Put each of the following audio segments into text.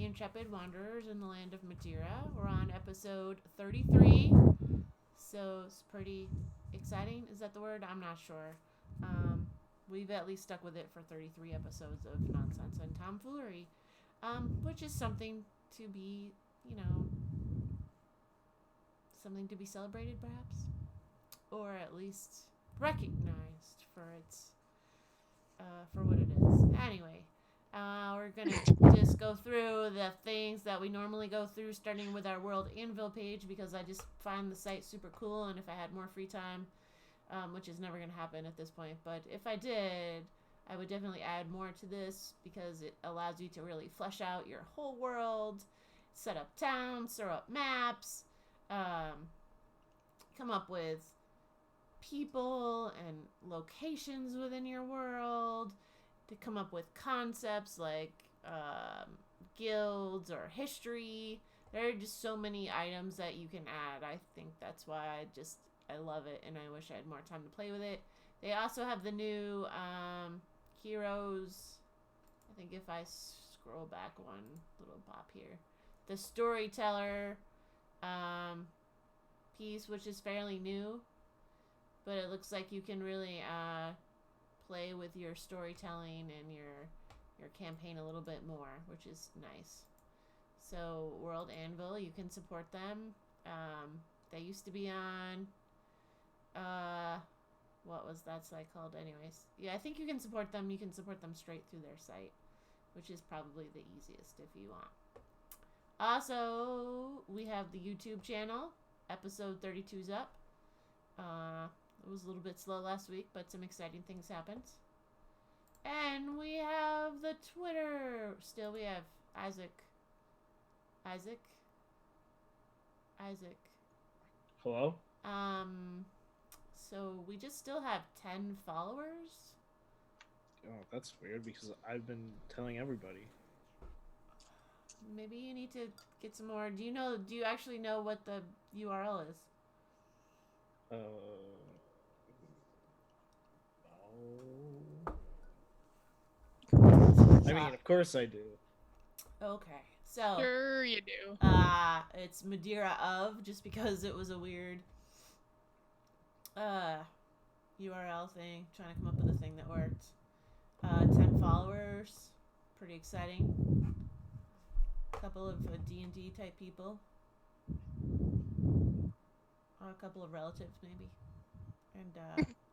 Intrepid Wanderers in the land of Madera. We're on episode 33, so it's pretty exciting. Is that the word? I'm not sure. We've at least stuck with it for 33 episodes of nonsense and tomfoolery, which is something to be, something to be celebrated, perhaps, or at least recognized for its, for what it is. Anyway, we're gonna just go through the things that we normally go through, starting with our World Anvil page, because I just find the site super cool, and if I had more free time, which is never gonna happen at this point, but if I did, I would definitely add more to this, because it allows you to really flesh out your whole world, set up towns, throw up maps, come up with people and locations within your world, to come up with concepts like guilds or history. There are just so many items that you can add. I think that's why I love it, and I wish I had more time to play with it. They also have the new heroes. I think if I scroll back one little pop here, the storyteller piece, which is fairly new, but it looks like you can really play with your storytelling and your campaign a little bit more, which is nice. So World Anvil, you can support them. They used to be on what was that site called? Anyways, yeah, I think you can support them. You can support them straight through their site, which is probably the easiest if you want. Also, we have the YouTube channel. Episode 32's up. It was a little bit slow last week, but some exciting things happened. And we have the Twitter. Still, we have Isaac. Hello? So we just still have 10 followers. Oh, that's weird, because I've been telling everybody. Maybe you need to get some more. Do you actually know what the URL is? No. I mean, of course I do. Okay, so Sure you do. It's Madera of, just because it was a weird URL thing, trying to come up with a thing that worked. 10 followers, pretty exciting. Couple of D&D type people, or a couple of relatives maybe, and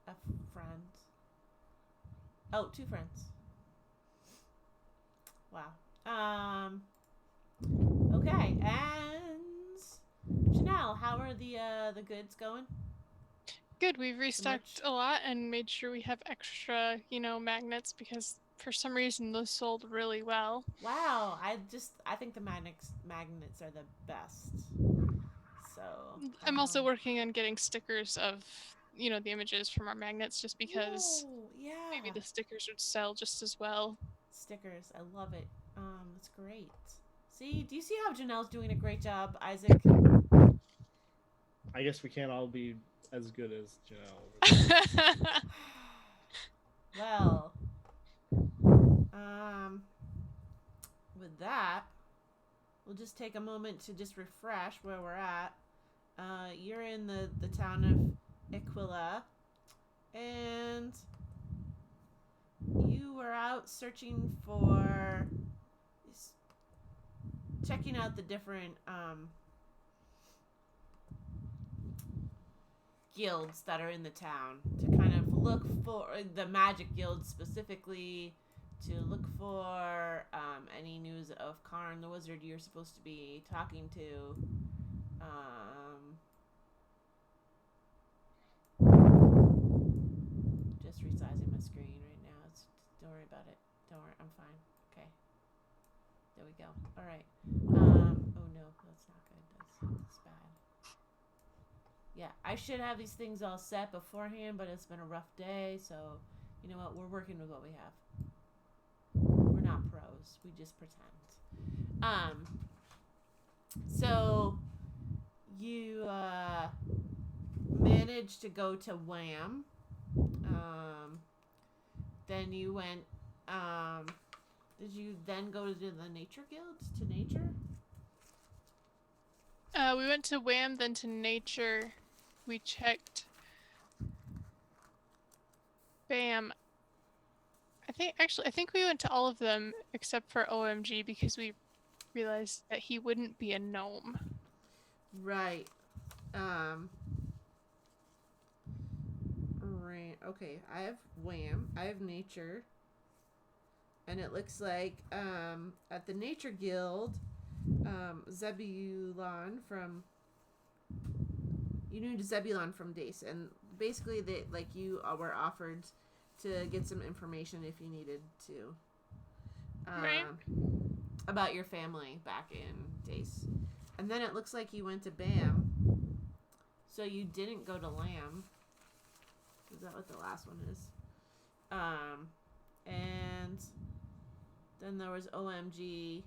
a friend. Oh, 2 friends. Wow. Okay, and Janelle, how are the goods going? Good, we've restocked a lot and made sure we have extra, magnets, because for some reason those sold really well. Wow, I think the magnets are the best. So I'm also working on getting stickers of, the images from our magnets, just because maybe the stickers would sell just as well. Stickers, I love it. It's great. See, do you see how Janelle's doing a great job, Isaac? I guess we can't all be as good as Janelle. Well, with that, we'll just take a moment to just refresh where we're at. You're in the town of Aquila, and you were out searching for, checking out the different guilds that are in the town, to kind of look for the magic guilds specifically, to look for any news of Karn, the wizard you're supposed to be talking to. Just resizing my screen right now. Don't worry about it. Don't worry, I'm fine. Okay. There we go. All right. Oh no, that's not good. That's bad. Yeah, I should have these things all set beforehand, but it's been a rough day, so you know what? We're working with what we have. We're not pros. We just pretend. So you managed to go to Wham. Then you went Did you then go to the nature guilds to nature? We went to Wham, then to Nature. We checked Bam. I think we went to all of them except for OMG because we realized that he wouldn't be a gnome. Right. Right. Okay. I have Wham. I have Nature. And it looks like at the Nature Guild, Zebulon from you knew Zebulon from Dace, and basically they you were offered to get some information if you needed to, Right. about your family back in Dace, and then it looks like you went to Bam, so you didn't go to Lamb. Is that what the last one is? And then there was OMG.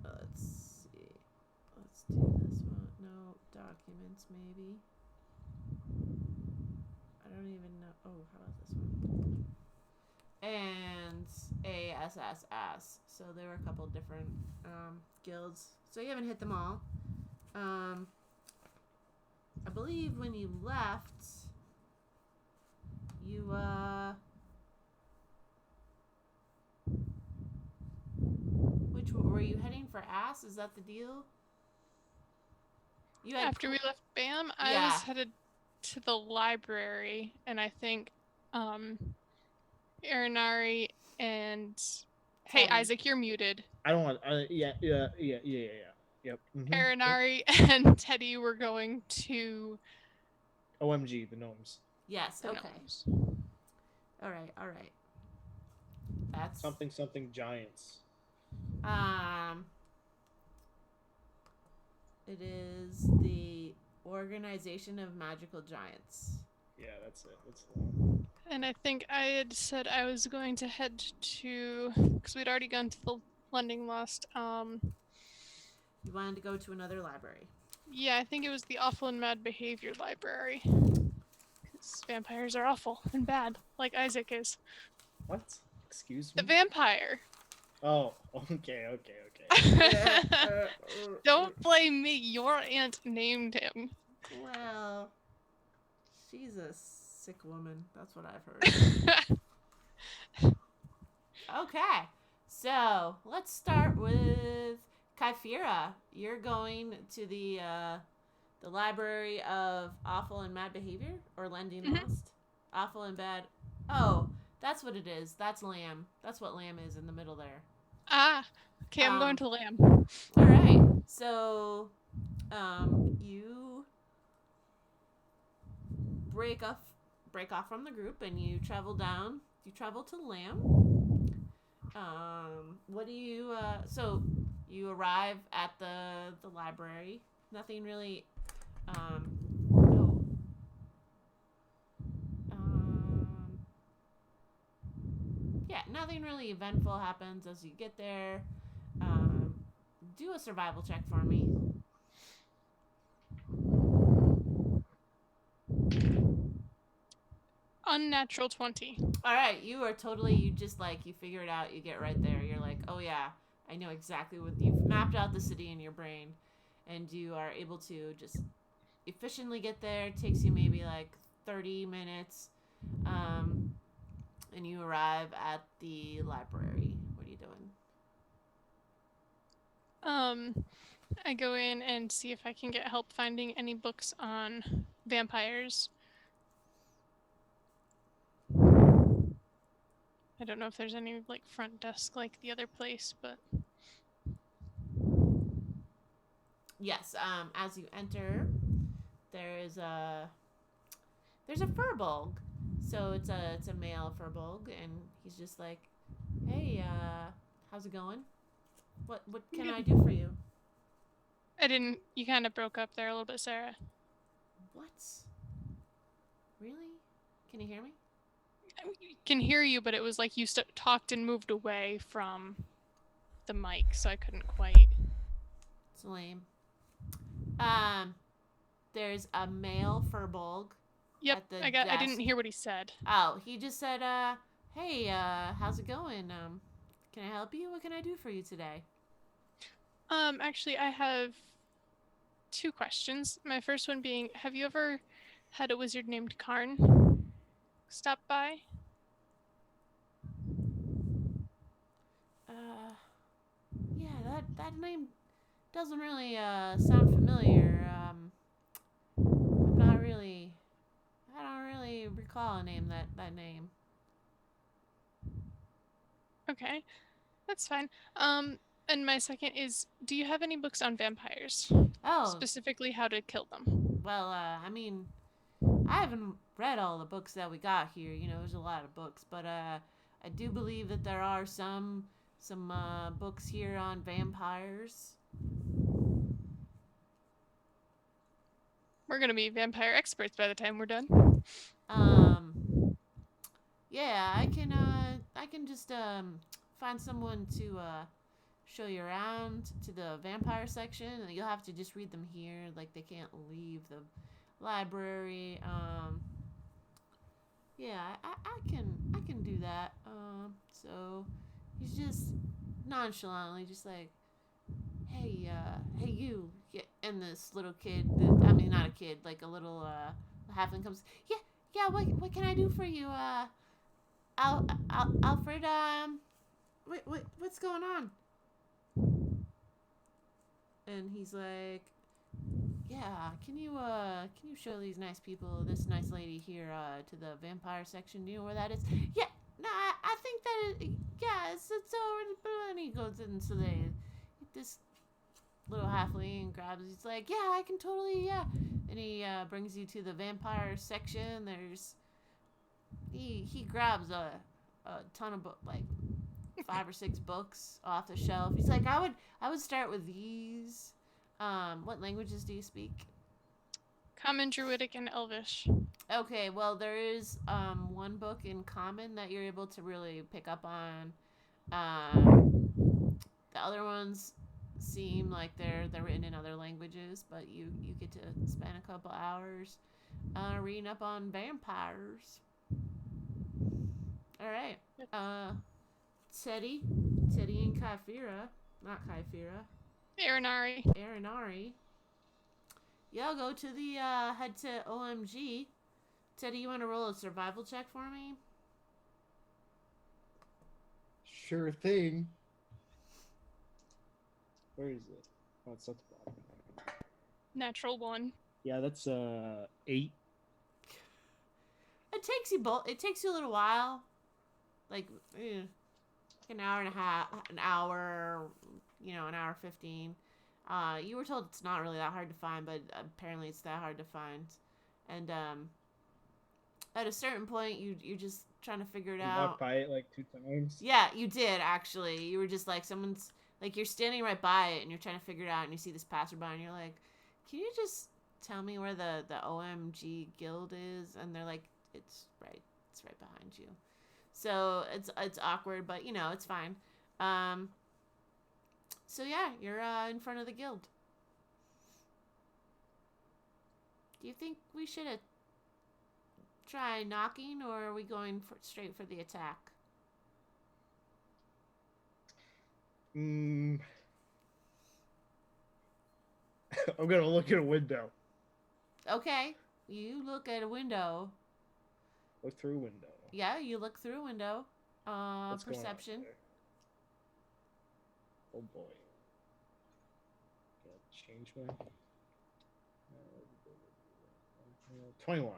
Let's see. Let's do this one. No, documents maybe. I don't even know. Oh, how about this one? And ASSS. So there were a couple different guilds. So you haven't hit them all. I believe when you left, you which were you heading for? Ass? Is that the deal? You had After we left Bam, I Yeah. was headed to the library, and I think Arinari and Hey Teddy. Isaac, you're muted. I don't want. Yeah. Yep. Mm-hmm. Arinari and Teddy were going to OMG, the gnomes. Yes. the Okay. gnomes. All right. All right. That's Something giants. It is the Organization of Magical Giants. Yeah, that's it. That's the one. And I think I had said I was going to head to, because we'd already gone to the Lending Lost. You wanted to go to another library. Yeah, I think it was the Awful and Mad Behavior Library. Because vampires are awful and bad, like Isaac is. What? Excuse The me? vampire! Oh, okay. Don't blame me, your aunt named him. Well, she's a sick woman. That's what I've heard. Okay, so let's start with Kyphira. You're going to the Library of Awful and Mad Behavior, or Lending Lost? Awful and Bad. Oh, that's what it is. That's Lamb. That's what Lamb is in the middle there. Ah, okay, I'm going to Lamb. All right. So, you break off from the group, and you travel down. You travel to Lamb. What do you? So you arrive at the library. Nothing really. Yeah, nothing really eventful happens as you get there. Do a survival check for me. Unnatural 20. All right, you are totally, you just you figure it out, you get right there. You're like, oh yeah, I know exactly what, you've mapped out the city in your brain, and you are able to just efficiently get there. It takes you maybe 30 minutes, and you arrive at the library. What are you doing? I go in and see if I can get help finding any books on vampires. I don't know if there's any front desk like the other place, but yes. As you enter, there's a furbolg. So it's a male furbolg, and he's just like, hey, how's it going? What can I do for you? You kind of broke up there a little bit, Sarah. What? Really? Can you hear me? I can hear you, but it was like you talked and moved away from the mic, so I couldn't quite. It's lame. There's a male furbolg. Yep, I didn't hear what he said. Oh, he just said, Hey, how's it going? Can I help you? What can I do for you today? Actually, I have two questions. My first one being, have you ever had a wizard named Karn stop by? Uh, yeah, that name doesn't really sound familiar. I'm not really. I don't really recall a name that name. Okay, that's fine. And my second is, do you have any books on vampires? Oh, Specifically, how to kill them? well, I mean, I haven't read all the books that we got here. You know, there's a lot of books, but I do believe that there are some books here on vampires. We're gonna be vampire experts by the time we're done. Um, yeah, I can just find someone to show you around to the vampire section, and you'll have to just read them here. Like they can't leave the library. Yeah, I can do that. So he's just nonchalantly just like, hey you, yeah, and this little kid. I mean, not a kid, like a little halfling comes. Yeah, yeah. What can I do for you? Alfred. What's going on? And he's like, yeah, can you show these nice people, this nice lady here, to the vampire section? Do you know where that is? Yeah, no, I think that yeah, it's over. And he goes in, so this little halfling grabs. He's like, yeah, I can totally, yeah. And he brings you to the vampire section. He grabs a ton of like 5 or 6 books off the shelf. He's like, I would start with these. What languages do you speak? Common, Druidic, and Elvish. Okay, well there is one book in common that you're able to really pick up on. The other ones seem like they're written in other languages, but you get to spend a couple hours reading up on vampires. All right, Yep. Teddy, Teddy and Kyphira, not Kyphira, Aranari. Aranari. Yeah, go to the head to OMG. Teddy, you want to roll a survival check for me? Sure thing. Where is it? Oh, it's at the bottom. Natural 1. Yeah, that's 8. It takes you both. It takes you a little while, like an hour and a half, an hour, an hour 15. You were told it's not really that hard to find, but apparently it's that hard to find. And at a certain point, you're just trying to figure it You out. walked by it like 2 times. Yeah, you did actually. You were just like someone's like you're standing right by it, and you're trying to figure it out, and you see this passerby, and you're like, "Can you just tell me where the OMG guild is?" And they're like, it's right behind you." So it's awkward, but it's fine. So yeah, you're in front of the guild. Do you think we should try knocking, or are we going straight for the attack? I'm gonna look at a window. Okay, you look at a window. Look through a window. Yeah, you look through a window. What's Perception. going on there? Oh boy. Gotta change my 21.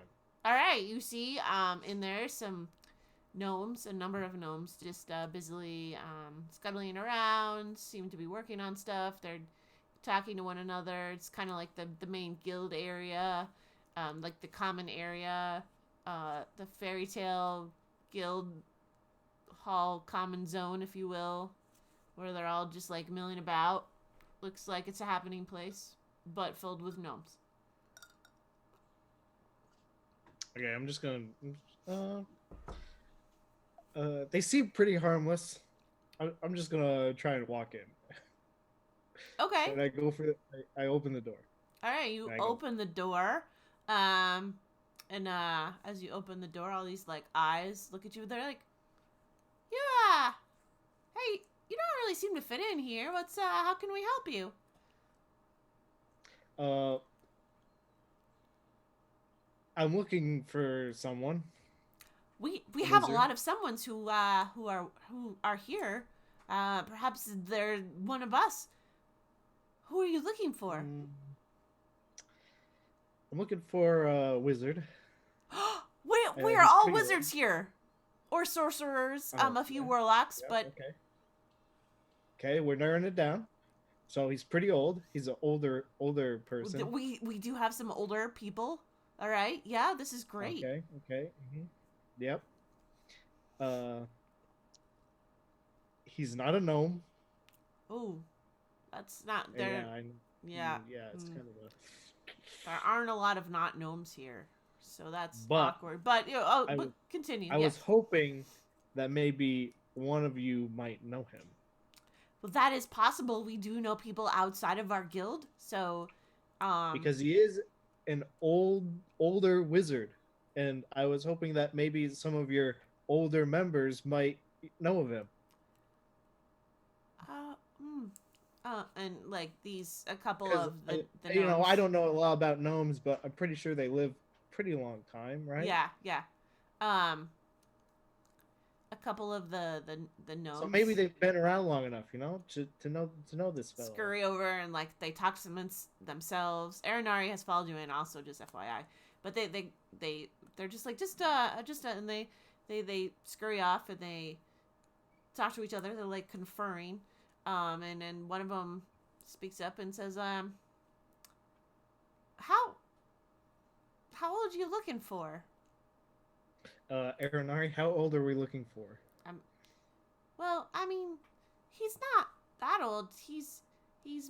All right, you see in there some gnomes, a number of gnomes just busily scuttling around, seem to be working on stuff. They're talking to one another. It's kind of like the main guild area, like the common area, the fairy tale guild hall common zone, if you will, where they're all just like milling about. Looks like it's a happening place, but filled with gnomes. Okay, I'm just gonna. They seem pretty harmless. I'm just gonna try and walk in. Okay. And I go for. I open the door. All right, you open the door, and as you open the door, all these like eyes look at you. They're like, Hey, you don't really seem to fit in here. How can we help you? Uh, I'm looking for someone. We A have a wizard. lot of someones who are here. Perhaps they're one of us. Who are you looking for? Mm, I'm looking for a wizard. We are He's all pretty old. wizards here, or sorcerers. Oh, A few yeah. warlocks, Yeah. but Okay. Okay, we're narrowing it down. So he's pretty old. He's an older person. we do have some older people. All right, yeah, this is great. Okay. Okay. Yep. Uh, he's not a gnome. Oh, that's not there. Yeah, Yeah, it's kind of a. there aren't a lot of not gnomes here, so that's But awkward. But I but was continue. I Yes. was hoping that maybe one of you might know him. Well, that is possible. We do know people outside of our guild, so Because he is an older wizard, and I was hoping that maybe some of your older members might know of him. uh, mm, and like these a couple Because of the you know, gnomes. I don't know a lot about gnomes, but I'm pretty sure they live pretty long time, right? Yeah, yeah. Um, a couple of the gnomes. So maybe they've been around long enough, you know, to know this fellow. Scurry over and like they talk to themselves. Aranari has followed you in also, just FYI. But they're just like and they scurry off and they talk to each other. They're like conferring. And then one of them speaks up and says, how old are you looking for? Aranari, how old are we looking for? Well, I mean, he's not that old. He's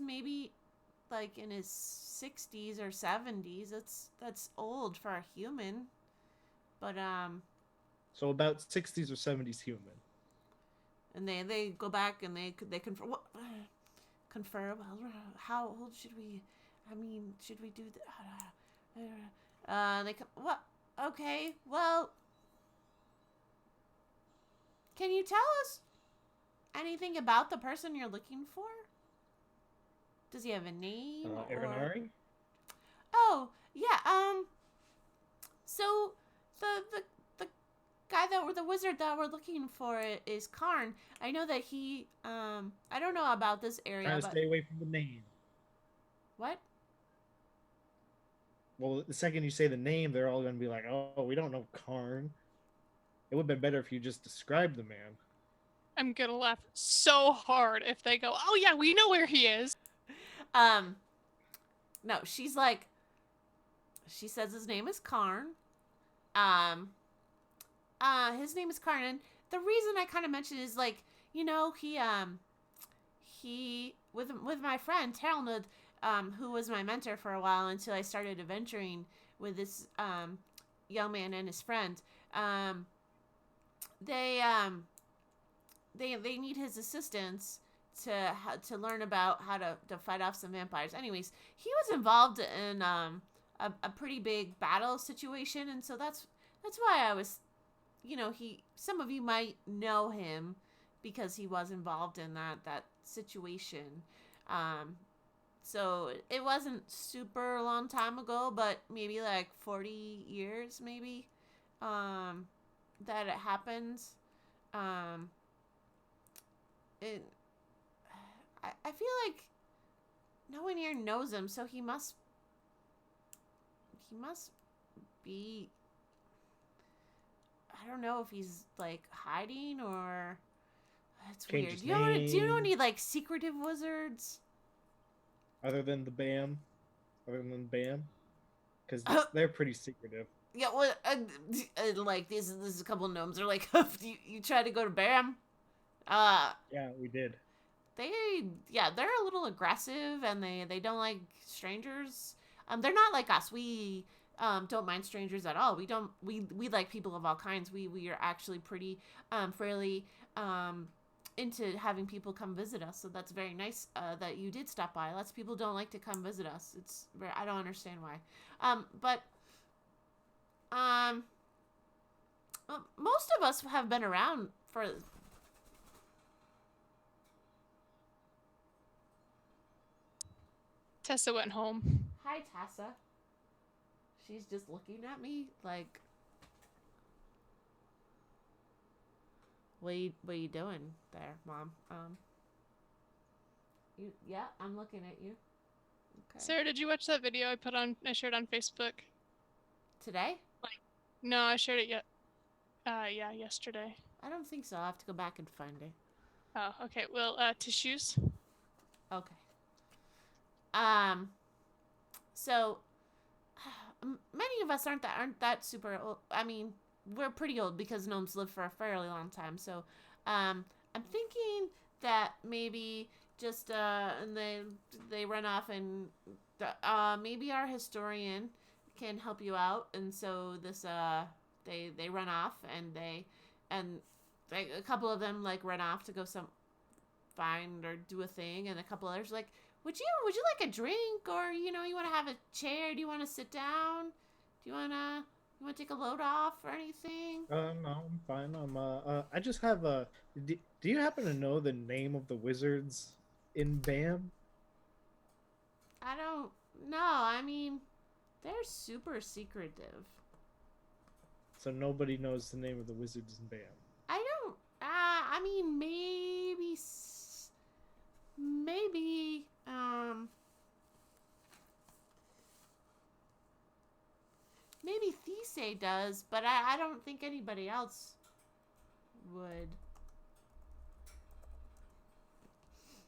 maybe like in his 60s or 70s. That's old for a human. But So about 60s or 70s human. and they go back and they confer what confer. Well, how old should we? I mean, should we do that? They what? Okay, well, can you tell us anything about the person you're looking for? Does he have a name? Or... Aranari? Oh, yeah. So the guy the wizard that we're looking for is Karn. I know that he I don't know about this area, Trying to but stay away from the name. what? Well, the second you say the name, they're all going to be like, "Oh, we don't know Karn." It would have been better if you just described the man. I'm gonna laugh so hard if they go, "Oh yeah, we know where he is." No, she's like, she says his name is Karn. Um, his name is Karn, and the reason I kind of mentioned is like, you know, he with my friend Terrelnud, who was my mentor for a while until I started adventuring with this young man and his friend. They need his assistance to learn about how to fight off some vampires. Anyways, he was involved in a pretty big battle situation, and so that's why I was, you know, some of you might know him because he was involved in that situation. So it wasn't super long time ago, but maybe like 40 years maybe that it happened. It I feel like no one here knows him, so he must be, I don't know if he's like hiding or it's Change weird. his Do you know name. any like secretive wizards? Other than Bam, because they're pretty secretive. Yeah, well, like this is a couple of gnomes. They're like, you try to go to Bam. Yeah, we did. They're a little aggressive and they don't like strangers. They're not like us. We don't mind strangers at all. We like people of all kinds. We are actually pretty fairly into having people come visit us. So that's very nice that you did stop by. Lots of people don't like to come visit us. I don't understand why. But most of us have been around for Tessa went home. Hi, Tessa. She's just looking at me like, what you doing there, Mom? Yeah, I'm looking at you. Okay. Sarah, did you watch that video I shared on Facebook? Today? No, I shared it yesterday. I don't think so. I'll have to go back and find it. Oh, okay. Well, tissues. Okay. So many of us aren't that super old. I mean, we're pretty old because gnomes live for a fairly long time. So, I'm thinking that maybe just and they run off and maybe our historian can help you out. And so this they run off and a couple of them like run off to go find or do a thing, and a couple others like, would you like a drink, or you want to have a chair? Do you want to sit down? Do you want to take a load off or anything? No, I'm fine. I just have a. Do you happen to know the name of the wizards in BAM? I don't know. I mean, they're super secretive. So nobody knows the name of the wizards in BAM. I don't. I mean, maybe. Maybe Thisay does, but I don't think anybody else would.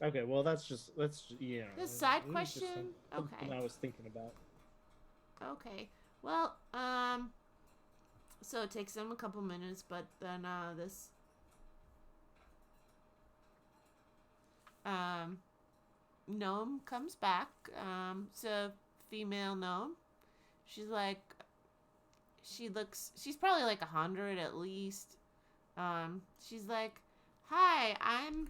Okay, well that's yeah. The side it was just question? something Okay. I was thinking about. Okay. Well, so it takes them a couple minutes, but then this gnome comes back. It's a female gnome. She's like, she's probably like 100 at least. She's like, hi, I'm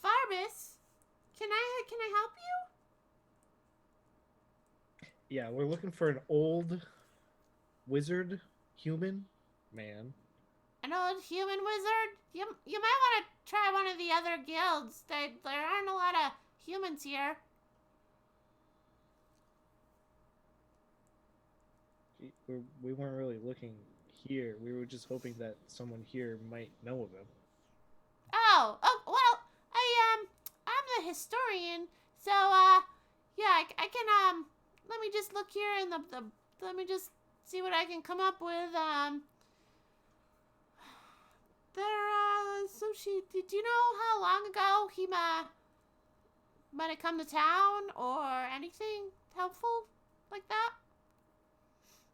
Farbus. Can I help you? Yeah, we're looking for an old wizard human man. An old human wizard? You might want to try one of the other guilds. There aren't a lot of humans here. We weren't really looking here. We were just hoping that someone here might know of him. Oh, well, I'm the historian, so yeah, I can let me just look here in the let me just see what I can come up with. So did you know how long ago he might have come to town or anything helpful like that?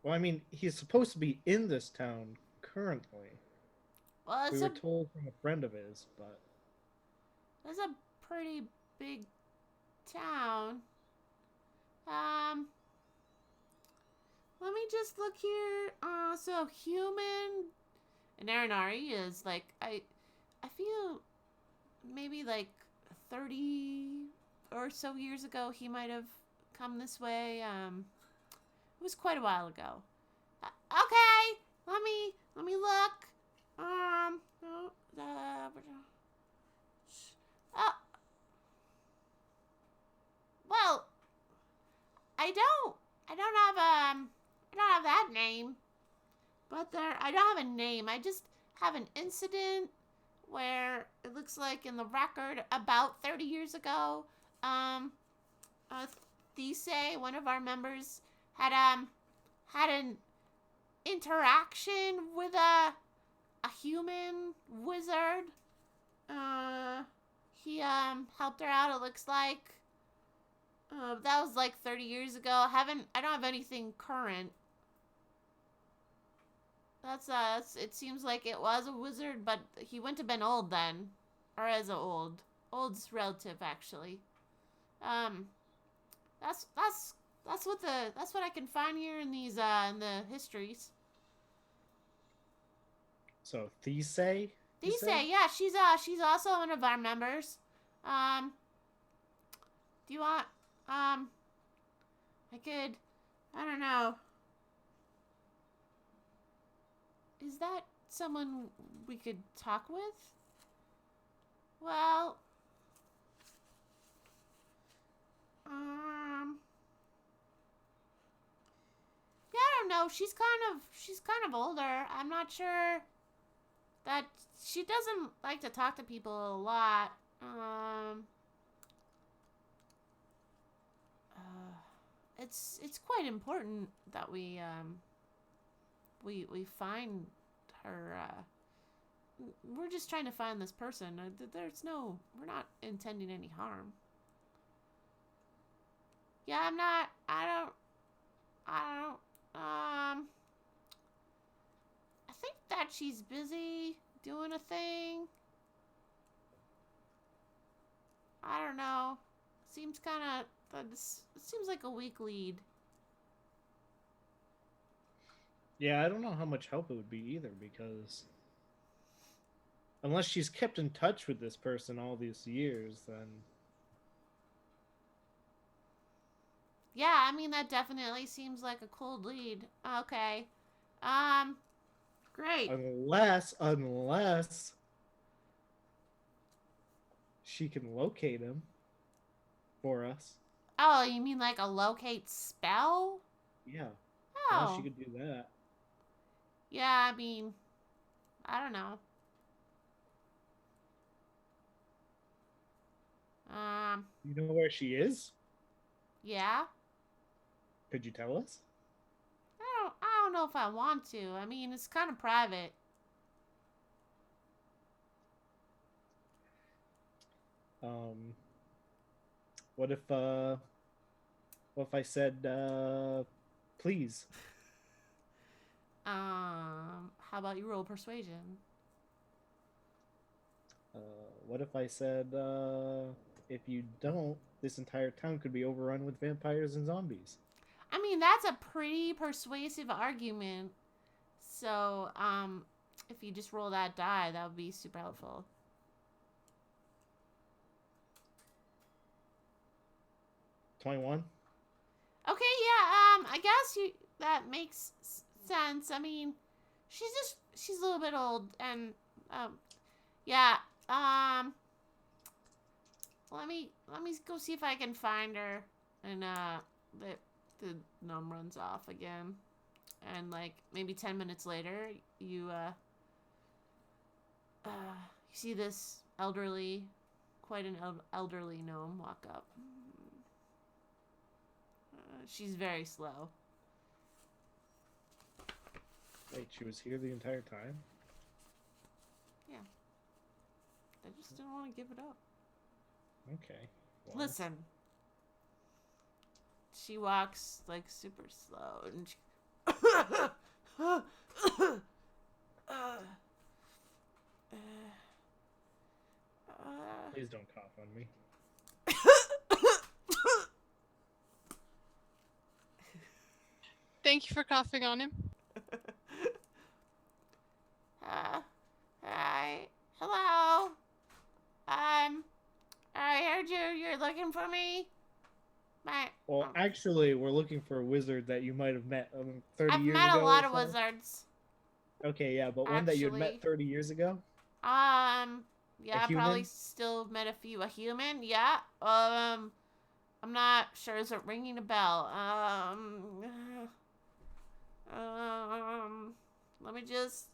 Well, I mean, he's supposed to be in this town currently. Well, We were told from a friend of his, but it's a pretty big town. Let me just look here. So human and Aranari is like I feel maybe like 30 or so years ago he might have come this way. It was quite a while ago. Okay, let me look. Well, I don't have that name. But I don't have a name. I just have an incident where it looks like in the record about 30 years ago, Thisay, one of our members, had an interaction with a human wizard. He helped her out. It looks like that was like 30 years ago. I don't have anything current. It seems like it was a wizard, but he wouldn't have been old then, or as old. Old's relative, actually. That's what I can find here in these in the histories. so Thisay? Thisay, yeah, she's also one of our members. Do you want I don't know. Is that someone we could talk with? Well, No, she's kind of older. I'm not sure that she doesn't like to talk to people a lot. It's quite important that we find her. We're just trying to find this person. We're not intending any harm. Yeah, I'm not. I don't. I think that she's busy doing a thing. I don't know. Seems kind of. It seems like a weak lead. Yeah, I don't know how much help it would be either, because unless she's kept in touch with this person all these years, then Yeah, I mean that definitely seems like a cold lead. Okay. Great. unless she can locate him for us. Oh, you mean like a locate spell? Yeah, unless she Oh. could do that. Yeah, I mean, I don't know. Um, You know where she is? yeah. Could you tell us? I don't know if I want to. I mean, it's kind of private. Um, what if I said please? How about you roll persuasion? Uh, what if I said if you don't, this entire town could be overrun with vampires and zombies? I mean, that's a pretty persuasive argument. So, if you just roll that die, that would be super helpful. 21. Okay, yeah, I guess that makes sense. I mean, she's a little bit old and yeah, let me go see if I can find her. And the gnome runs off again. And like maybe 10 minutes later, you see this quite an elderly gnome walk up. She's very slow. Wait, she was here the entire time? Yeah. I just didn't want to give it up. Okay. Well, Listen. She walks like super slow and she please don't cough on me. Thank you for coughing on him. Hi. Hello. I heard you're looking for me. Well, actually, we're looking for a wizard that you might have met 30 I've years met ago. a lot of so. wizards. Okay, yeah, but one that you had Actually. met 30 years ago? Yeah, I human? probably still met a few. A human, yeah. I'm not sure. Is it ringing a bell? Let me just.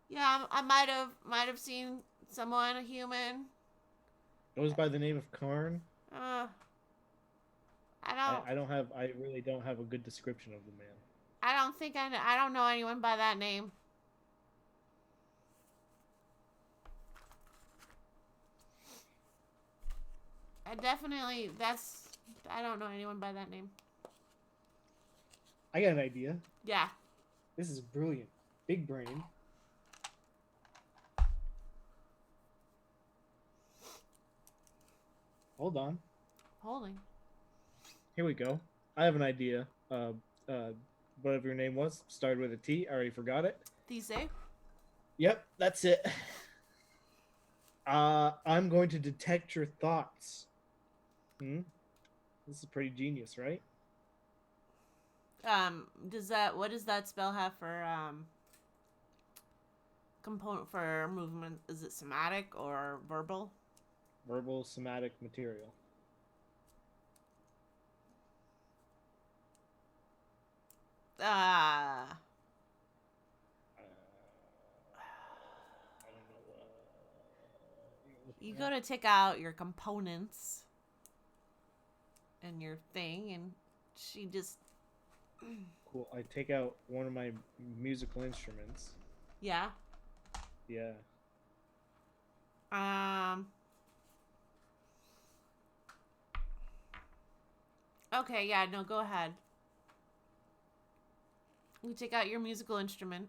Yeah, I might have seen someone, a human. Goes by the name of Karn. Uh, I I really don't have a good description of the man. I don't know anyone by that name. I don't know anyone by that name. I got an idea. Yeah. This is brilliant. Big brain. Hold on. Holding. Here we go. I have an idea. Whatever your name was, started with a T. I already forgot it. These. Yep, that's it. I'm going to detect your thoughts. This is pretty genius, right? What does that spell have for component for movement? Is it somatic or verbal? Verbal somatic material. Ah. I don't know what you're You looking go at. to take out your components and your thing, and she just. Cool. I take out one of my musical instruments. Yeah. Yeah. Um. Okay, yeah, no, go ahead. You take out your musical instrument.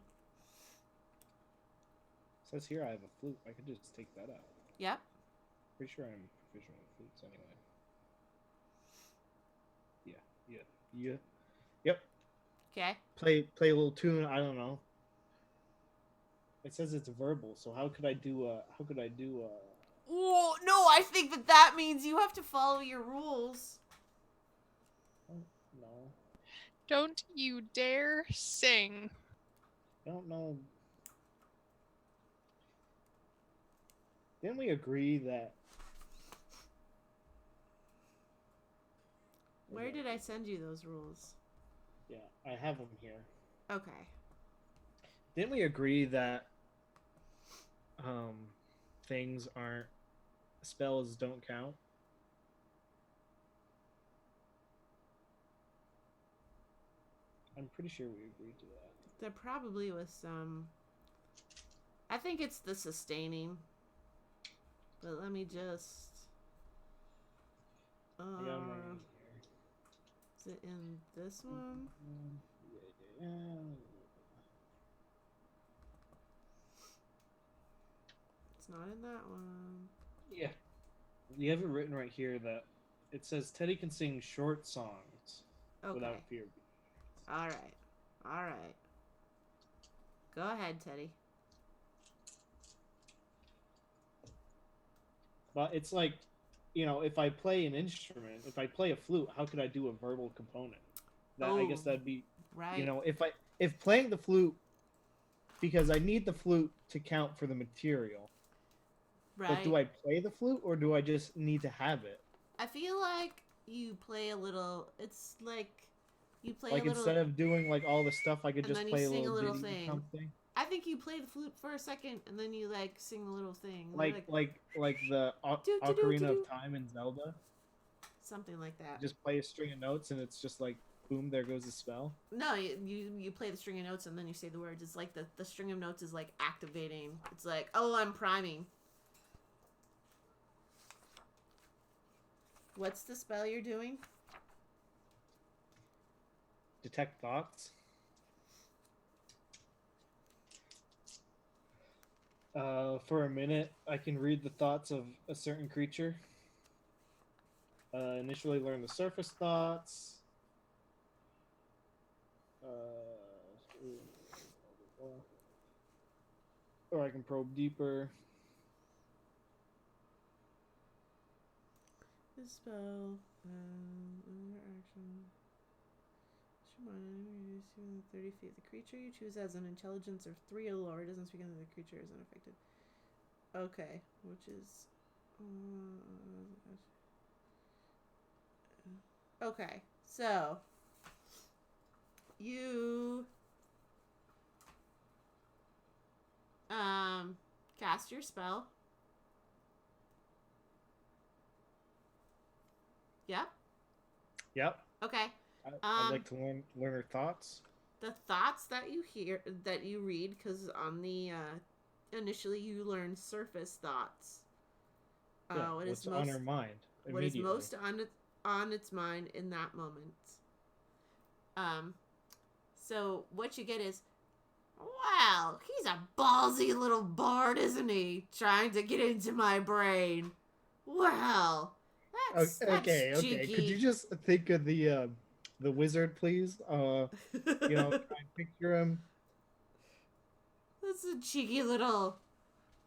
Says here I have a flute. I could just take that out. Yep. Pretty sure I'm proficient with flutes anyway. Yeah. Yep. Okay. Play a little tune. I don't know. It says it's verbal, so how could I do? Oh, no, I think that means you have to follow your rules. Oh, no, Don't you dare sing. I don't know. Didn't we agree that? Where did I send you those rules? Yeah, I have them here. Okay. Didn't we agree that things aren't spells don't count? I'm pretty sure we agreed to that. There probably was some. I think it's the sustaining. But let me just. I got 'em right here. Is it in this one? Yeah. It's not in that one. Yeah. You have it written right here that it says Teddy can sing short songs Okay. without fear. All right. All right. Go ahead, Teddy. But it's like, if I play an instrument, if I play a flute, how could I do a verbal component? I guess that'd be, right. if playing the flute, because I need the flute to count for the material. Right. But do I play the flute or do I just need to have it? I feel like you play a little. It's like you play like a little. Instead of doing like all the stuff, I could and just then play you a sing little thing. ditty something. I think you play the flute for a second and then you like sing a little thing. Like the Ocarina of Time in Zelda. Something like that. Just play a string of notes and it's just like boom, there goes the spell. No, you play the string of notes and then you say the words. It's like the string of notes is like activating. It's like, oh, I'm priming. What's the spell you're doing? Detect thoughts. For a minute, I can read the thoughts of a certain creature. Initially learn the surface thoughts. Or I can probe deeper. This spell, under action. Should mind within 30 feet. The creature you choose has an intelligence of 3 or lower. It doesn't speak until the creature is unaffected. Okay, which is. Okay, so. You. Cast your spell. Yep. Yep. Okay. I'd like to learn her thoughts. The thoughts that you read, because on the initially you learn surface thoughts. What's on her mind? What is most on its mind in that moment. So what you get is, wow, he's a ballsy little bard, isn't he? Trying to get into my brain. Well, that's okay. cheeky. Could you just think of the wizard, please? Try and picture him. That's a cheeky little.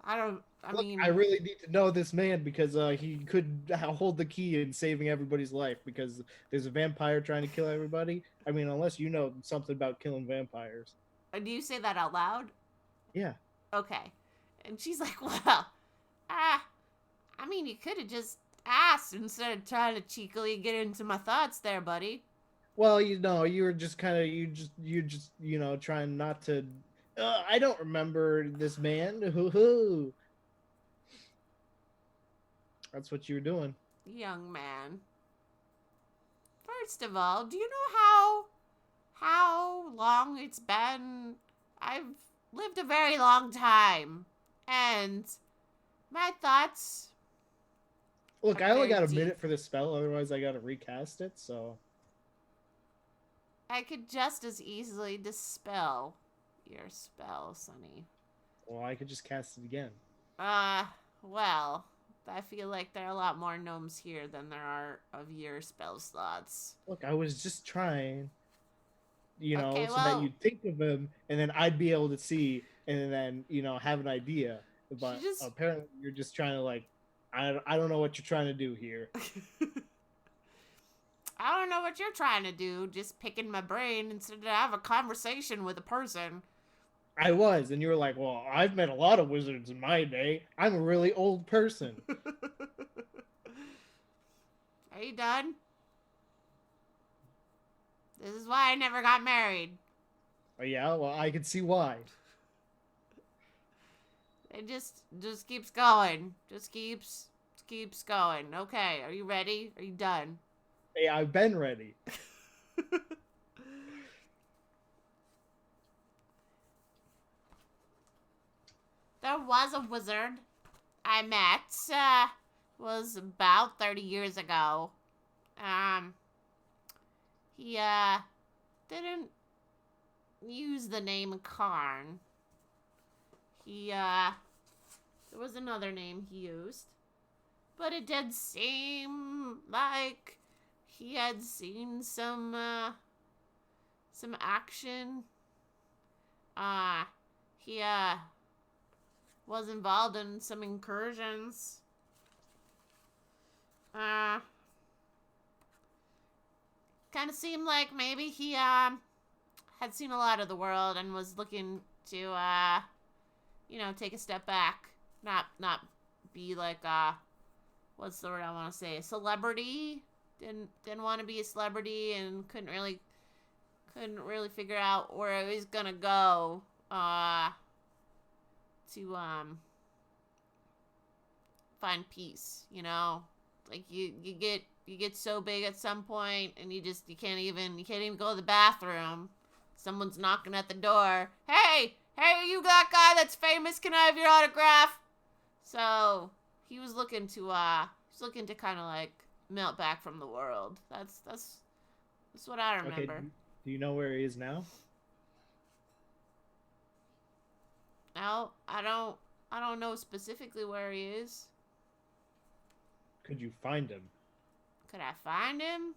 I mean, I really need to know this man because he could hold the key in saving everybody's life because there's a vampire trying to kill everybody. I mean, unless you know something about killing vampires. Do you say that out loud? Yeah. Okay. And she's like, well, I mean, you could have just asked instead of trying to cheekily get into my thoughts there, buddy. Well, you were just kind of you just trying not to. I don't remember this man. Hoo hoo. That's what you were doing. Young man. First of all, do you know how long it's been? I've lived a very long time, and my thoughts Look, are I only very got a deep. minute for this spell. Otherwise, I got to recast it. So, I could just as easily dispel your spell, Sonny. well, I could just cast it again. Uh, well, I feel like there are a lot more gnomes here than there are of your spell slots. Look, I was just trying, Okay, so that well, you'd think of him, and then I'd be able to see, and then have an idea. she But just. apparently, you're just trying to like, I don't know what you're trying to do here. I don't know what you're trying to do, just picking my brain instead of have a conversation with a person. I was, and you were like, well, I've met a lot of wizards in my day. I'm a really old person. Are you done? This is why I never got married. Oh, yeah, well, I can see why. It just keeps going. Just keeps going. Okay, are you ready? Are you done? Hey, I've been ready. There was a wizard I met. Was about 30 years ago. Um, he didn't use the name Karn. There was another name he used, but it did seem like he had seen some action. He was involved in some incursions. Uh, Kind of seemed like maybe he had seen a lot of the world and was looking to take a step back, not be like what's the word I want to say, a celebrity. Didn't want to be a celebrity and couldn't really figure out where he was gonna go to find peace. Like you get so big at some point and you can't even go to the bathroom. Someone's knocking at the door. Hey, you that guy that's famous? Can I have your autograph? So he was looking to kind of like melt back from the world. That's what I Okay, remember. do you know where he is now? No, I don't know specifically where he is. Could you find him? Could I find him?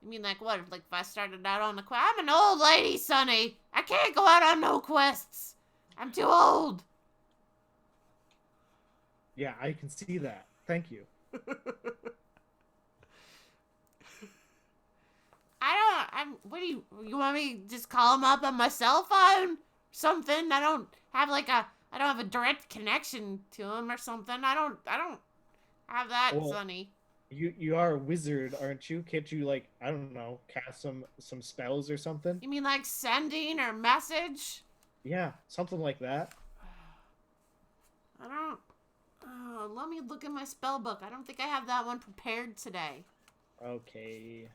You mean like what? Like if I started out on a quest? I'm an old lady, Sonny. I can't go out on no quests. I'm too old. Yeah, I can see that. Thank you. What do you want me to just call him up on my cell phone? Something? I don't have a direct connection to him or something. I don't have that, Well, Sonny. you are a wizard, aren't you? Can't you like, I don't know, cast some spells or something? You mean like sending or message? Yeah, something like that. I don't. Let me look in my spell book. I don't think I have that one prepared today. Okay.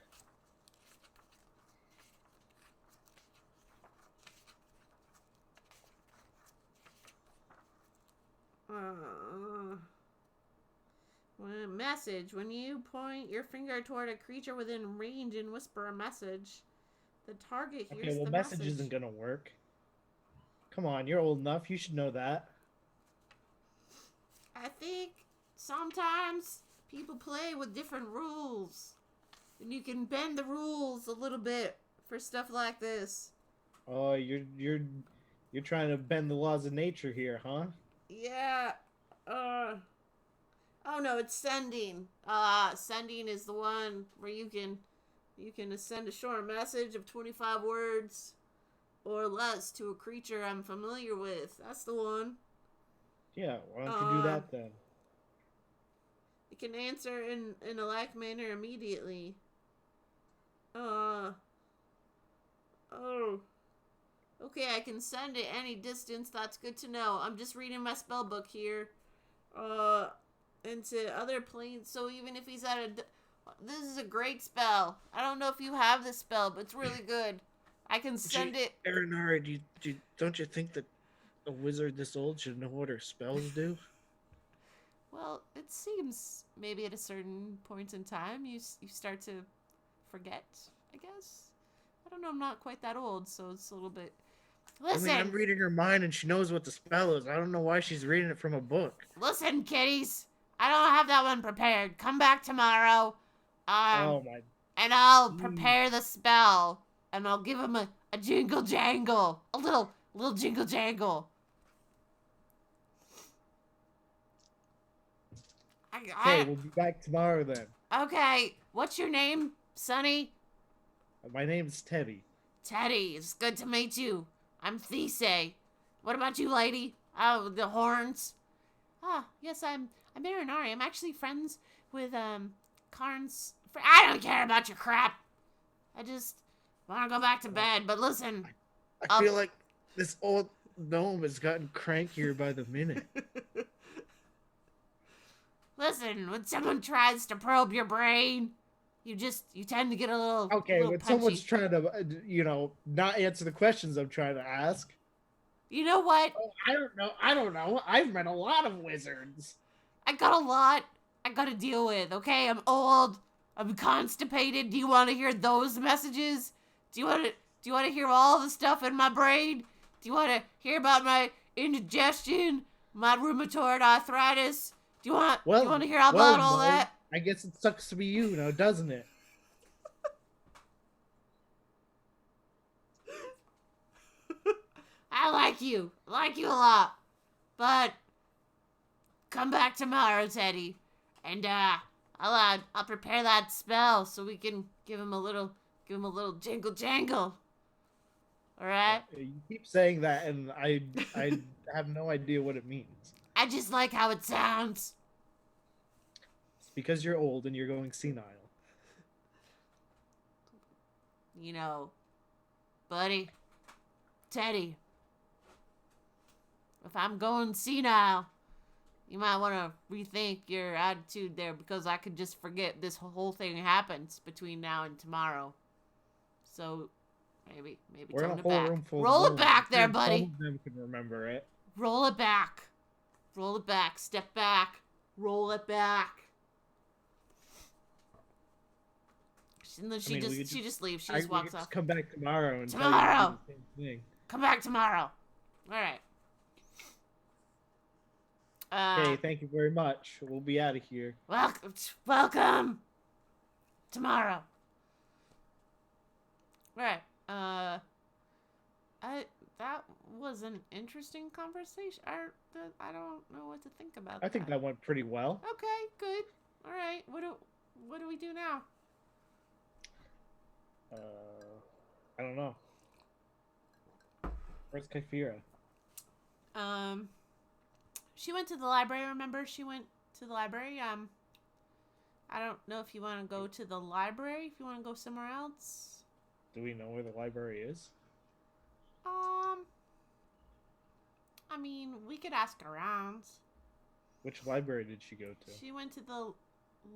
Uh, Message. When you point your finger toward a creature within range and whisper a message, the target Okay, hears well, the message message. isn't gonna work. Come on, you're old enough. You should know that. I think sometimes people play with different rules. And you can bend the rules a little bit for stuff like this. Oh, you're trying to bend the laws of nature here, huh? Yeah. Uh. Oh no, it's sending. Sending is the one where you can send a short message of 25 words or less to a creature I'm familiar with. That's the one. Yeah, why don't you do Uh, that then? it can answer in a like manner immediately. Uh. Oh. Okay, I can send it any distance. That's good to know. I'm just reading my spell book here. Into other planes. So even if he's at a, this is a great spell. I don't know if you have this spell, but it's really good. I can send it. Arinari, don't you think that a wizard this old should know what her spells do? Well, it seems maybe at a certain point in time you start to forget. I guess. I don't know. I'm not quite that old, so it's a little bit. Listen, I mean, I'm reading her mind and she knows what the spell is. I don't know why she's reading it from a book. listen, kiddies. I don't have that one prepared. Come back tomorrow. Oh my. And I'll prepare the spell, and I'll give him a jingle jangle, a little jingle jangle. Okay, we'll be back tomorrow then. Okay, what's your name, Sonny? My name's Teddy. Teddy. It's good to meet you. I'm Thesey. What about you, lady? Oh, the horns. Ah, yes, I'm Marinari. I'm actually friends with Karn's. I don't care about your crap. I just want to go back to bed. But listen, I feel like this old gnome has gotten crankier by the minute. listen. When someone tries to probe your brain, you tend to get a little. Okay, little when punchy. someone's trying to, not answer the questions I'm trying to ask. You know what? Oh, I don't know. I've met a lot of wizards. I got a lot I gotta deal with, okay? I'm old. I'm constipated. Do you want to hear those messages? Do you want to hear all the stuff in my brain? Do you want to hear about my indigestion, my rheumatoid arthritis? Do you want to hear about all that? I guess it sucks to be you now, doesn't it? I like you a lot. But come back tomorrow, Teddy, and I'll prepare that spell so we can give him a little jingle jangle. All right? You keep saying that, and I have no idea what it means. I just like how it sounds. It's because you're old and you're going senile. You know, buddy, Teddy, if I'm going senile, you might want to rethink your attitude there, because I could just forget this whole thing happens between now and tomorrow. So maybe We're in tone a it whole back. room full Roll of it back there, gnomes. buddy. Some of them can remember it. Roll it back. Roll it back. Step back. Roll it back. And then she just leaves. She just walks off. Come back tomorrow and Tomorrow. tell you the same thing. Come back tomorrow. All right. Okay, thank you very much. We'll be out of here. Welcome. Tomorrow. All right. That was an interesting conversation. I don't know what to think about that. I think that went pretty well. Okay, good. All right. What do we do now? I don't know. Where's Kyphira? She went to the library. Remember, she went to the library. I don't know if you want to go to the library. If you want to go somewhere else. Do we know where the library is? I mean, we could ask around. Which library did she go to? She went to the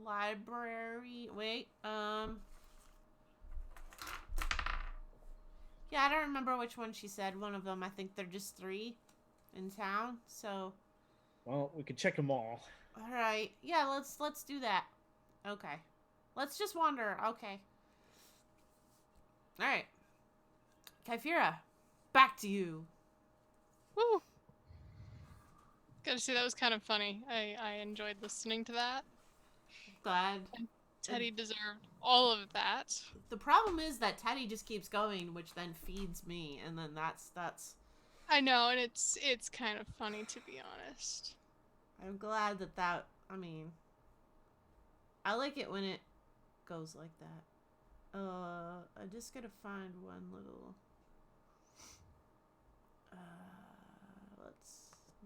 library. Wait, yeah, I don't remember which one she said. One of them. I think they're just 3 in town. So. Well, we could check them all. All right. Yeah, let's do that. Okay. Let's just wander. Okay. All right. Kyphira, back to you. Woo! Gotta say, that was kind of funny. I enjoyed listening to that. Glad. Teddy deserved all of that. The problem is that Teddy just keeps going, which then feeds me, and then that's. I know, and it's kind of funny, to be honest. I'm glad that. I mean, I like it when it goes like that. I just gotta find one little.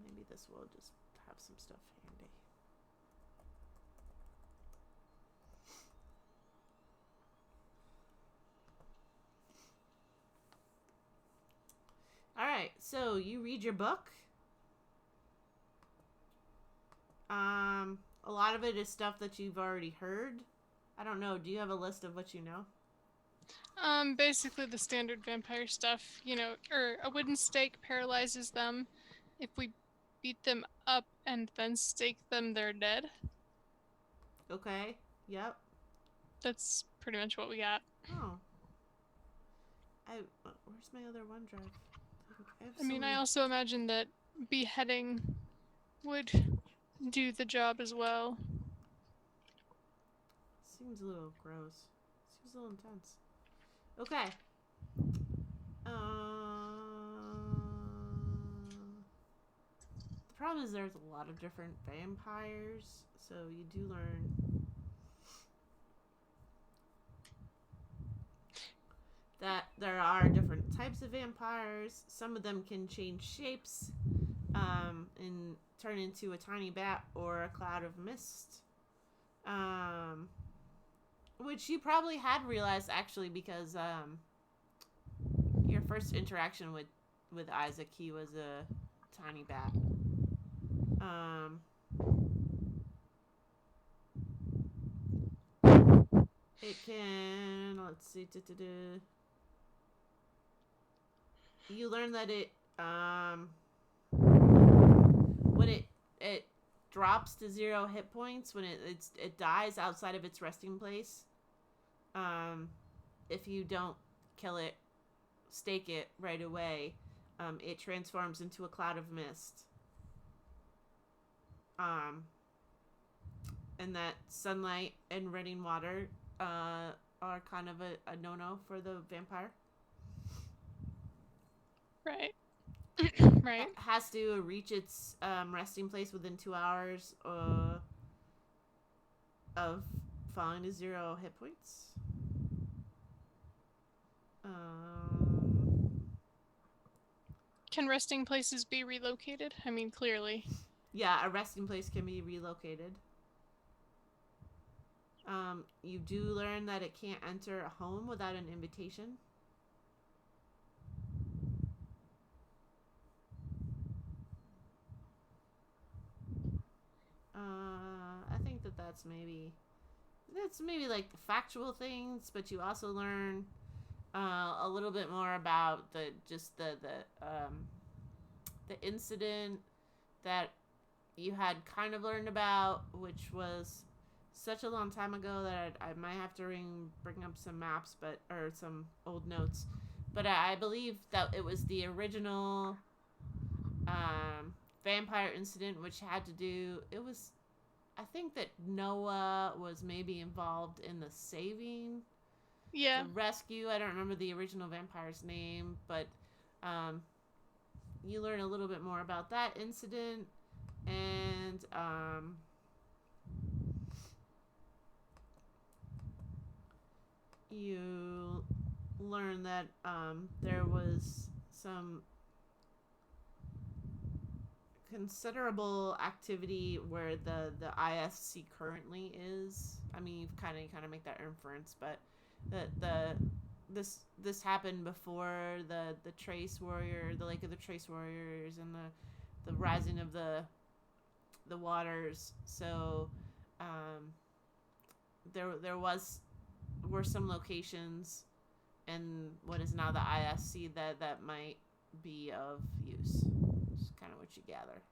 Maybe this will just have some stuff handy. right, so you read your book. A lot of it is stuff that you've already heard. I don't know. Do you have a list of what you know? Basically the standard vampire stuff, or a wooden stake paralyzes them. If we beat them up and then stake them, they're dead. Okay. Yep. That's pretty much what we got. Oh. Where's my other OneDrive? I have I mean, I many- also imagine that beheading would do the job as well. Seems a little gross. Seems a little intense. Okay. The problem is there's a lot of different vampires, so you do learn that there are different types of vampires. Some of them can change shapes and turn into a tiny bat or a cloud of mist. Which you probably had realized actually because your first interaction with Isaac, he was a tiny bat. It can, let's see, you learn that it when it drops to 0 hit points when it dies outside of its resting place. If you don't kill it, stake it right away, it transforms into a cloud of mist. And that sunlight and running water are kind of a no-no for the vampire. Right. Right. It has to reach its resting place within 2 hours of falling to 0 hit points. Can resting places be relocated? I mean, clearly. Yeah, a resting place can be relocated. You do learn that it can't enter a home without an invitation. I think that's maybe like the factual things, but you also learn a little bit more about the incident that you had kind of learned about, which was such a long time ago that I might have to bring up some maps, or some old notes. But I believe that it was the original vampire incident, which had to do. It was, I think that Noah was maybe involved in the saving. Yeah. The rescue. I don't remember the original vampire's name, but you learn a little bit more about that incident, and you learn that there was some considerable activity where the ISC currently is. I mean, you kind of make that inference, but this happened before the Trace Warrior, the Lake of the Trace Warriors, and the rising of the waters. So were some locations in what is now the ISC that might be of use. It's kind of what you gather.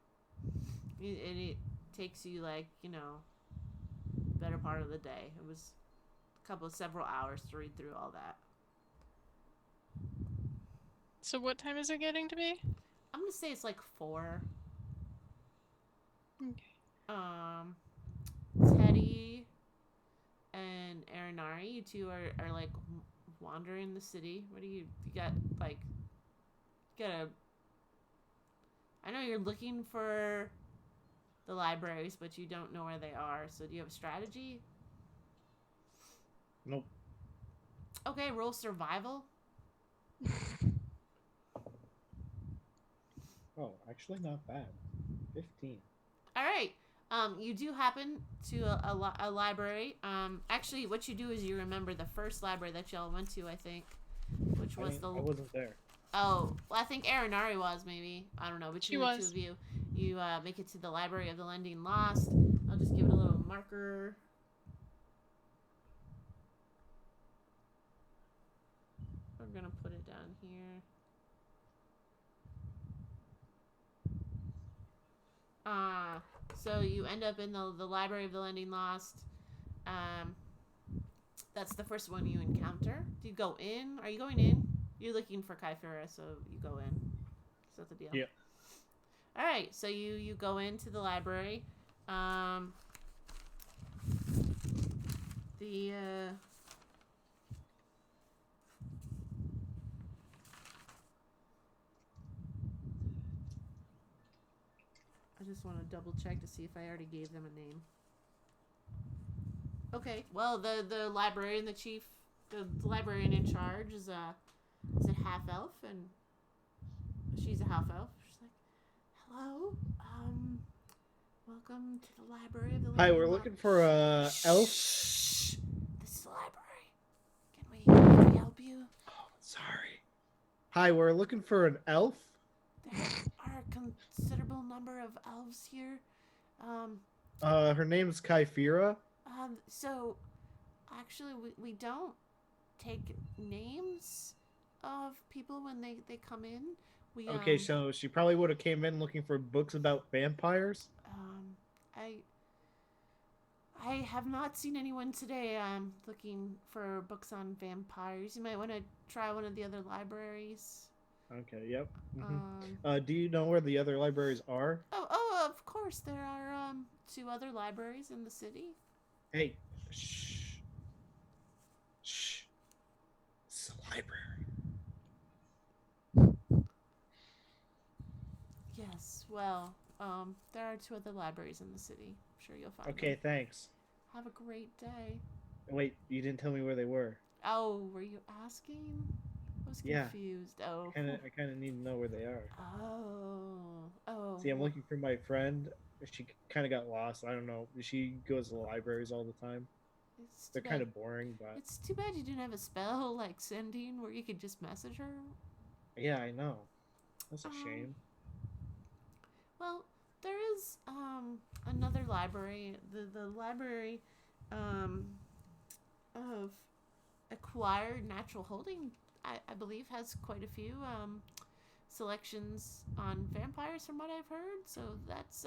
And it takes you better part of the day. It was several hours to read through all that. So what time is it getting to be? I'm gonna say it's like 4. Okay. Teddy and Arinari, you two are like wandering the city. What do you got? Like, I know you're looking for the libraries, but you don't know where they are. So do you have a strategy? Nope. Okay, roll survival. Oh, actually not bad. 15. All right. You do happen to a library. Actually, what you do is you remember the first library that y'all went to, I think, which was I wasn't there. Oh, well, I think Aranari was, maybe. I don't know. She Between the two was. of you, you make it to the Library of the Lending Lost. I'll just give it a little marker. We're gonna put it down here. So you end up in the Library of the Lending Lost. Um, that's the first one you encounter. Do you go in? Are you going in? You're looking for Kyphera, so you go in. Is that the deal? Yeah. All right, so you go into the library. Um, the I just want to double check to see if I already gave them a name. Okay, well the librarian, the librarian in charge is a half elf, and she's a half elf. She's like, "Hello, welcome to the library of the Hi, Lady we're Lot." looking for a elf. Shh. This is the library. Can we help you? Oh, sorry. Hi, we're looking for an elf. There are a considerable number of elves here. Um, Her name's Kyphera. so actually, we don't take names of people when they come in. We Okay, so she probably would have came in looking for books about vampires. I have not seen anyone today looking for books on vampires. You might want to try one of the other libraries. Okay, yep. Do you know where the other libraries are? Of course there are two other libraries in the city. Hey, shh, shh. It's a library. Yes, well, there are two other libraries in the city. I'm sure you'll find Okay, them. thanks. Have a great day. Wait, you didn't tell me where they were. Oh, were you asking? I was Yeah. confused. Oh. I kind of need to know where they are. Oh. See, I'm looking for my friend. She kind of got lost. I don't know. She goes to the libraries all the time. They're kind of boring, but It's too bad you didn't have a spell like sending where you could just message her. yeah, I know. That's a Um, shame. Well, there is another library. The library of acquired natural holding, I believe, has quite a few selections on vampires from what I've heard. So that's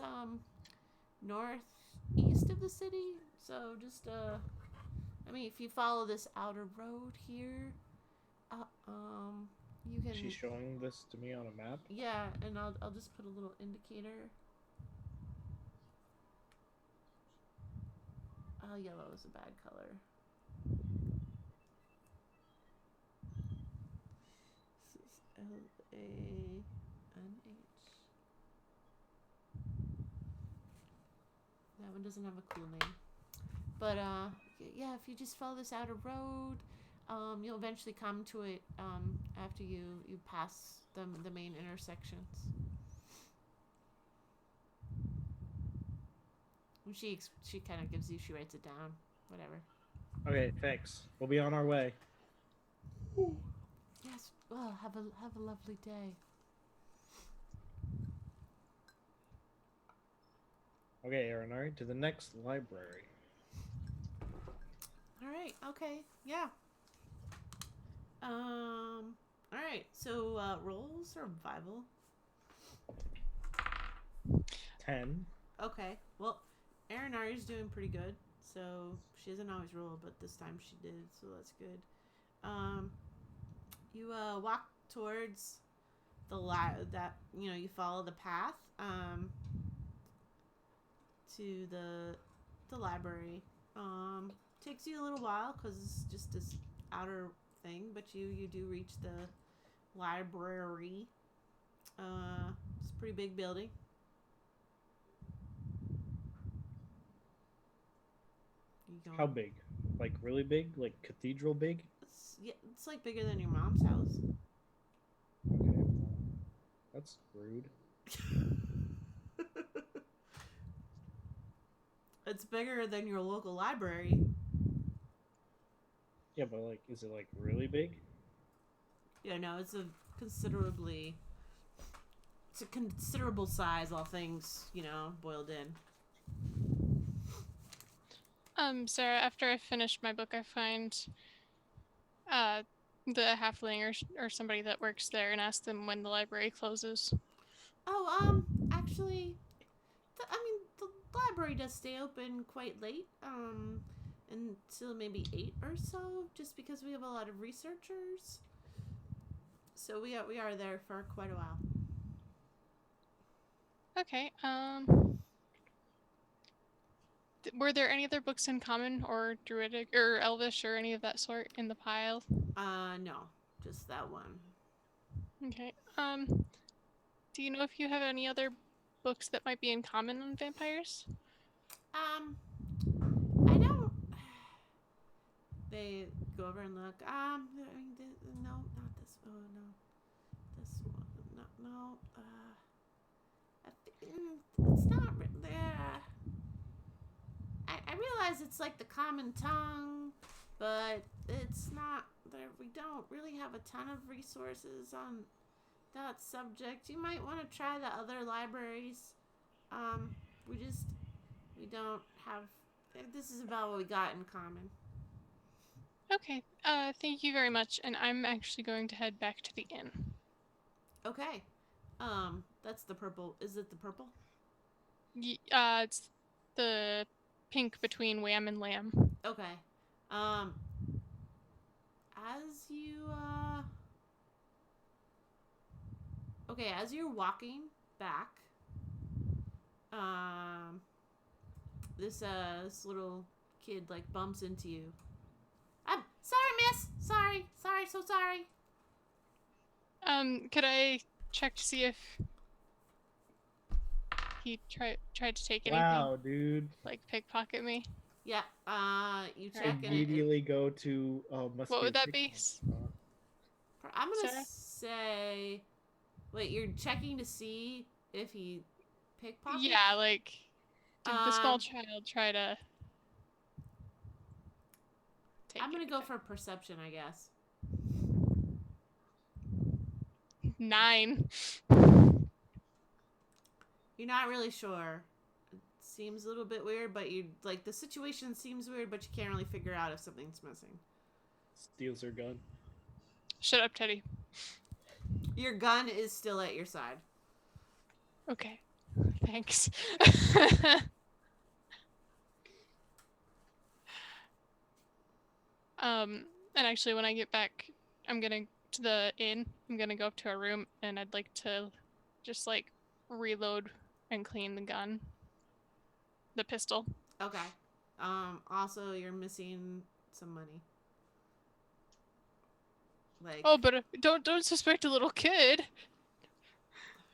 northeast of the city. So just I mean, if you follow this outer road here, you can. She's showing this to me on a map. Yeah, and I'll just put a little indicator. Oh, yellow is a bad color. This is LANH. That one doesn't have a cool name. But yeah, if you just follow this outer road, you'll eventually come to it after you pass the main intersections. She kind of gives you, she writes it down, whatever. Okay, thanks. We'll be on our way. Yes. Well, have a lovely day. Okay, Aaron, all right, to the next library. All right. Okay. Yeah. All right. So roll survival. 10. Okay. Well, Aranari's doing pretty good. So she doesn't always roll, but this time she did. So that's good. You walk towards that you follow the path to the library. Takes you a little while because it's just this outer thing, but you do reach the library. It's a pretty big building. How big? Like really big? Like cathedral big? It's like bigger than your mom's house. Okay, well, that's rude. It's bigger than your local library. Yeah, but like, is it like really big? Yeah, no, it's a considerably. It's a considerable size, all things boiled in. Sarah, after I finish my book, I find the halfling or somebody that works there and ask them when the library closes. Oh, actually, the library does stay open quite late, until maybe 8 or so, just because we have a lot of researchers. So we are there for quite a while. Okay. Were there any other books in common or druidic or elvish or any of that sort in the pile? No, just that one. Okay. Do you know if you have any other books that might be in common on vampires? I don't. They go over and look. No, not this. Oh no, this one. No. It's not there. I realize it's like the common tongue, but it's not there. We don't really have a ton of resources on that subject. You might want to try the other libraries. We don't have. This is about what we got in common. Okay. Thank you very much. And I'm actually going to head back to the inn. Okay. That's the purple. Is it the purple? It's the pink between Wham and Lamb. Okay. As you as you're walking back, this little kid like bumps into you. I'm sorry, miss. Sorry, so sorry. Could I check to see if he tried to take anything? Wow, dude. Like pickpocket me? Yeah. You check Immediately go to must What be would a that be? I'm gonna Sarah? say. Wait, you're checking to see if he pickpockets? Yeah, like did the small child try to take I'm gonna go anything? for perception, I guess. 9. You're not really sure. It seems a little bit weird, but you like the situation seems weird, but you can't really figure out if something's missing. Steals her gun. Shut up, Teddy. Your gun is still at your side. Okay. Thanks. And actually when I get back, I'm gonna to the inn. I'm gonna go up to a room and I'd like to just like reload and clean the gun. The pistol. Okay. Also you're missing some money. Like Oh, but don't suspect a little kid.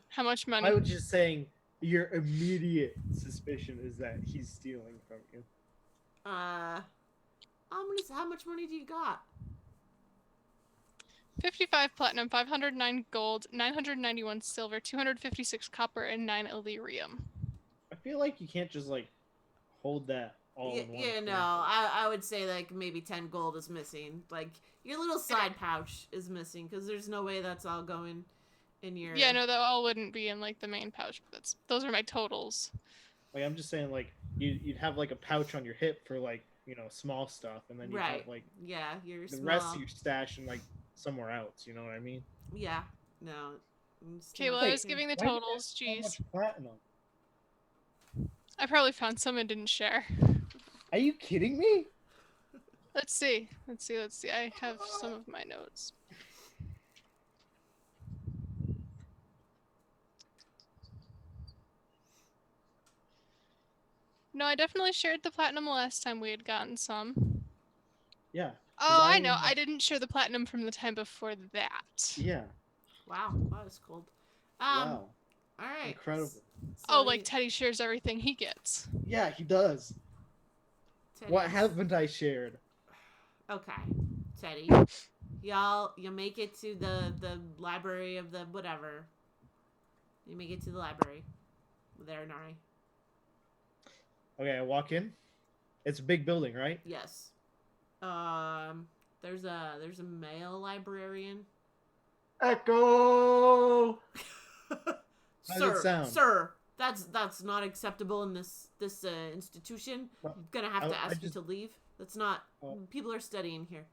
How much money? I was just saying your immediate suspicion is that he's stealing from you. how much money do you got? 55 platinum, 509 gold, 991 silver, 256 copper, and 9 illyrium. I feel like you can't just like hold that all in one. Yeah, no. I would say like maybe 10 gold is missing. Like your little side pouch is missing because there's no way that's all going in your. Yeah, no, that all wouldn't be in like the main pouch. But those are my totals. Like I'm just saying, like you'd have like a pouch on your hip for like small stuff, and then you Right. have like your the small... rest of your stash and like somewhere else. You know what I mean? Yeah. No. Okay, well I was giving the totals. Jeez. So much platinum. I probably found some and didn't share. Are you kidding me? Let's see. I have some of my notes. No, I definitely shared the platinum last time we had gotten some. Yeah. Oh, I know. I didn't share the platinum from the time before that. Yeah. Wow, that was cold. Wow. All right. Incredible. So like Teddy shares everything he gets. Yeah, he does. Teddy. What haven't I shared? Okay, Teddy. You make it to the library of the whatever. You make it to the library. There, Nari. Okay, I walk in. It's a big building, right? Yes. There's a male librarian. Echo. How does it sound? Sir, that's not acceptable in this institution. Well, I'm gonna have to I ask you just to leave. That's not. uh, People are studying here.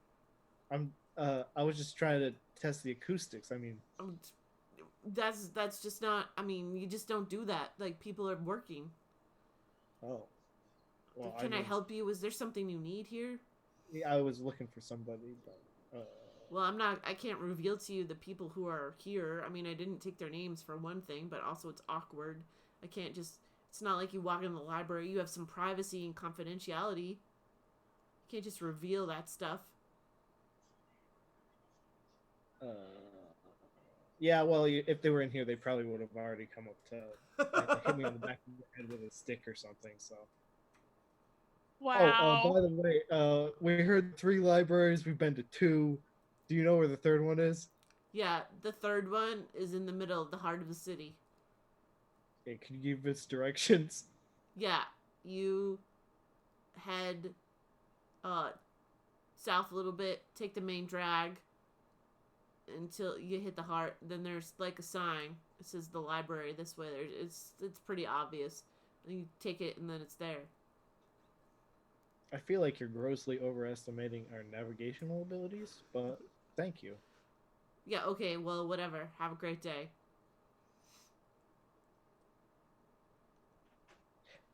I was just trying to test the acoustics. I mean, Um, that's just not. I mean, you just don't do that. Like people are working. oh, well, I Can I mean, help you? Is there something you need here? yeah, I was looking for somebody, but Well, I'm not. I can't reveal to you the people who are here. I mean, I didn't take their names for one thing, but also it's awkward. I can't just. It's not like you walk in the library. You have some privacy and confidentiality. You can't just reveal that stuff. uh, yeah, well, if they were in here, they probably would have already come up to hit me on the back of the head with a stick or something. So. Oh, Wow. by the way, we heard 3 libraries. We've been to 2. Do you know where the third one is? Yeah, the third one is in the middle, the heart of the city. Okay, can you give us directions? Yeah, you head uh south a little bit, take the main drag until you hit the heart. Then there's like a sign. It says the library this way. It's pretty obvious. And you take it and then it's there. I feel like you're grossly overestimating our navigational abilities, but thank you. Yeah, okay, well, whatever. Have a great day.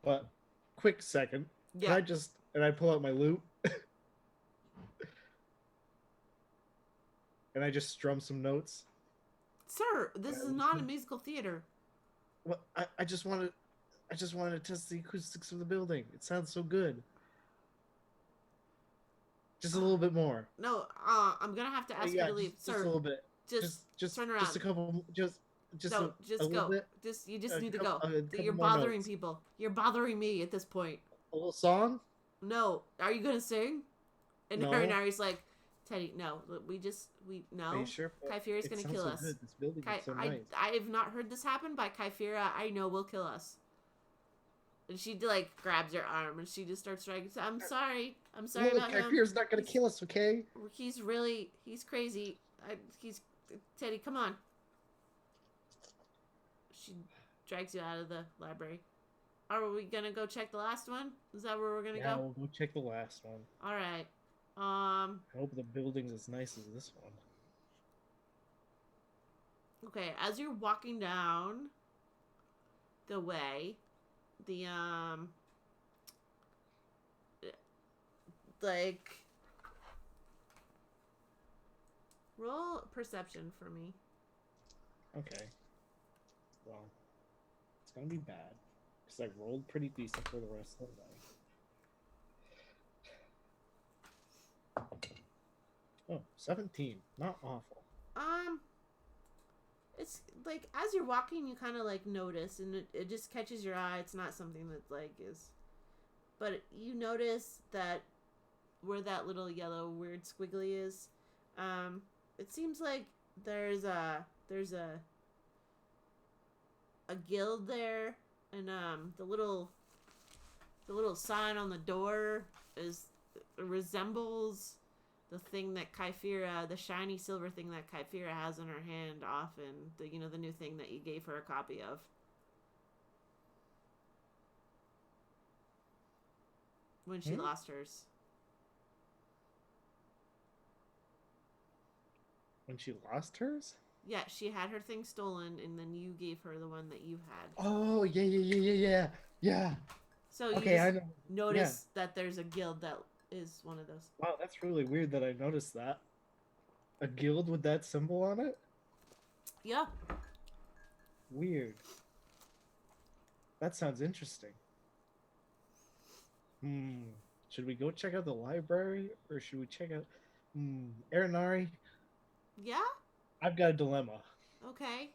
But quick second, can Yeah. I just and I pull out my lute and I just strum some notes. Sir, this is not a musical theater. Well, I just wanted to test the acoustics of the building. It sounds so good. Just a little bit more. No, I'm gonna have to ask you Yeah, to leave. just a Sir, little bit. just turn Just around. a couple. Just No, a just little go. bit. You just A need to couple, go. a You're couple more bothering notes. people. You're bothering me at this point. A little song? No, are you gonna sing? And No. Harry's like, Teddy, no. We Are you no. sure? Kyphira's It gonna sounds kill so us. good. This building is so nice. I have not heard this happen by Kyphira. I know will kill us. And she like grabs your arm and she just starts dragging. I'm sorry. I'm sorry Look, about him. Kypier's not gonna kill us, okay? He's crazy. He's Teddy. Come on. She drags you out of the library. Are we gonna go check the last one? Is that where we're gonna Yeah, go? we'll go check the last one. All right. I hope the building's as nice as this one. Okay. As you're walking down the way, the like roll perception for me. Okay. Well, it's gonna be bad because I rolled pretty decent for the rest of the night. Oh, 17. Not awful. It's like as you're walking, you kind of like notice, and it just catches your eye. It's not something that like is, but you notice that where that little yellow weird squiggly is, it seems like there's a guild there, and the little sign on the door is resembles the thing that Kyphira, the shiny silver thing that Kyphira has in her hand often, the new thing that you gave her a copy of. When she lost hers. When she lost hers? Yeah, she had her thing stolen, and then you gave her the one that you had. Oh, yeah. So you Okay, I just know. notice that there's a guild that is one of those. Wow, that's really weird that I noticed that. A guild with that symbol on it? Yeah. Weird. That sounds interesting. Should we go check out the library, or should we check out... Aranari, Yeah? I've got a dilemma. Okay.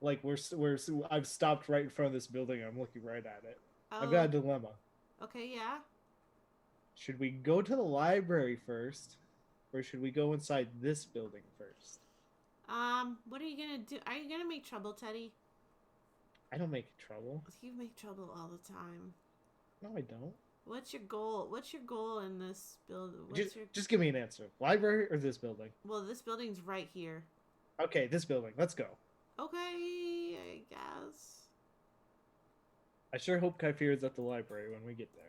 Like, I've stopped right in front of this building, and I'm looking right at it. Oh. I've got a dilemma. Okay, yeah. Should we go to the library first, or should we go inside this building first? What are you gonna do? Are you gonna make trouble, Teddy? I don't make trouble. You make trouble all the time. No, I don't. What's your goal? What's your goal in this build? What's your Just give me an answer. Library or this building? Well, this building's right here. Okay, this building. Let's go. Okay, I guess. I sure hope Kypher is at the library when we get there.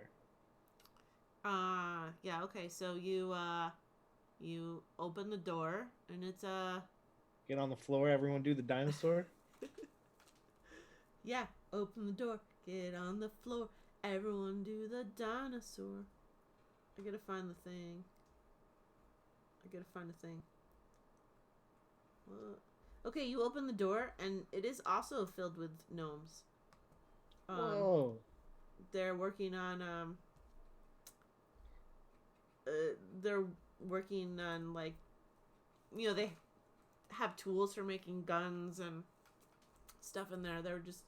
Yeah, okay. So you open the door and it's Get on the floor. Everyone do the dinosaur. yeah, open the door. Get on the floor. Everyone do the dinosaur. I gotta find the thing. Okay, you open the door and it is also filled with gnomes. Whoa. They're working on they're working on like, you know, they have tools for making guns and stuff in there. They're just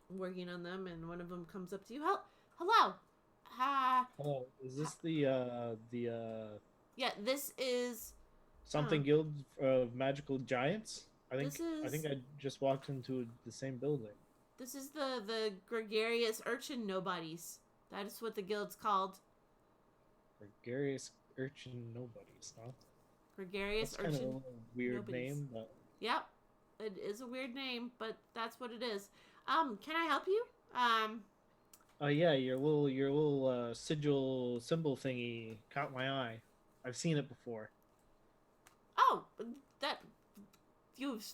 working on them, and one of them comes up to you. Hello. Oh, is this Yeah, this is something guild of magical giants? I think This is- I just walked into the same building. this is the gregarious urchin nobodies. That is what the guild's called. Gregarious urchin nobodies, huh? Gregarious That's kind of a urchin. little weird nobodies. name, but Yep, it is a weird name, but that's what it is. Can I help you? oh yeah, your little sigil symbol thingy caught my eye. I've seen it before. Oh, that you've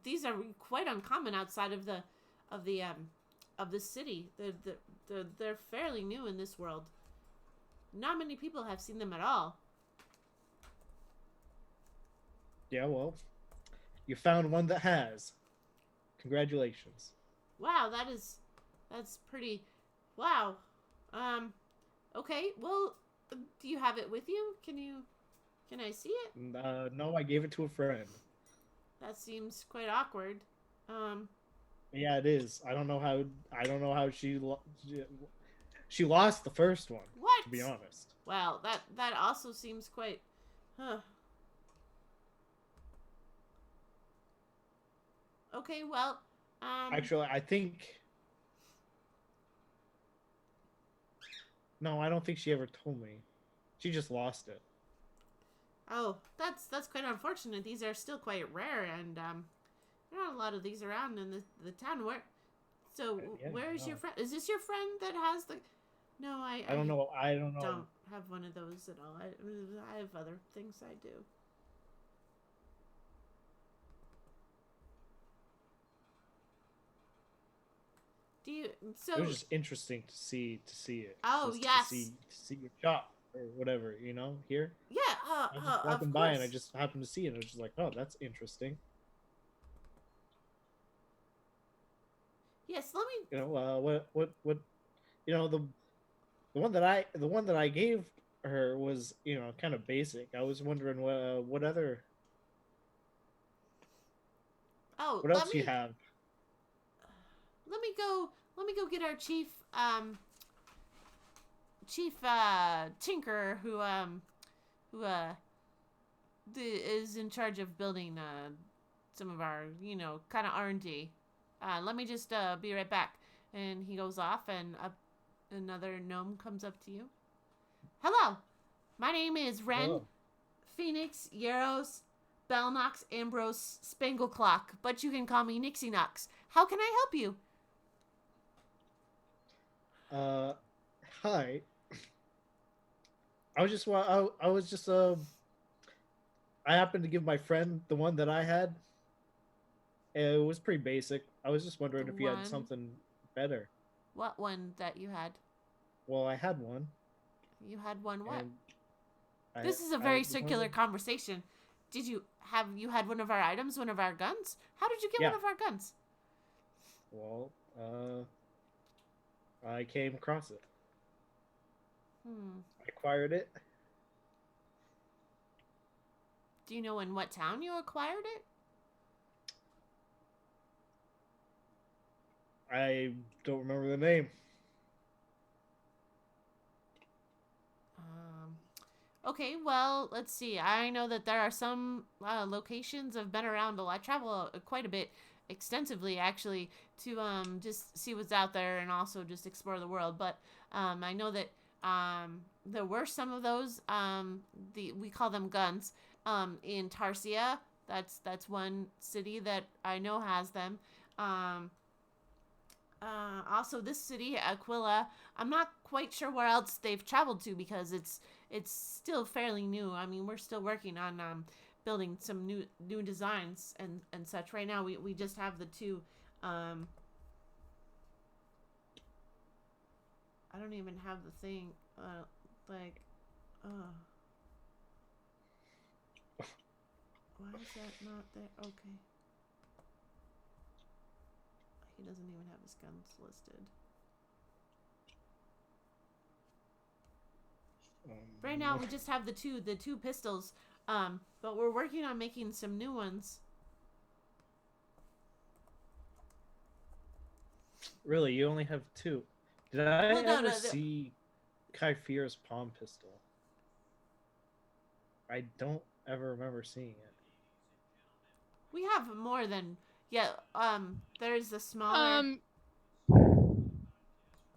these are quite uncommon outside of the city. They're fairly new in this world. Not many people have seen them at all. Yeah, well, you found one that has. Congratulations. Wow, that's pretty. Wow. Okay. Well, do you have it with you? Can I see it? No, I gave it to a friend. That seems quite awkward. Yeah, it is. I don't know how she lost the first one. What? To be honest. Well, that also seems quite. Huh. Okay. Well. Actually, I think. No, I don't think she ever told me. She just lost it. Oh, that's quite unfortunate. These are still quite rare, and there aren't a lot of these around in the town. So Yeah, where is no. your friend? Is this your friend that has the? No, I I don't know. I don't know. don't have one of those at all. I have other things I do. Do you? So It was just interesting to see it. Oh, Just yes. To see your shop or whatever, here. yeah, I was just walking of by course. and I just happened to see it. And I was just like, oh, that's interesting. Yes. Let me. What the one that I gave her was kind of basic. I was wondering what other Oh, what else you have. Let me go. Let me go get our chief tinker who is in charge of building some of our kind of R&D. Let me just be right back. And he goes off, and another gnome comes up to you. Hello, my name is Ren Oh. Phoenix Yaros Belnox Ambrose Spangleclock, but you can call me Nixie Knox. How can I help you? Hi. I happened to give my friend the one that I had. It was pretty basic. I was just wondering The if you had one? something better. What one that you had? Well, I had one. You had one what? and This is a I very was circular wondering- conversation. Did you had one of our items, one of our guns? How did you get Yeah. one of our guns? Well, I came across it. I acquired it. Do you know in what town you acquired it? I don't remember the name. Okay, well, let's see. I know that there are some locations I've been around a lot. I travel quite a bit, extensively actually to just see what's out there and also just explore the world. But I know that there were some of those we call them guns in Tarsia. That's one city that I know has them. Um, Also, this city, Aquila, I'm not quite sure where else they've traveled to because it's still fairly new. I mean, we're still working on building some new designs and such. Right now, we just have the two. I don't even have the thing. Like, why is that not there? Okay. He doesn't even have his guns listed. Right now, we just have the two pistols. But we're working on making some new ones. Really, you only have two? Did I ever see Kyphere's palm pistol? I don't ever remember seeing it. We have more than there's the smaller.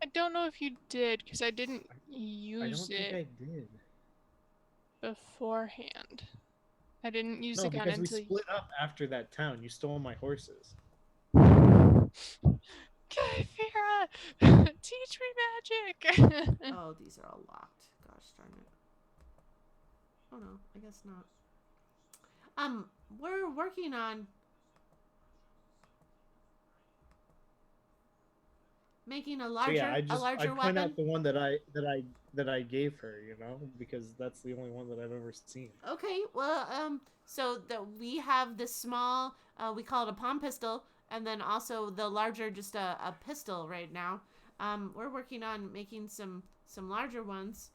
I don't know if you did because I didn't use it. I don't think I did beforehand. I didn't use no, the gun because until we split up after that town. You stole my horses. Kyphera, teach me magic. Oh, these are all locked. Gosh darn it. Oh no, I guess not. We're working on making a larger, so yeah, I point weapon. out the one that I gave her, you know, because that's the only one that I've ever seen. Okay, well, so we have this small, we call it a palm pistol, and then also the larger, just a pistol right now. We're working on making some larger ones.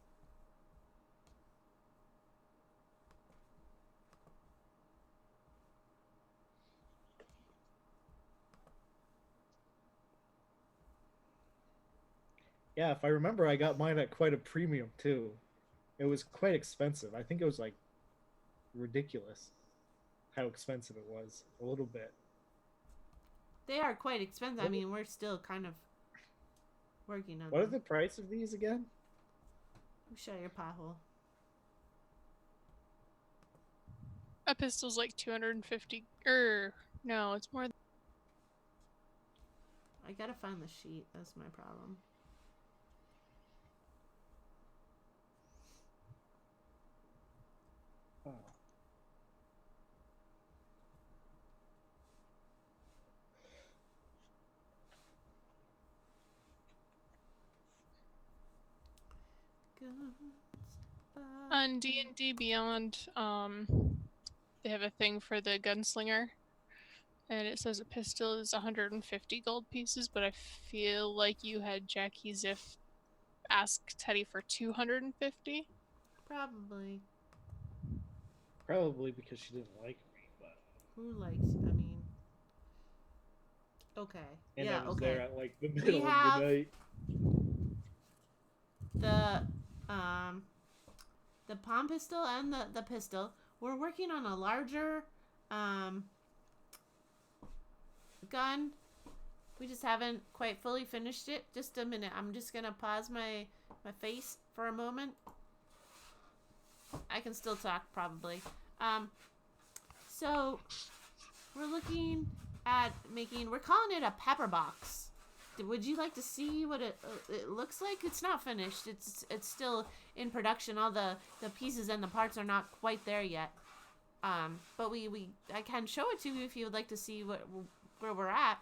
Yeah, if I remember, I got mine at quite a premium too. It was quite expensive. I think it was like ridiculous how expensive it was. A little bit. They are quite expensive. I mean, we're still kind of working on What them. are the price of these again? Show your pothole. A pistol's like 250. No, it's more. I gotta find the sheet. That's my problem. Oh. On D&D Beyond, they have a thing for the gunslinger, and it says a pistol is 150 gold pieces, but I feel like you had Jackie Ziff ask Teddy for 250. Probably. Probably because she didn't like me, but Who likes? I mean, okay. and yeah. I was Okay. there at like the middle of the night. The palm pistol and the pistol. We're working on a larger gun. We just haven't quite fully finished it. Just a minute. I'm just gonna pause my face for a moment. I can still talk probably. So we're looking at making. We're calling it a pepper box. Would you like to see what it looks like? It's not finished. It's still in production. All the pieces and the parts are not quite there yet. But I can show it to you if you would like to see where we're at.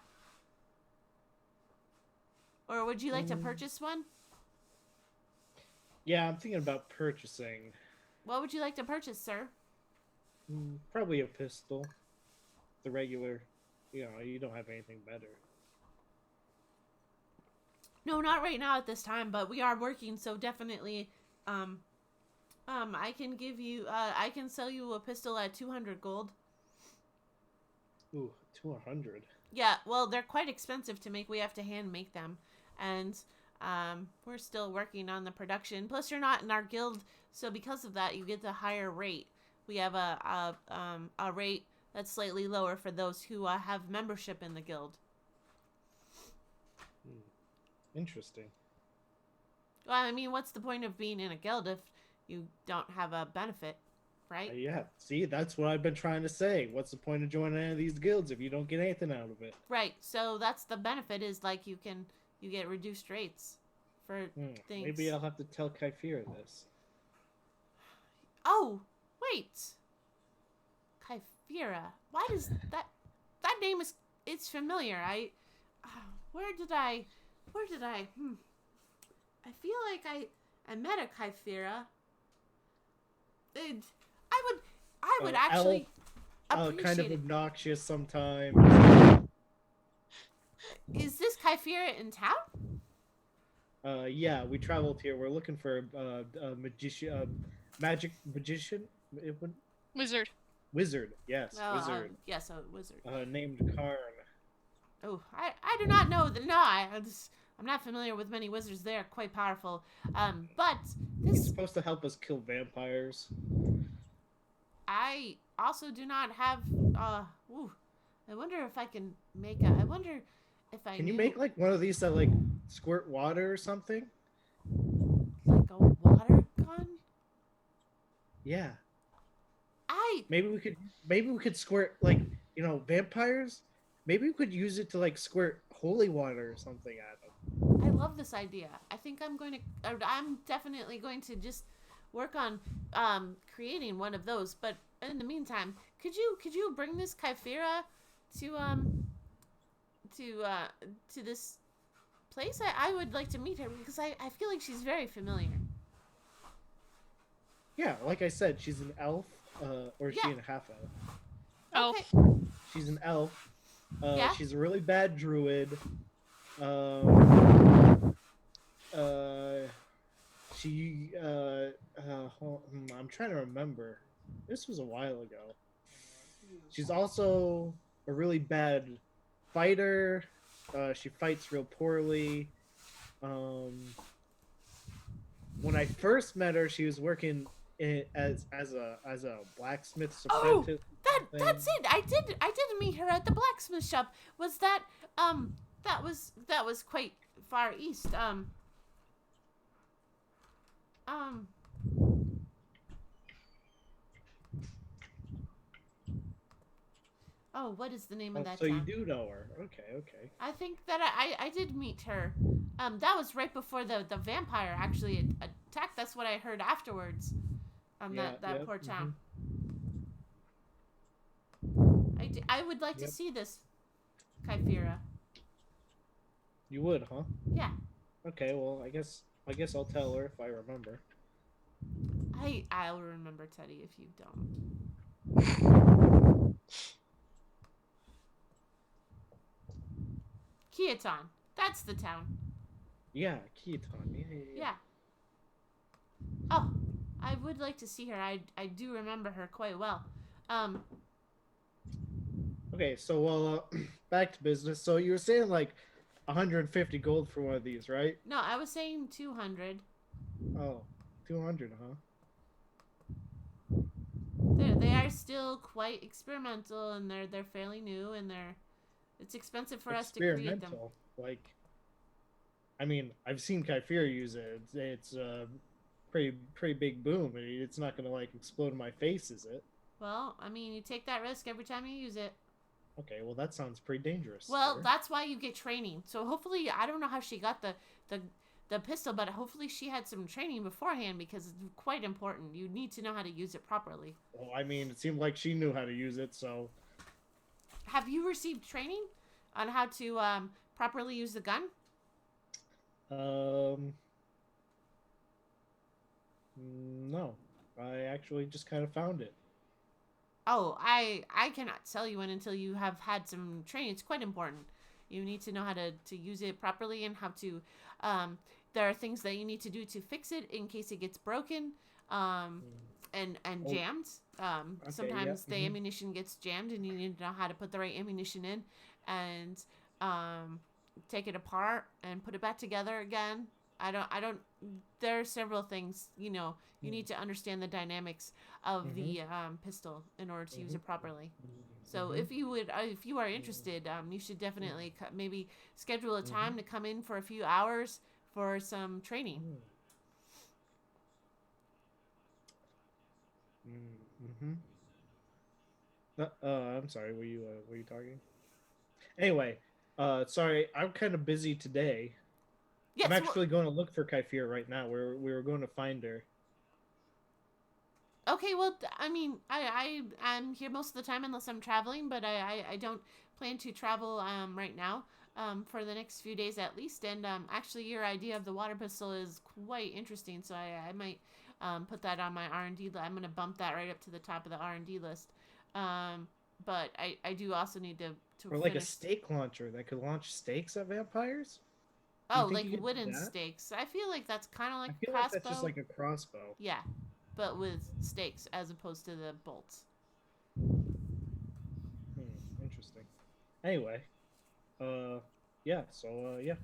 Or would you like to purchase one? Yeah, I'm thinking about purchasing. What would you like to purchase, sir? Probably a pistol. The regular, you don't have anything better. No, not right now at this time, but we are working, so definitely, I can give you, I can sell you a pistol at 200 gold. Ooh, 200. Yeah, well, they're quite expensive to make. We have to hand make them, and we're still working on the production. Plus, you're not in our guild, so because of that, you get the higher rate. We have a rate that's slightly lower for those who have membership in the guild. Interesting. Well, I mean, what's the point of being in a guild if you don't have a benefit, right? Yeah, see, that's what I've been trying to say. What's the point of joining any of these guilds if you don't get anything out of it? Right. So that's the benefit is like you get reduced rates for things. Maybe I'll have to tell Kyphira this. Oh, wait. Kyphira. Why does that name it's familiar. Where did I I feel like I met a Kyphira. I would actually appreciate kind of it. obnoxious sometimes. Is this Kyphira in town? Yeah, we traveled here. We're looking for a magician, magic magician, Wizard. wizard. Yes, wizard. Yes, a wizard. Named Karn. Oh, I do not know. I'm not familiar with many wizards. They are quite powerful. But He's this supposed to help us kill vampires. I also do not have. I wonder if I can make a. I wonder if I Can you knew, make like one of these that like squirt water or something? like a water gun. Yeah. I Maybe we could squirt like, vampires. Maybe we could use it to like squirt holy water or something at them. I love this idea. I think I'm definitely going to just work on creating one of those. But in the meantime, could you bring this Kyphira to this place? I would like to meet her because I feel like she's very familiar. Yeah, like I said, she's an elf, or is she Yeah. a half elf? Elf. Okay. She's an elf. Yeah? She's a really bad druid. I'm trying to remember. This was a while ago. She's also a really bad fighter. She fights real poorly. When I first met her, she was working as a blacksmith's apprentice. That's it. I did meet her at the blacksmith shop. Was that that was quite far east. Oh, what is the name of that So you town? do know her. Okay. I think that I did meet her. That was right before the vampire actually attacked. That's what I heard afterwards. That poor town. I would like to see this Kyphira. You would, huh? Yeah. Okay, well, I guess I'll tell her if I remember. I'll remember, Teddy, if you don't. Kiaton. That's the town. Yeah, Kiaton. Yeah. Oh, I would like to see her. I do remember her quite well. Okay, so back to business. So you were saying like 150 gold for one of these, right? No, I was saying 200. Oh, 200, huh? They are still quite experimental, and they're fairly new, and it's expensive for us to create them. Experimental. Like, I mean, I've seen Kyphira use it. It's a pretty big boom. It's not gonna like explode in my face, is it? Well, I mean, you take that risk every time you use it. Okay, well that sounds pretty dangerous. Well, sir. that's why you get training. So hopefully, I don't know how she got the pistol, but hopefully she had some training beforehand because it's quite important. You need to know how to use it properly. Well, I mean, it seemed like she knew how to use it, so. Have you received training on how to properly use the gun? No. I actually just kind of found it. Oh, I cannot tell you until you have had some training. It's quite important. You need to know how to use it properly and how to. There are things that you need to do to fix it in case it gets broken. And jammed. Sometimes the ammunition gets jammed, and you need to know how to put the right ammunition in, and take it apart and put it back together again. I don't. There are several things. You need to understand the dynamics of the pistol in order to use it properly. So Mhm. if you are interested, you should definitely maybe schedule a Mhm. time to come in for a few hours for some training. Mm-hmm. I'm sorry. Were you talking? Anyway, sorry. I'm kind of busy today. I'm Yes. Well, actually going to look for Kyphia right now. We were going to find her. okay. Well, I mean, I'm here most of the time unless I'm traveling, but I don't plan to travel right now. For the next few days at least, and actually, your idea of the water pistol is quite interesting. So I might put that on my R&D. I'm gonna bump that right up to the top of the R&D list. Um, but I do also need to Or like a finish. steak launcher that could launch steaks at vampires. Do you Oh, think like you could do wooden that? stakes. I feel like that's kind of like I a feel like that's just crossbow. like a crossbow. Yeah, but with stakes as opposed to the bolts. Interesting. Anyway, uh, yeah. So yeah,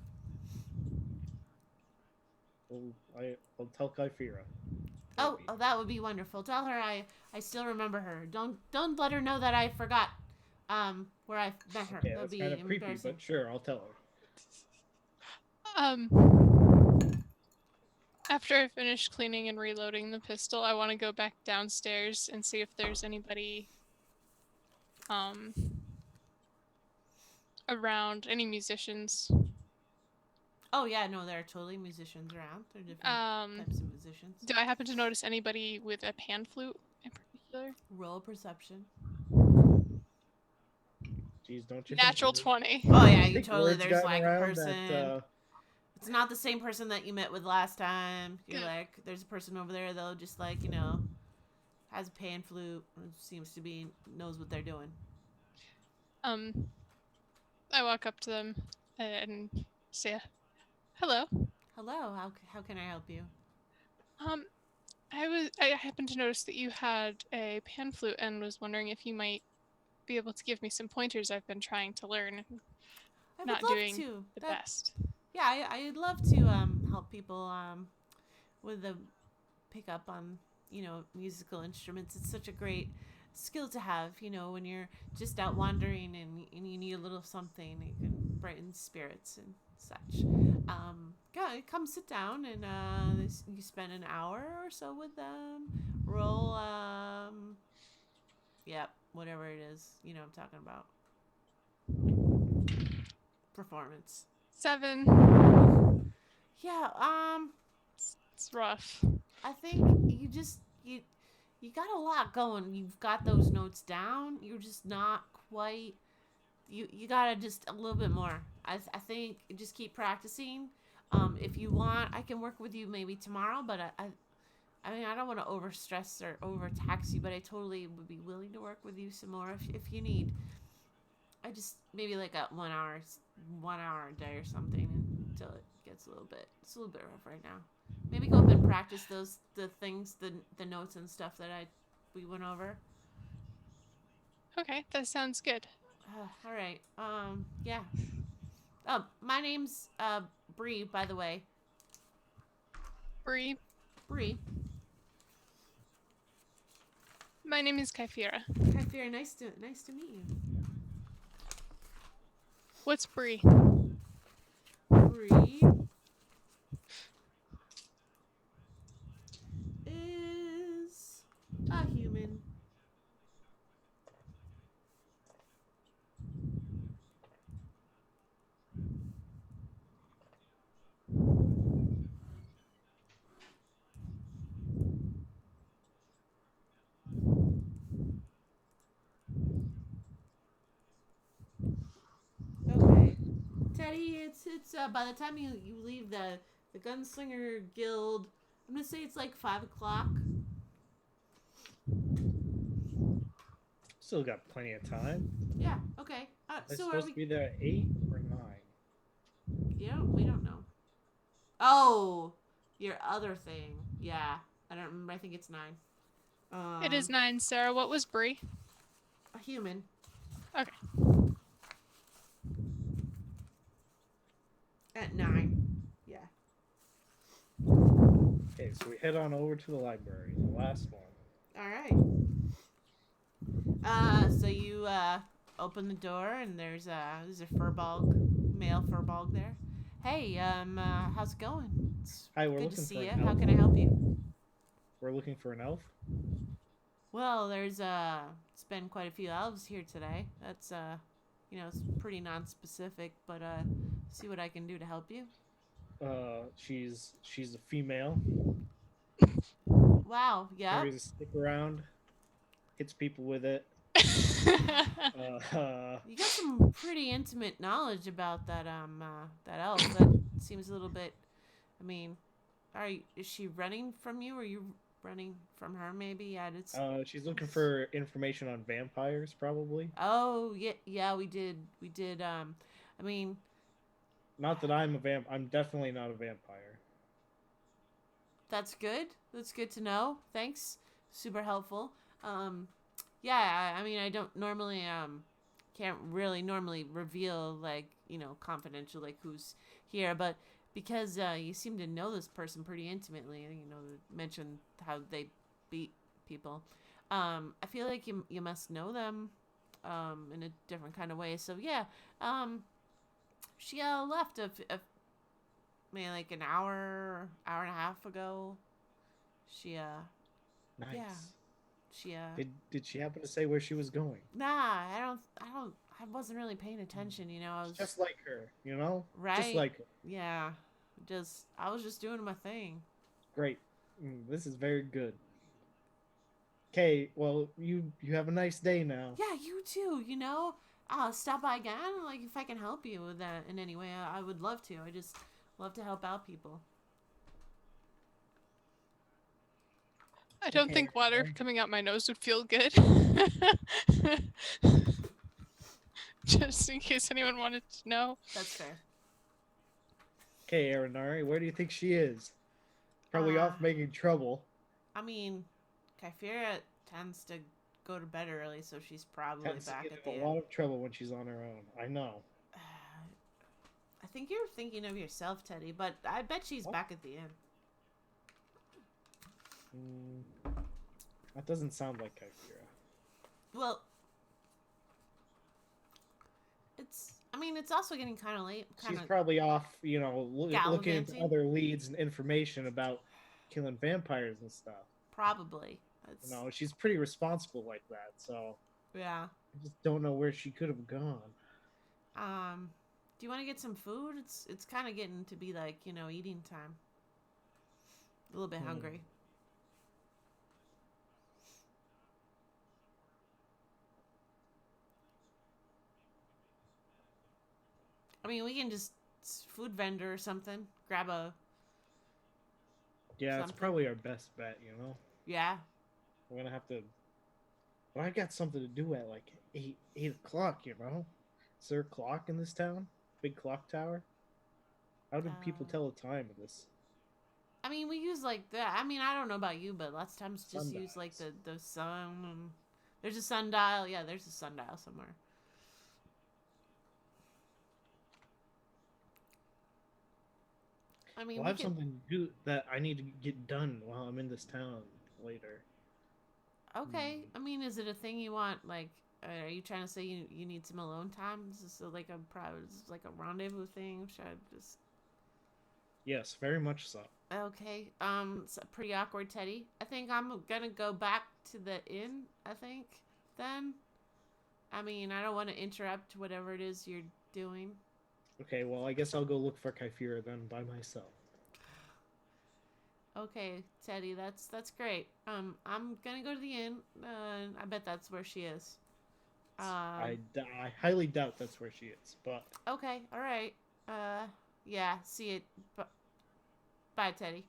I'll tell Kyphira. Oh, Maybe. oh, that would be wonderful. Tell her I still remember her. Don't let her know that I forgot where I met her. Okay, That would that's kind be of creepy, embarrassing. but sure, I'll tell her. Um, After I finish cleaning and reloading the pistol, I want to go back downstairs and see if there's anybody um around, any musicians. Oh yeah, no, there are totally musicians around. There are different Um, types of musicians. do I happen to notice anybody with a pan flute in particular? Roll perception. Jeez, don't you think? Natural 20. Oh Don't yeah, you you think totally. word's There's gotten like a around that? person. It's not the same person that you met with last time. You're Good. like, there's a person over there though, just like has a pan flute. Seems to be knows what they're doing. Um, I walk up to them and say, "Hello. Hello, how can I help you? Um, I happened to notice that you had a pan flute and was wondering if you might be able to give me some pointers. I've been trying to learn, I would not love doing to. the That best." Yeah, I'd love to help people with the pick up on musical instruments. It's such a great skill to have. When you're just out wandering and you need a little something, it can brighten spirits and such. Yeah, come sit down and you spend an hour or so with them. Roll yep, whatever it is. You know what I'm talking about. Performance. 7. Yeah, It's rough. I think you got a lot going. You've got those notes down. You're just not quite. You gotta just a little bit more. I think just keep practicing. If you want, I can work with you maybe tomorrow. But I mean, I don't want to overstress or overtax you. But I totally would be willing to work with you some more if you need. I just maybe like a 1 hour a day or something until it gets it's a little bit rough right now. Maybe go up and practice the things, the notes and stuff that we went over. Okay, that sounds good. All right. Yeah. Oh, my name's Bree, by the way. Bree, Bree. my name is Kyphira. Hi, Fear. Nice to meet you. What's Bree? Bree is a human. Okay. Teddy, it's by the time you leave the Gunslinger Guild, I'm gonna say it's like 5 o'clock. Still got plenty of time. Yeah. Okay. They're So are supposed to we? be there at 8 or 9. We don't know. Oh, your other thing. Yeah. I don't remember. I think it's 9. It is 9, Sarah. What was Bree? A human. Okay. At 9. Yeah. Okay, so we head on over to the library, the last one. All right. So you open the door and there's a furbolg, male furbolg there. Hey, how's it going? It's Hi, we're good to looking see for you. an How elf. can I help you? We're looking for an elf. Well, there's it's been quite a few elves here today. That's it's pretty non-specific, but see what I can do to help you. She's a female. Wow. Yep. Carries a stick around. Hits people with it. Uh, You got some pretty intimate knowledge about that elf. That seems a little bit. I mean, is she running from you, or are you running from her? Maybe. Yeah. she's looking for information on vampires, probably. Oh yeah, yeah. We did. I mean, Not that I'm a vamp. I'm definitely not a vampire. that's good. That's good to know. Thanks. Super helpful. Um, yeah. I mean, I don't normally can't really normally reveal like confidential like who's here, but because you seem to know this person pretty intimately, mention how they beat people. I feel like you must know them in a different kind of way. So yeah, she left maybe like an hour and a half ago. She yeah, Nice. she Did she happen to say where she was going? nah, I wasn't really paying attention, I was Just like her, you know? Just right. like her. Yeah. I was just doing my thing. Great. This is very good. Okay, well, you have a nice day now. Yeah, you too, stop by again, like if I can help you with that in any way, I would love to. I just love to help out people. I don't Okay. think water coming out my nose would feel good. Just in case anyone wanted to know. That's fair. Okay, Aranari, where do you think she is? Probably Uh, off making trouble. I mean, Kyphera tends to go to bed early, so she's probably Tends to back get at in the a inn. lot of trouble when she's on her own. I know. I think you're thinking of yourself, Teddy, but I bet she's What? back at the inn. That doesn't sound like Kyphera. Well, it's also getting kind of late. She's probably off, looking into Gallivanting. other leads and information about killing vampires and stuff. Probably. She's pretty responsible like that, so Yeah. I just don't know where she could have gone. Do you want to get some food? It's kind of getting to be like, eating time. A little bit hungry. I mean, we can just food vendor or something. Grab a Yeah, it's something. probably our best bet, Yeah. We're gonna have to. But I got something to do at like 8 o'clock. Is there a clock in this town? Big clock tower. How do people tell the time of this? I mean, we use like that. I mean, I don't know about you, but lots of times just Sundials. use like the sun. There's a sundial. Yeah, there's a sundial somewhere. I mean, Well, I have something to do that I need to get done while I'm in this town later. Okay. I mean, is it a thing you want? Like, are you trying to say you need some alone time? Is this like a private, is this like a rendezvous thing? Should I just? Yes, very much so. Okay. It's pretty awkward, Teddy. I think I'm gonna go back to the inn. I think then. I mean, I don't want to interrupt whatever it is you're doing. Okay, well, I guess I'll go look for Kyphera then by myself. Okay, Teddy, that's great. I'm gonna go to the inn. I bet that's where she is. I highly doubt that's where she is, but Okay, all right. Yeah. See it. Bye, Teddy.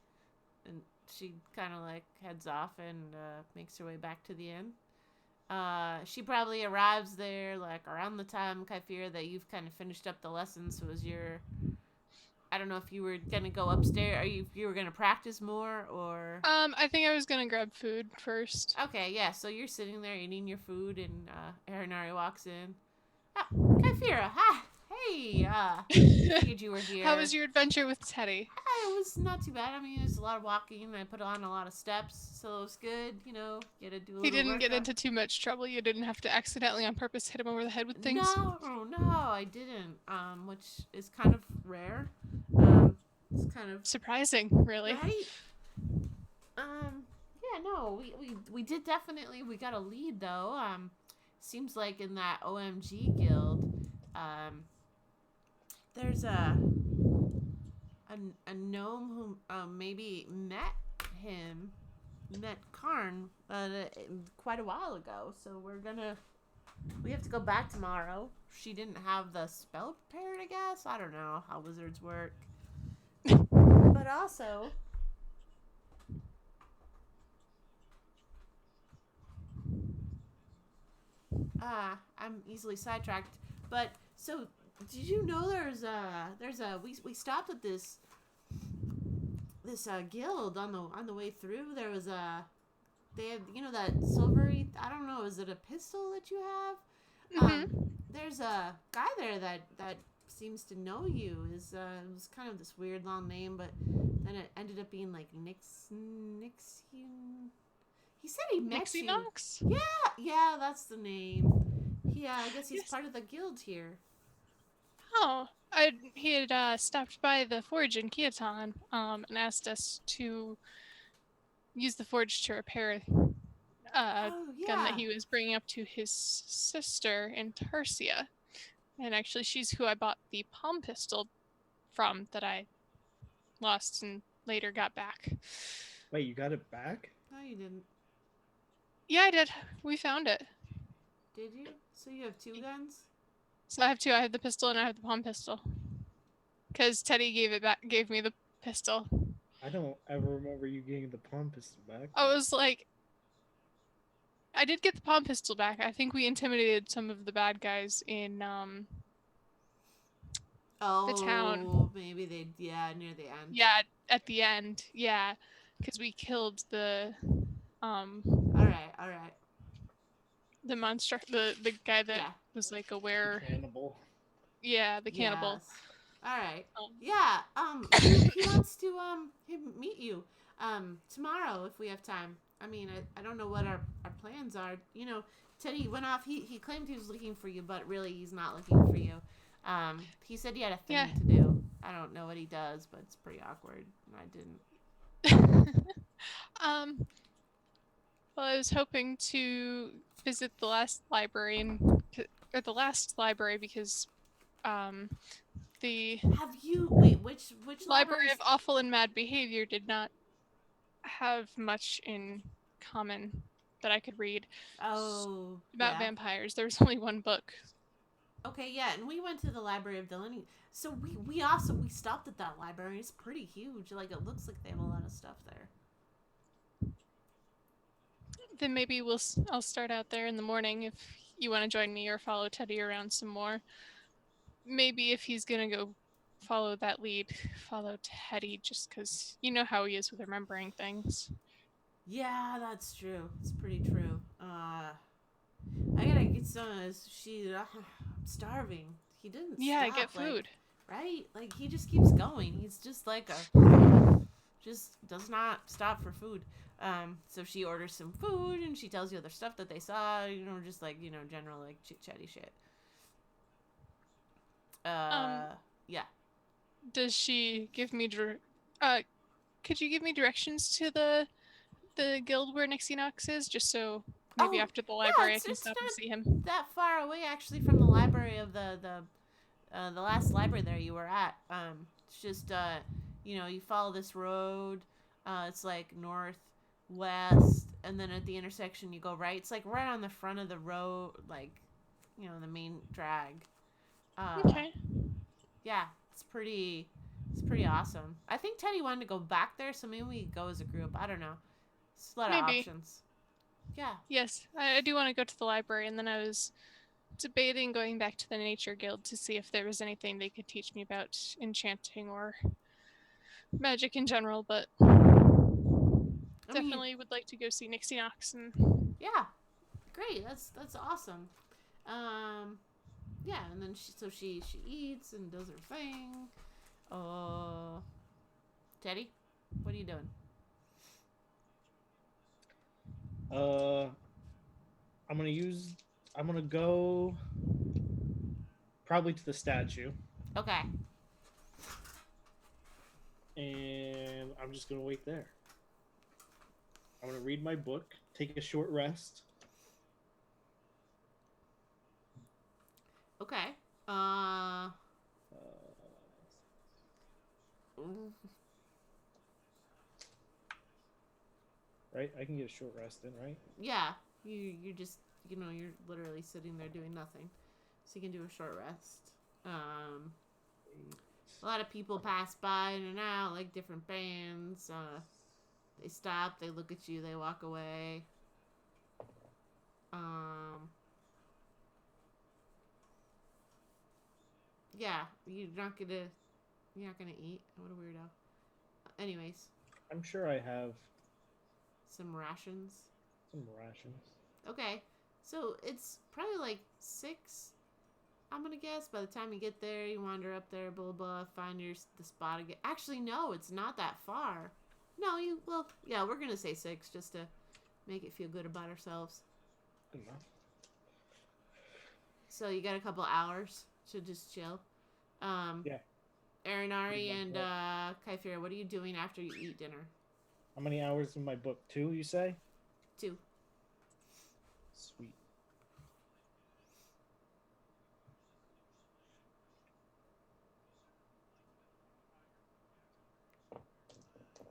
And she kind of like heads off and makes her way back to the inn. She probably arrives there like around the time, Kyphera, that you've kind of finished up the lessons. So as you're, I don't know if you were gonna go upstairs, or if you were gonna practice more, or. I think I was gonna grab food first. Okay, yeah. So you're sitting there eating your food, and Aranari walks in. Ah, Kyphera, hi. Hey, Teddy. Figured you were here. How was your adventure with Teddy? It was not too bad. I mean, it was a lot of walking. I put on a lot of steps, so it was good. You know, get to do a He little didn't get workout. into too much trouble. You didn't have to accidentally on purpose hit him over the head with things. No, I didn't. Which is kind of rare. It's kind of surprising, really. right. Yeah, no, we did definitely. We got a lead though. Seems like in that OMG guild, there's a gnome who maybe met Karn quite a while ago. So we have to go back tomorrow. She didn't have the spell prepared, I guess. I don't know how wizards work. But also, I'm easily sidetracked. But so, did you know we stopped at this guild on the way through. There was they have, you know, that silvery, I don't know, is it a pistol that you have? There's a guy there that seems to know you. It was kind of this weird long name, but then it ended up being like Nixian. He said he met you. Nox? Yeah, that's the name. I guess he's part of the guild here. Oh, he had stopped by the forge in Kiaton and asked us to use the forge to repair a gun that he was bringing up to his sister in Tarsia. And actually, she's who I bought the palm pistol from that I lost and later got back. Wait, you got it back? No, you didn't. Yeah, I did. We found it. Did you? So you have two guns? So I have two. I have the pistol and I have the palm pistol. Because Teddy gave me the pistol. I don't ever remember you getting the palm pistol back. I was like, I did get the palm pistol back. I think we intimidated some of the bad guys in the town. Maybe they, near the end. Yeah, at the end. Yeah, because we killed the All right. the monster, the guy that was like a Cannibal. Yeah, the cannibal. Yes. All right. He wants to meet you tomorrow if we have time. I mean, I don't know what our plans are. You know, Teddy went off. He claimed he was looking for you, but really he's not looking for you. He said he had a thing to do. I don't know what he does, but it's pretty awkward. And I didn't. Well, I was hoping to visit the last library because the which Library of Awful and Mad Behavior did not have much in common that I could read. About vampires. There was only one book. Okay, yeah, and we went to the Library of Delaney. So we stopped at that library. It's pretty huge. Like, it looks like they have a lot of stuff there. Then maybe I'll start out there in the morning if you want to join me or follow Teddy around some more. Maybe if he's gonna go follow that lead, follow Teddy, just because you know how he is with remembering things. Yeah, that's true. It's pretty true. I gotta get some. I'm starving. He didn't. Yeah, stop, get food. Right? Like, he just keeps going. He's just like just does not stop for food. So she orders some food and she tells you other stuff that they saw. You know, just like, you know, general like chit chatty shit. Yeah. Does she give me could you give me directions to the guild where Nixinox is, just so maybe after the library I can stop and see him? That far away, actually, from the library of the last library there you were at. It's just you know, you follow this road. It's like northwest, and then at the intersection you go right. It's like right on the front of the road, like, you know, the main drag. Okay. Yeah, it's pretty awesome. I think Teddy wanted to go back there, so maybe we go as a group. I don't know. It's a lot of options. Yeah. Yes, I do want to go to the library, and then I was debating going back to the Nature Guild to see if there was anything they could teach me about enchanting or magic in general, but definitely would like to go see Nixinox. And yeah, great. That's awesome. yeah, and then she eats and does her thing. Teddy, what are you doing? Uh, I'm gonna go probably to the statue, Okay. and I'm just gonna wait there. I'm gonna read my book, take a short rest. Okay. Uh, Mm, right, I can get a short rest in, right? yeah. You're just you're literally sitting there doing nothing, so you can do a short rest. Um, Eight. a lot of people pass by in and out, like different bands. They stop, they look at you, they walk away. Um, yeah, you're not gonna eat. What a weirdo. Anyways, I'm sure I have some rations. some rations. Okay, so it's probably like 6. I'm gonna guess. By the time you get there, you wander up there, blah blah, find the spot again. Actually, no, it's not that far. No, yeah, we're gonna say 6 just to make it feel good about ourselves. Good enough. So you got a couple hours to just chill. Yeah. Arinari Pretty and much Kaifira, what are you doing after you eat dinner? How many hours in my book? 2, you say? 2. Sweet.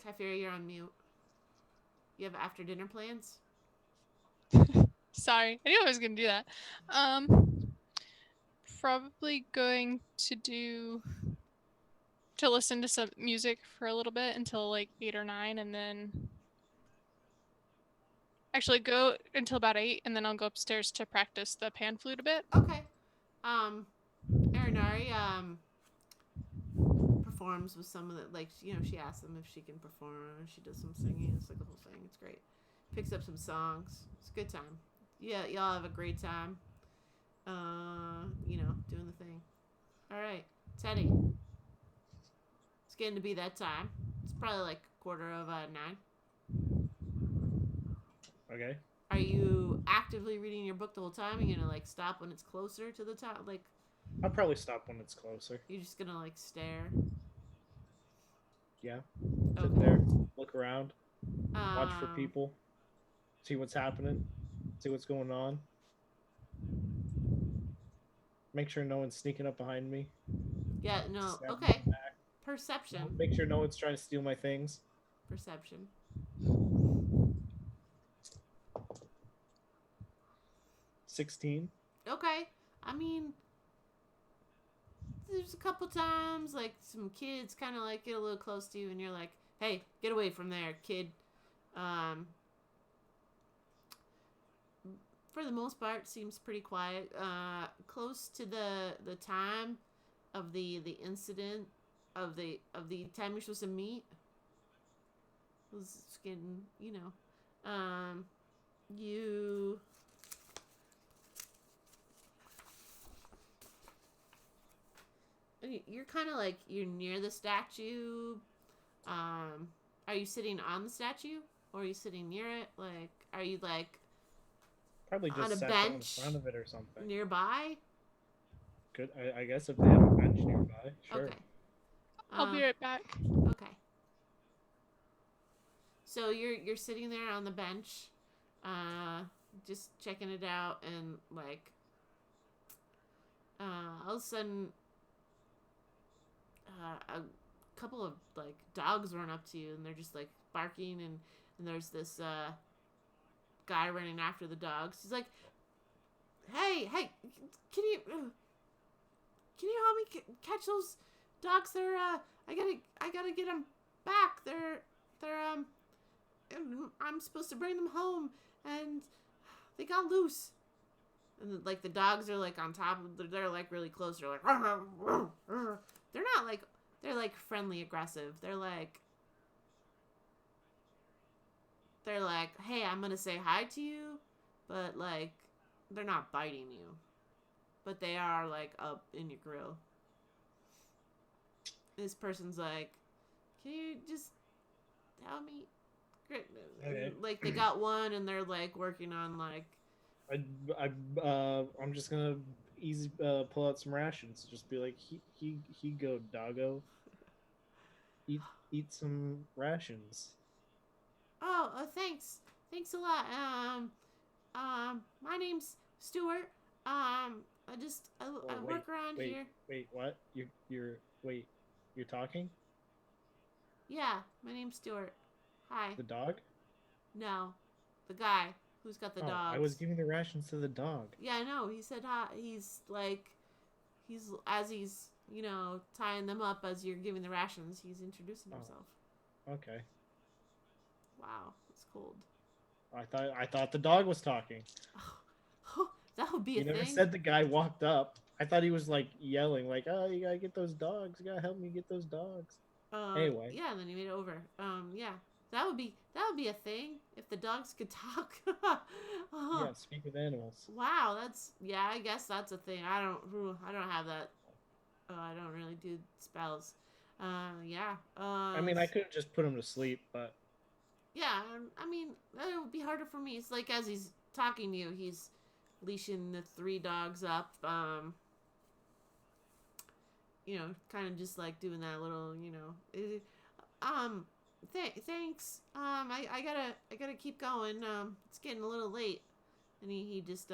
Kaifira, you're on mute. You have after dinner plans? Sorry, I knew I was gonna do that. Probably going to listen to some music for a little bit until like 8 or 9, and then actually go until about 8, and then I'll go upstairs to practice the pan flute a bit. Okay. Arinari, performs with some of the, like, she asks them if she can perform. She does some singing. It's like a whole thing. It's great. Picks up some songs. It's a good time. Yeah, y'all have a great time. Doing the thing. All right, Teddy. It's getting to be that time. It's probably like 9:15. Okay. Are you actively reading your book the whole time? Are you gonna like stop when it's closer to the top? Like, I'll probably stop when it's closer. you're just gonna like stare. Yeah. Sit Okay. there, look around, watch for Um, people, see what's happening, see what's going on. Make sure no one's sneaking up behind me. Yeah. No. Stab me Okay. in the back. Perception. Make sure no one's trying to steal my things. Perception. 16. Okay. I mean, there's a couple times like some kids kind of like get a little close to you, and you're like, "Hey, get away from there, kid." Um, for the most part, seems pretty quiet. Close to the time of the incident of the time you're supposed to meet. Was getting, you. You're kind of like you're near the statue. Are you sitting on the statue or are you sitting near it? Like, are you like Probably on a just sat down in bench front of it or something. nearby? Good. I guess if they have a bench nearby, sure. Okay. I'll be right back. Okay. So you're sitting there on the bench, just checking it out, and like, all of a sudden, a couple of like dogs run up to you, and they're just like barking, and there's this guy running after the dogs. He's like, "Hey, can you help me catch those dogs? They're I gotta get them back. They're I'm supposed to bring them home, and they got loose." And like the dogs are like on top of, they're like really close. They're like, "Rah, rah, rah." They're not like, they're like friendly aggressive. They're like, "Hey, I'm gonna say hi to you," but like they're not biting you. but they are like up in your grill. This person's like, "Can you just help me?" Okay. Like they got one, and they're like working on like. I'm just gonna easy pull out some rations. Just be like, he go doggo. Eat some rations. Oh, thanks a lot. My name's Stuart. I Oh work around here. wait, what? Wait, you're talking? Yeah, my name's Stuart. Hi. The dog? No, the guy who's got the Oh, I was dogs. giving the rations to the dog. Yeah, I know. He said hi. He's like, he's tying them up as you're giving the rations. He's introducing Oh, himself. okay. Wow, it's cold. I thought the dog was talking. Oh, that would be a You never thing. said the guy walked up. I thought he was like yelling, like, "Oh, you gotta get those dogs. You gotta help me get those dogs." Anyway, Yeah, and then he made it over. Yeah, that would be a thing if the dogs could talk. Oh, yeah. Speak with animals. wow, yeah. I guess that's a thing. I don't have that. I don't really do spells. Yeah. I mean, I could just put him to sleep, but Yeah. I mean, it would be harder for me. It's like as he's talking to you, he's leashing the three dogs up. Kind of just like doing that little, thanks. I gotta keep going. It's getting a little late, and he just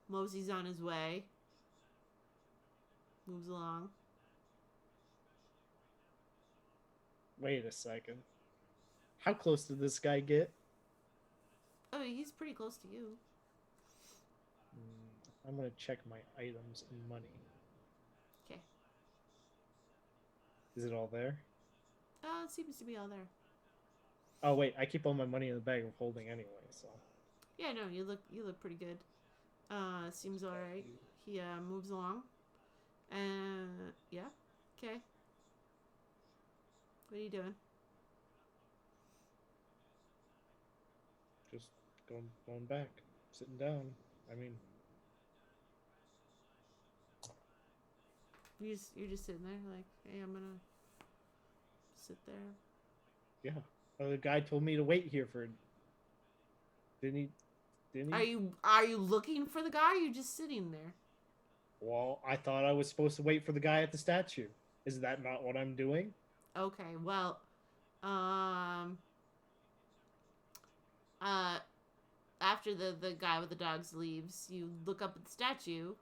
moseys on his way, moves along. wait a second. How close did this guy get? Oh, he's pretty close to you. I'm gonna check my items and money. Okay. Is it all there? It seems to be all there. Oh wait, I keep all my money in the bag of holding anyway. So Yeah, no, you look pretty good. Seems all right. He moves along, and yeah, okay. What are you doing? just going back, sitting down. I mean, You're just sitting there like, hey, I'm gonna sit there. yeah. The guy told me to wait here for. Didn't he? Didn't he? Are you looking for the guy? Or are you just sitting there? Well, I thought I was supposed to wait for the guy at the statue. Is that not what I'm doing? Okay, well, um, uh, after the guy with the dogs leaves, you look up at the statue,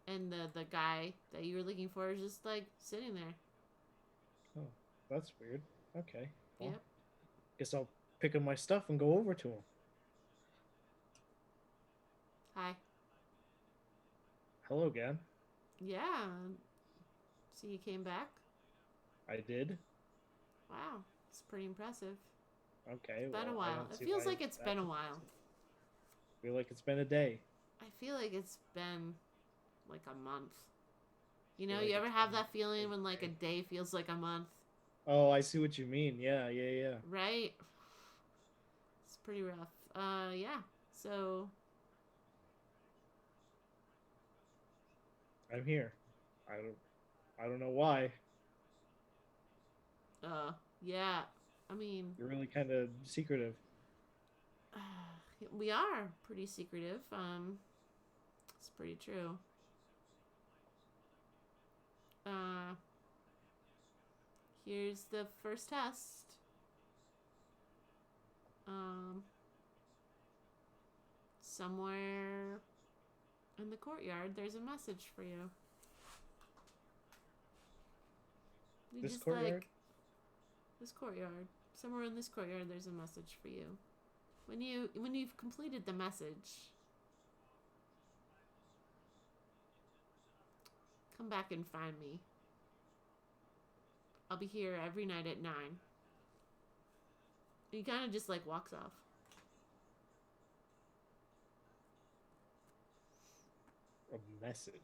and the guy that you were looking for is just like sitting there. Oh, that's weird. Okay. Well, Yep. guess I'll pick up my stuff and go over to him. Hi. Hello again. Yeah. So you came back? I did. Wow, it's pretty impressive. Okay. It's been a I while. don't It see feels why like it's that been a is- while. I feel like it's been a day. I feel like it's been like a month. You Feel know, like you ever it's have been that feeling a when like a day. day feels like a month, Oh, I see what you mean. Yeah. right? It's pretty rough. Yeah. So, I'm here. I don't know why. yeah. I mean, You're really kind of secretive. we are pretty secretive. It's pretty true. Uh, Here's the first test. Somewhere in the courtyard, there's a message for you. You This just courtyard? like this courtyard. Somewhere in this courtyard, there's a message for you. When you've completed the message, come back and find me. I'll be here every night at 9. He kind of just like walks off. A message.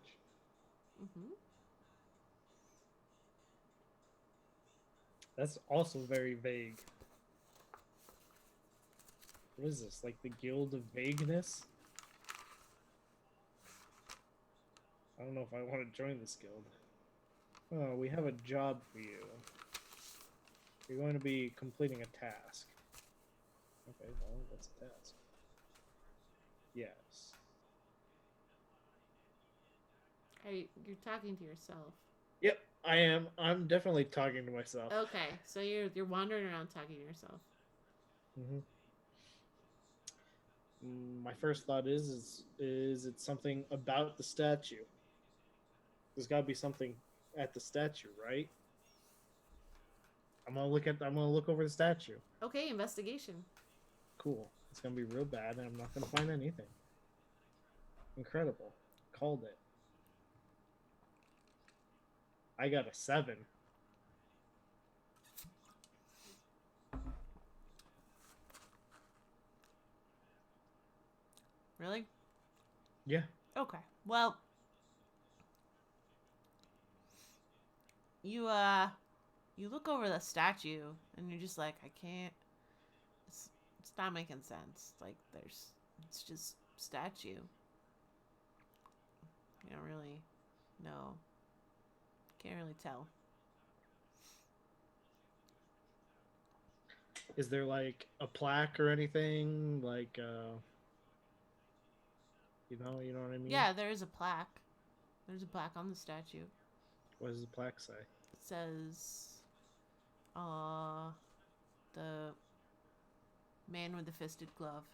Mm-hmm. That's also very vague. What is this? Like the Guild of Vagueness? I don't know if I want to join this guild. Oh, we have a job for you. You're going to be completing a task. Okay, well, what's the task? Yes. Hey, you're talking to yourself. Yep, I am. I'm definitely talking to myself. Okay, so you're wandering around talking to yourself. Hmm. My first thought is it something about the statue? There's got to be something at the statue, right? I'm gonna look over the statue. Okay, investigation. Cool. It's gonna be real bad, and I'm not gonna find anything. Incredible. Called it. I got a 7. Really? Yeah. Okay. Well, you you look over the statue and you're just like, I can't. It's not making sense. Like it's just statue. You don't really know. Can't really tell. Is there like a plaque or anything? Like you know what I mean? Yeah, there is a plaque. There's a plaque on the statue. What does the plaque say? It says, uh, the man with the fisted glove.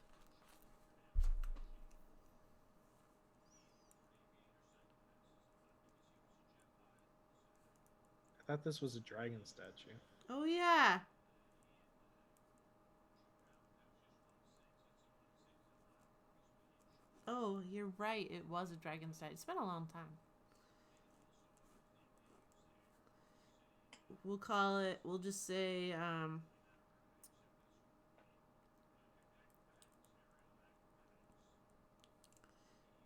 I thought this was a dragon statue. Oh, yeah. Oh, you're right. It was a dragon statue. It's been a long time. We'll just say,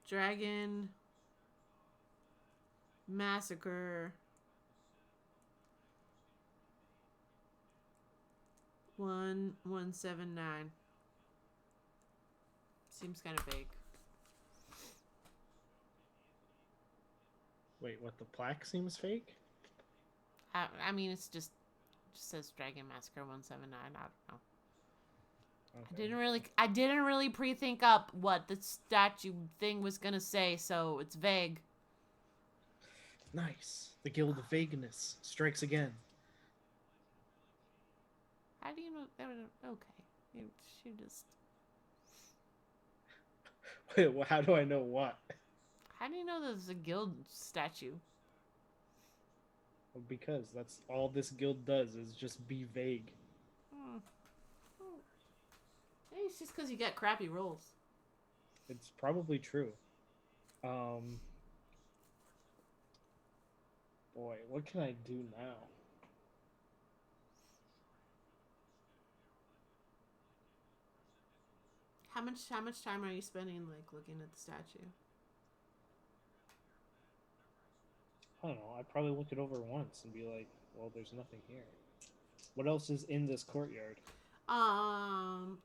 Dragon Massacre 1179. Seems kind of vague. Wait, what? The plaque seems fake? I mean, just says Dragon Massacre 179. I don't know. Okay. I didn't really pre-think up what the statue thing was gonna say, so it's vague. Nice. The Guild of Vagueness strikes again. How do you know? Okay, you just. Wait, well, how do I know what? How do you know there's a guild statue? Well, because that's all this guild does is just be vague. Hmm. Maybe it's just because you get crappy rolls. It's probably true. Um, boy, what can I do now? How much time are you spending like looking at the statue? I don't know. I'd probably look it over once and be like, well, there's nothing here. What else is in this courtyard?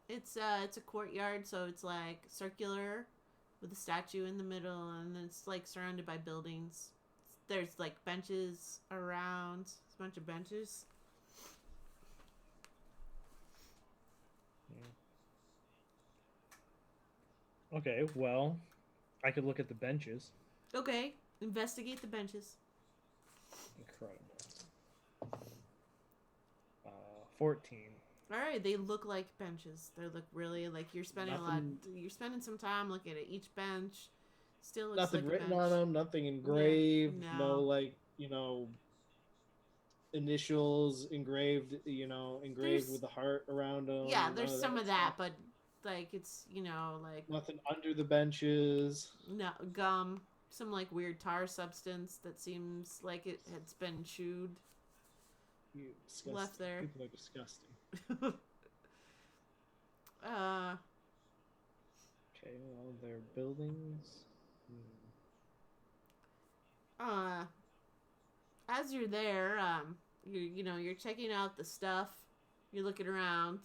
It's a courtyard, so it's like circular, with a statue in the middle, and then it's like surrounded by buildings. There's like benches around. It's a bunch of benches. Yeah. Okay, well, I could look at the benches. Okay, investigate the benches. Incredible. 14. All right, they look like benches. They look really like you're spending a lot. Nothing, You're spending some time looking at each bench. Still looks nothing like a written bench. on them, nothing engraved, Yeah, no, no. like, initials engraved There's with a heart around them. yeah, None there's of some that of that, stuff. but like it's like Nothing under the benches. no gum, some like weird tar substance that seems like it's been chewed, You disgusting. left there. People are disgusting. uh, Okay, well, they're buildings. uh, as you're there, you're checking out the stuff. You're looking around.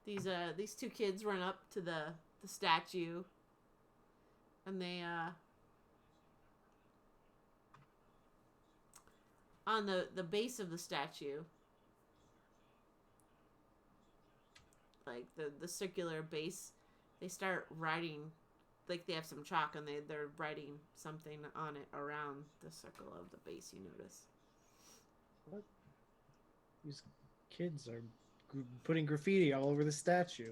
these two kids run up to the statue, and they on the base of the statue, like the circular base, they start writing, like they have some chalk and they're writing something on it around the circle of the base. You notice. What? These kids are putting graffiti all over the statue.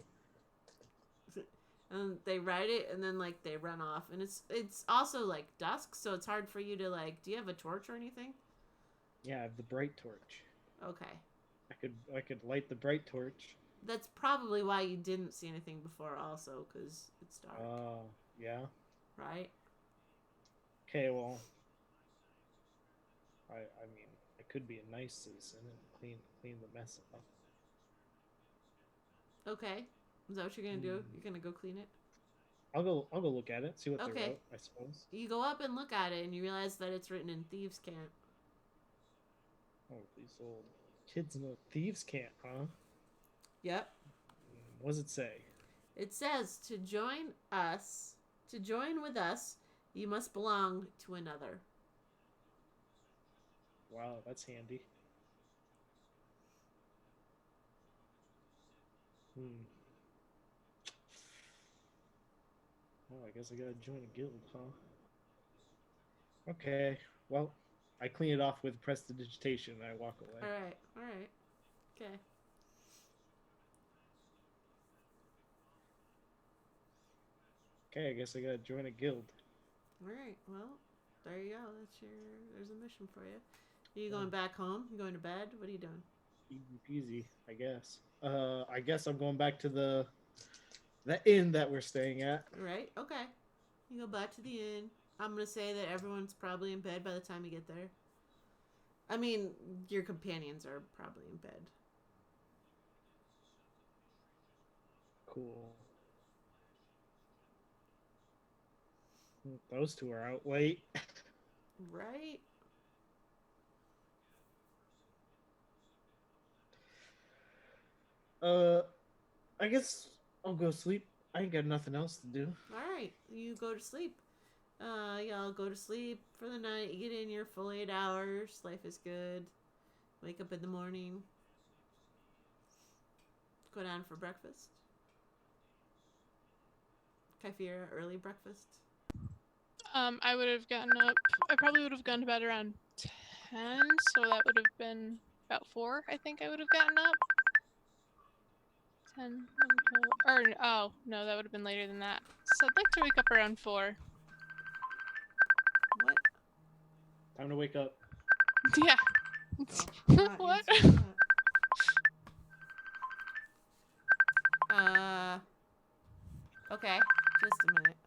And they write it, and then like they run off, and it's also like dusk, so it's hard for you to like. Do you have a torch or anything? Yeah, I have the bright torch. Okay. I could light the bright torch. That's probably why you didn't see anything before, also, because it's dark. Yeah. Right? Okay, well, I mean, I could be a nice citizen and clean the mess up. Okay. Is that what you're gonna do? You're gonna go clean it? I'll go look at it, see what they Okay. wrote, I suppose. You go up and look at it, and you realize that it's written in thieves' can't. Oh, these old kids in a thieves' can't, huh? Yep. What does it say? It says to join with us, you must belong to another. Wow, that's handy. Well, I guess I gotta join a guild, huh? Okay, well, I clean it off with prestidigitation and I walk away. Alright. Okay. Okay, I guess I gotta join a guild. Alright, well, there you go. There's a mission for you. Are you going back home? You going to bed? What are you doing? Easy peasy, I guess. I guess I'm going back to the inn that we're staying at. Right, okay. You go back to the inn. I'm gonna say that everyone's probably in bed by the time you get there. I mean, your companions are probably in bed. Cool. Those two are out late. Right? I guess I'll go sleep. I ain't got nothing else to do. Alright, you go to sleep. Y'all go to sleep for the night. You get in your full 8 hours. Life is good. Wake up in the morning. Go down for breakfast. Kaifira, early breakfast. I would have gotten up. I probably would have gone to bed around 10, so that would have been about 4. I think I would have gotten up. 10, 11, 12, or oh no, that would have been later than that. So I'd like to wake up around 4. What? Time to wake up. Yeah. Oh, not What? answering that. Okay. Just a minute.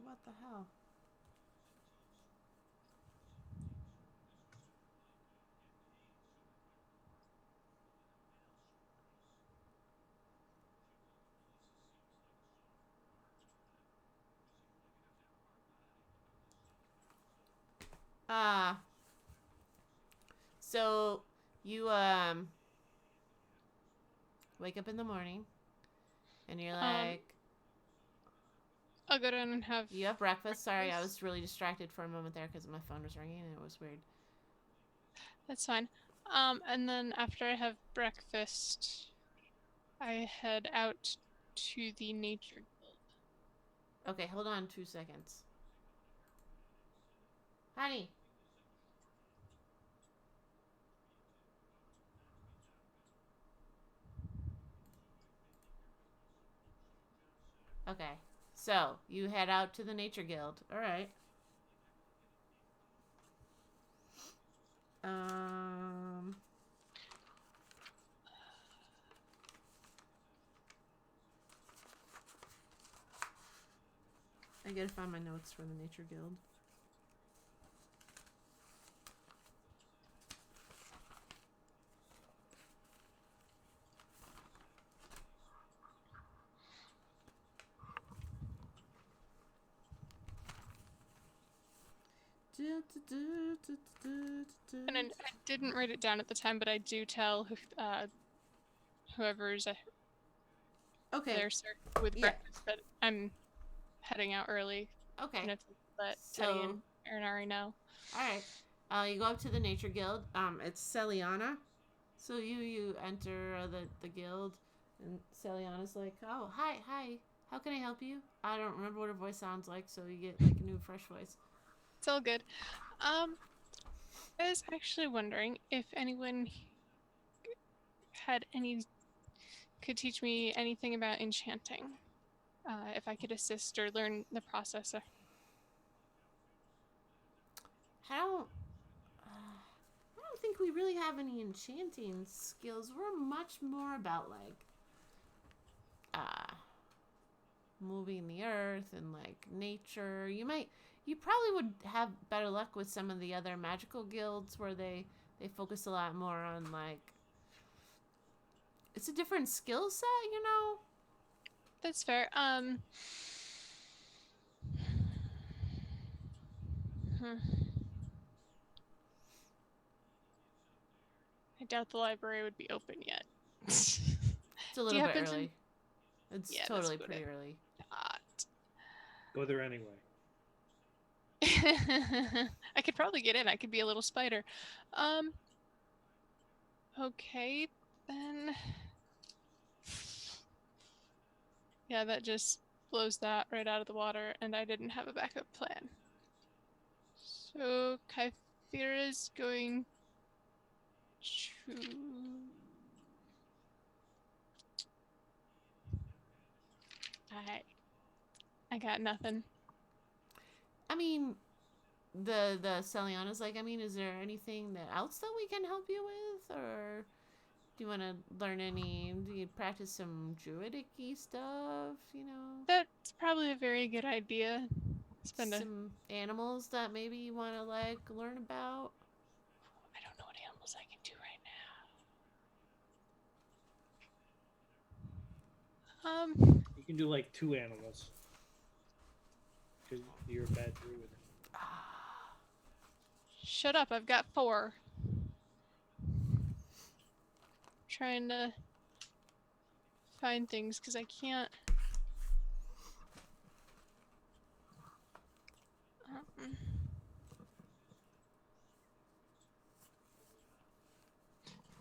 What the hell? So you wake up in the morning and you're like I'll go down and have. you have breakfast. Sorry, I was really distracted for a moment there because my phone was ringing and it was weird. That's fine. And then after I have breakfast, I head out to the nature guild. Okay, hold on 2 seconds. Honey. Okay, so you head out to the nature guild. All right. I gotta find my notes for the nature guild. And I didn't write it down at the time, but I do tell whoever's Okay. there with Yeah. breakfast that I'm heading out early. Okay. And if let So, Teddy and Aaronari know. all right. You go up to the Nature Guild. It's Celiana. So you enter the guild, and Celiana's like, "Oh, hi. How can I help you?" I don't remember what her voice sounds like, so you get like a new, fresh voice. It's all good. I was actually wondering if anyone could teach me anything about enchanting. If I could assist or learn the process. I don't think we really have any enchanting skills. We're much more about like moving the earth and like nature. You probably would have better luck with some of the other magical guilds where they focus a lot more on like it's a different skill set, you know? That's fair. I doubt the library would be open yet. It's a little bit early. It's Yeah, totally pretty early. Go there anyway. I could probably get in. I could be a little spider. Okay, then. Yeah, that just blows that right out of the water, and I didn't have a backup plan. So, Kythera's going to... I got nothing. I mean, the Celiana's like, I mean, is there anything else that we can help you with, or do you want to learn do you practice some druidic-y stuff, you know? That's probably a very good idea. Some animals that maybe you want to like learn about. I don't know what animals I can do right now. You can do like 2 animals. Because you're a bad druid. Shut up, I've got 4. Trying to find things because I can't.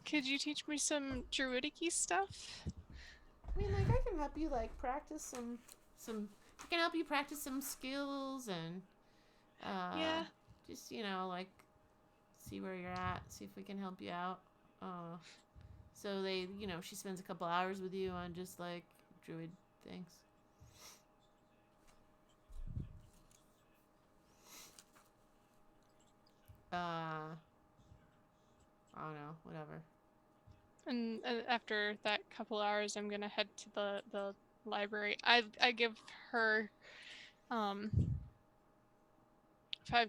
Could you teach me some druidic-y stuff? I mean, like, I can help you like practice some. I can help you practice some skills and. Yeah. Just like, see where you're at. See if we can help you out. So she spends a couple hours with you on just like druid things. I don't know, whatever. And after that couple hours, I'm gonna head to the library. I give her 5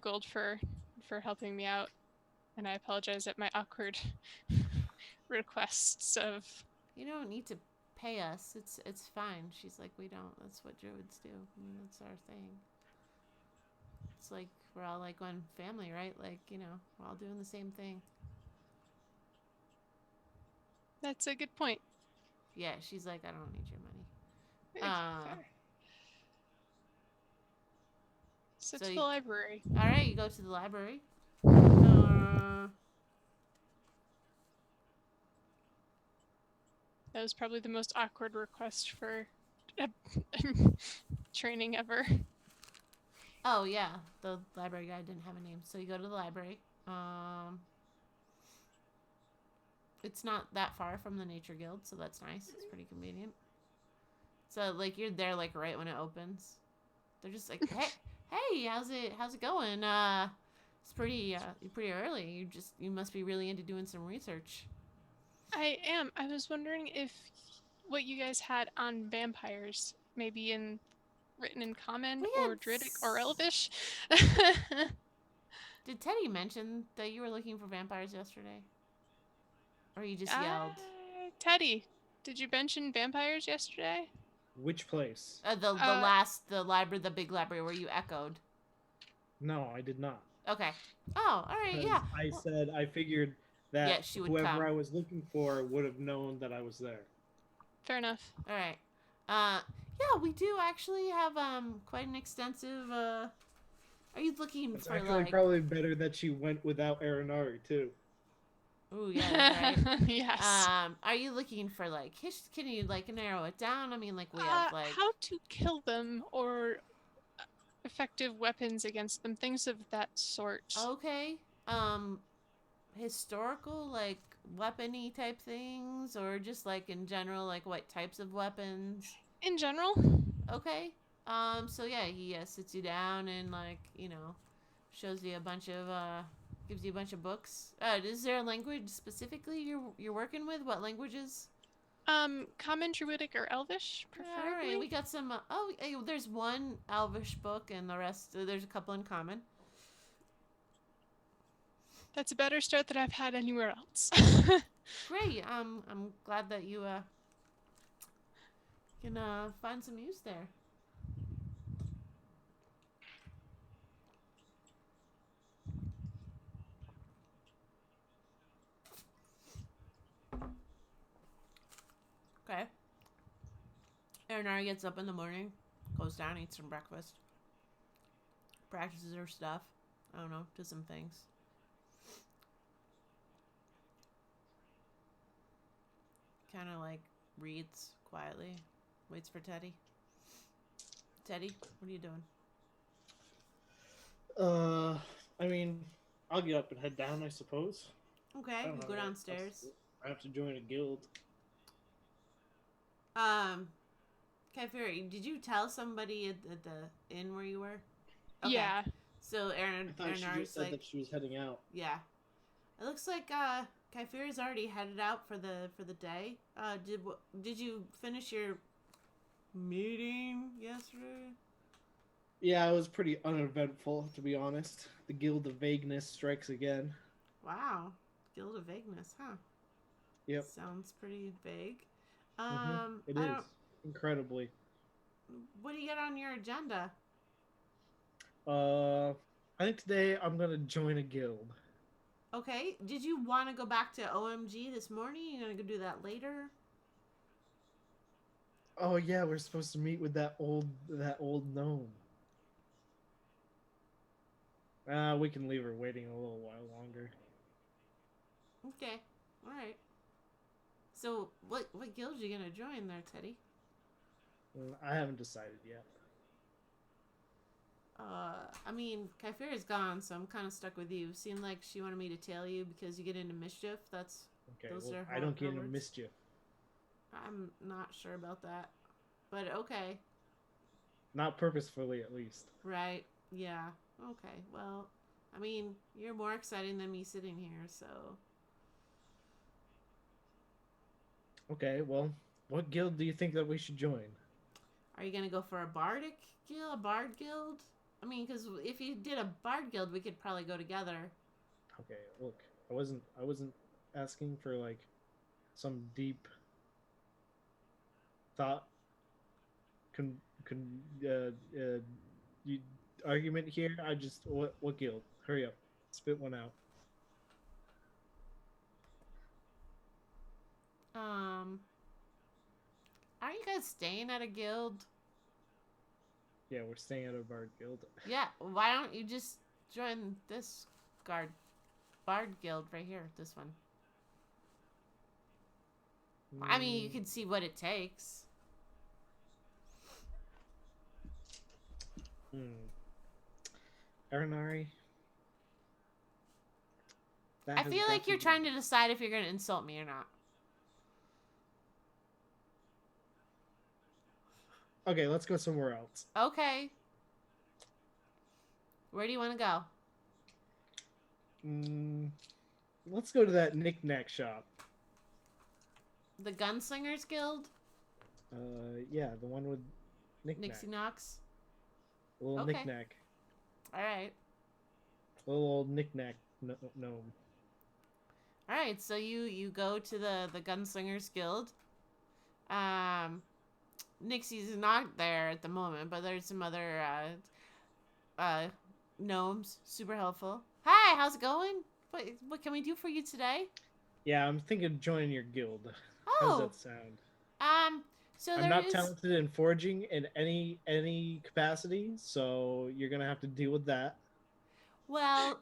gold for helping me out, and I apologize at my awkward requests of. You don't need to pay us. It's fine. She's like, we don't. That's what druids do. I mean, that's our thing. It's like we're all like one family, right? Like, we're all doing the same thing. That's a good point. Yeah, she's like, I don't need your money. So to the library. All right, you go to the library. That was probably the most awkward request for training ever. Oh yeah, the library guy didn't have a name, so you go to the library. It's not that far from the Nature Guild, so that's nice. It's pretty convenient. So like you're there like right when it opens. They're just like, hey, how's it going? It's pretty early. You must be really into doing some research. I am. I was wondering if what you guys had on vampires, maybe written in Common or Druidic or Elvish. Did Teddy mention that you were looking for vampires yesterday? Or you just yelled? Teddy, did you mention vampires yesterday? Which place? The library, the big library where you echoed. No, I did not. Okay. Oh, all right. because Yeah. I Well, said I figured yeah, that she would whoever come. I was looking for would have known that I was there. Fair enough. All right. Yeah, we do actually have quite an extensive. Are you looking It's for actually like? probably better that she went without Aranari too. Ooh, yeah, right. Yes. Are you looking for like? Can you like narrow it down? I mean, like we have like. How to kill them or effective weapons against them, things of that sort. Okay. Um, historical like weapony type things, or just like in general, like what types of weapons? In general, Okay. So yeah, he sits you down and like shows you a bunch of gives you a bunch of books. Is there a language specifically you're working with? What languages? common, druidic, or elvish, Yeah, all right, we preferably. got some. Oh, hey, there's one Elvish book, and the rest there's a couple in common. That's a better start than I've had anywhere else. Great. I'm glad that you can find some use there. Okay. Erinara gets up in the morning, goes down, eats some breakfast, practices her stuff. I don't know, does some things. Kind of like reads quietly, waits for Teddy. Teddy, what are you doing? Uh, I mean, I'll get up and head down, I suppose. Okay, I don't you have go anything else to downstairs. do. I have to join a guild. Um, Kaifiri, did you tell somebody at the inn where you were? Okay, Yeah. so I thought she just Erinara's said like, that she was heading out. yeah. It looks like Kaifiri's already headed out for the day. Did you finish your meeting yesterday? Yeah, it was pretty uneventful, to be honest. The Guild of Vagueness strikes again. Wow, Guild of Vagueness, huh? Yep. Sounds pretty vague. It I is. don't. Incredibly. What do you get on your agenda? Uh, I think today I'm gonna join a guild. Okay, did you want to go back to OMG this morning? You gonna go do that later? Oh yeah, we're supposed to meet with that old gnome. We can leave her waiting a little while longer. Okay, all right. So, what guild you gonna join there, Teddy? I haven't decided yet. I mean, Kaifira's gone, so I'm kind of stuck with you. Seemed like she wanted me to tell you because you get into mischief. Okay, Those well, are I don't her get into words. mischief. I'm not sure about that, but okay, Not purposefully, at least. right? Yeah, okay. Well, I mean, you're more exciting than me sitting here, so Okay, well, what guild do you think that we should join? are you gonna go for a bardic guild, a bard guild? I mean, because if you did a bard guild, we could probably go together. Okay, look, I wasn't asking for like some deep thought con, con you, argument here. I just what guild? Hurry up, spit one out. Um, are you guys staying at a guild? Yeah, we're staying at a bard guild. Yeah. Why don't you just join this guard bard guild right here? This one. I mean, you Mm, can see what it takes. hmm. Aranari, that I has feel got like to you're be. trying to decide if you're gonna insult me or not. Okay, let's go somewhere else. Okay. Where do you want to go? Mm, let's go to that knick-knack shop. The Gunslingers Guild? Yeah, the one with knick-knack. Nixie Knox? A little Okay. knick-knack. Alright. A little old knick-knack gnome. Alright, so you go to the Gunslingers Guild. Nixie's not there at the moment, but there's some other gnomes. Super helpful. Hi, how's it going? What can we do for you today? Yeah, I'm thinking of joining your guild. How's Oh, that sound? um, so I'm there not is. talented in forging in any capacity, so you're gonna have to deal with that. Well,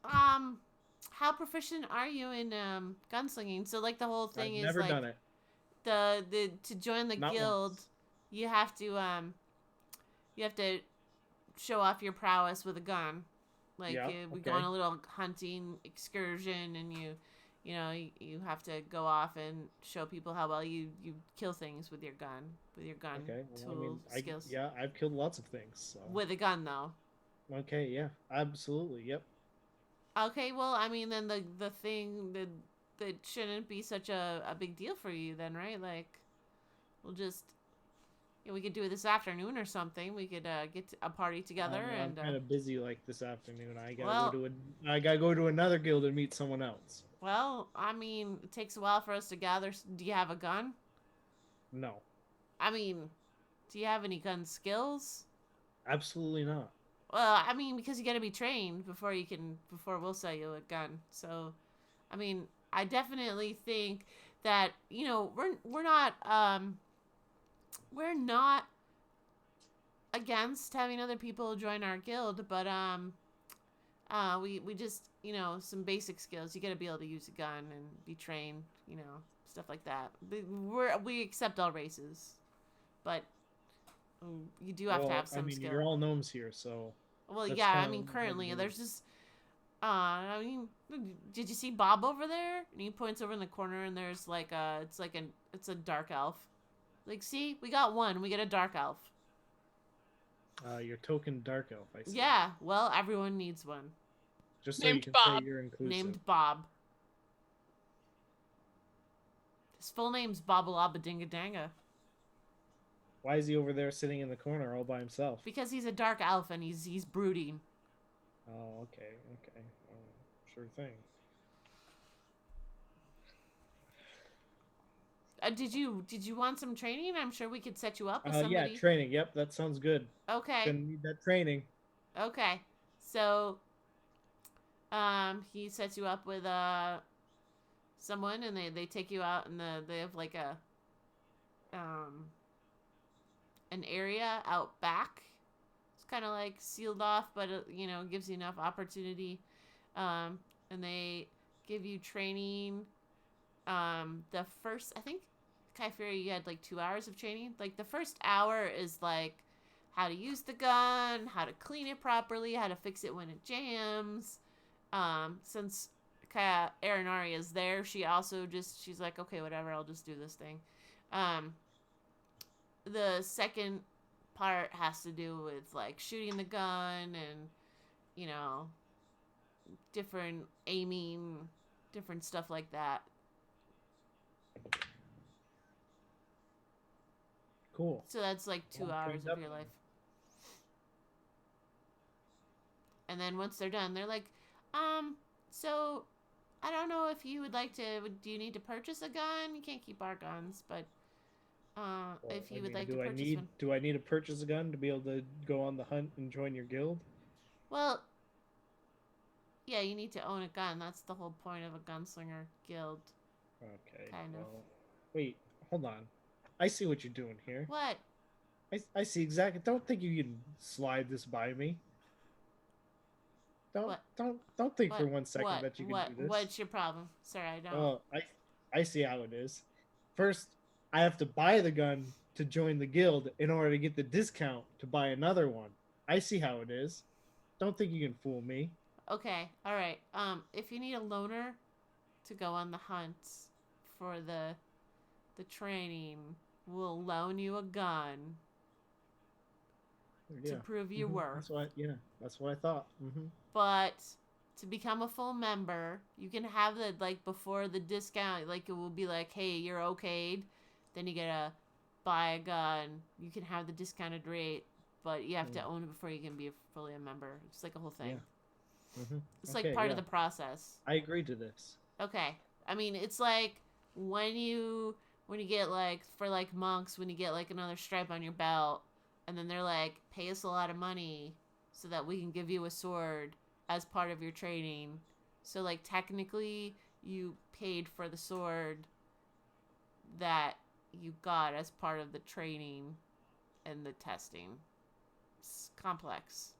um, how proficient are you in gunslinging? So like the whole thing I've is never like done it, the to join the not guild, once. you have to show off your prowess with a gun. Like Yeah, we go on okay, a little hunting excursion, and you have to go off and show people how well you kill things with your gun okay. Well, I tool mean, skills. I've killed lots of things, so With a gun though. okay, yeah, absolutely, yep. Okay, well, I mean, then the thing that shouldn't be such a big deal for you then, right? Like, we'll just we could do it this afternoon or something. We could get a party together I'm and kind of busy like this afternoon. well, I gotta go to another guild and meet someone else. I mean, it takes a while for us to gather. Do you have a gun? No, I mean, do you have any gun skills? absolutely not. Well, I mean, because you got to be trained before we'll sell you a gun. So, I mean, I definitely think that we're not against having other people join our guild, but we just some basic skills. You got to be able to use a gun and be trained, stuff like that. We accept all races, but you do have to Well, have I some mean, skill. you're all gnomes here, so Well, that's yeah, I kind mean, of what currently it there's is. just I mean, did you see Bob over there? And he points over in the corner, and there's like it's a dark elf. Like, see, we got one. We get a dark elf. Your token dark elf, I see. Yeah, well, everyone needs one. Just so you Named can say Bob. you're inclusive. Named Bob. His full name's Babalaba Dingadanga. Why is he over there sitting in the corner all by himself? Because he's a dark elf and he's brooding. Oh, okay, okay. Sure thing. Did you want some training? I'm sure we could set you up with Yeah, somebody. training. Yep, that sounds good. Okay. Gonna need that training. Okay. So he sets you up with someone, and they take you out, and they have like a um an area out back. It's kind of like sealed off, but it, gives you enough opportunity. And they give you training. The first, I think, Kypheria, you had like 2 hours of training. Like the first hour is like how to use the gun, how to clean it properly, how to fix it when it jams. Since Kaya Aranari is there, she's like, okay, whatever, I'll just do this thing. Um, the second part has to do with like shooting the gun and you know different aiming, different stuff like that. Cool. So that's like two Well, hours trained of up your then. life. And then once they're done, they're like, so I don't know if you would like to. Do you need to purchase a gun? You can't keep our guns, but Well, if I you would mean, like to purchase one. do I need to purchase a gun to be able to go on the hunt and join your guild? Well, yeah, you need to own a gun. That's the whole point of a gunslinger guild, Okay. kind of. Well, wait, hold on. I see what you're doing here. What? I see exactly. Don't think you can slide this by me. What? Don't think for What? 1 second What? that you can What? do this. What's your problem? Sir, I don't. Well, I see how it is. First, I have to buy the gun to join the guild in order to get the discount to buy another one. I see how it is. Don't think you can fool me. Okay, all right. If you need a loaner to go on the hunt for the training, we'll loan you a gun to Yeah. prove your worth. That's what I thought. But to become a full member, you can have the like before the discount. Like it will be like, hey, you're okayed. Then you gotta buy a gun. You can have the discounted rate, but you have to own it before you can be fully a member. It's like a whole thing. Yeah. It's like part of the process. I agree to this. Okay. I mean, it's like when you get like for like monks when you get like another stripe on your belt, and then they're like, pay us a lot of money so that we can give you a sword as part of your training. So like technically you paid for the sword that you got as part of the training and the testing. It's complex.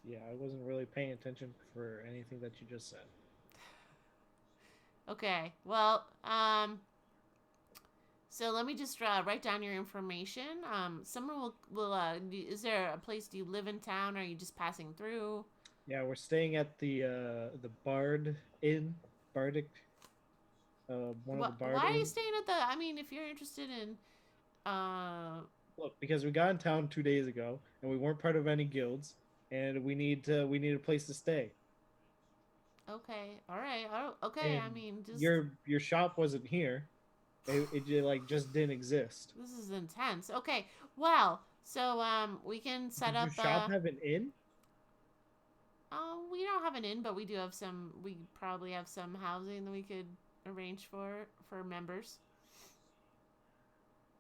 Yeah, I wasn't really paying attention for anything that you just said. Okay. Well, so let me just write down your information. Someone will is there a place, do you live in town, or are you just passing through? Yeah, we're staying at the Bard Inn, Bardic, one of the Why Bard are you Inns. staying at the, I mean, if you're interested in, Look, because we got in town 2 days ago and we weren't part of any guilds, and we need a place to stay. okay, all right, okay, I And mean, just, your shop wasn't here. It just didn't exist. this is intense. Okay, well, so, we can set Did your up, shop have an inn? we don't have an inn, but we do have some, we probably have some housing that we could arrange for members.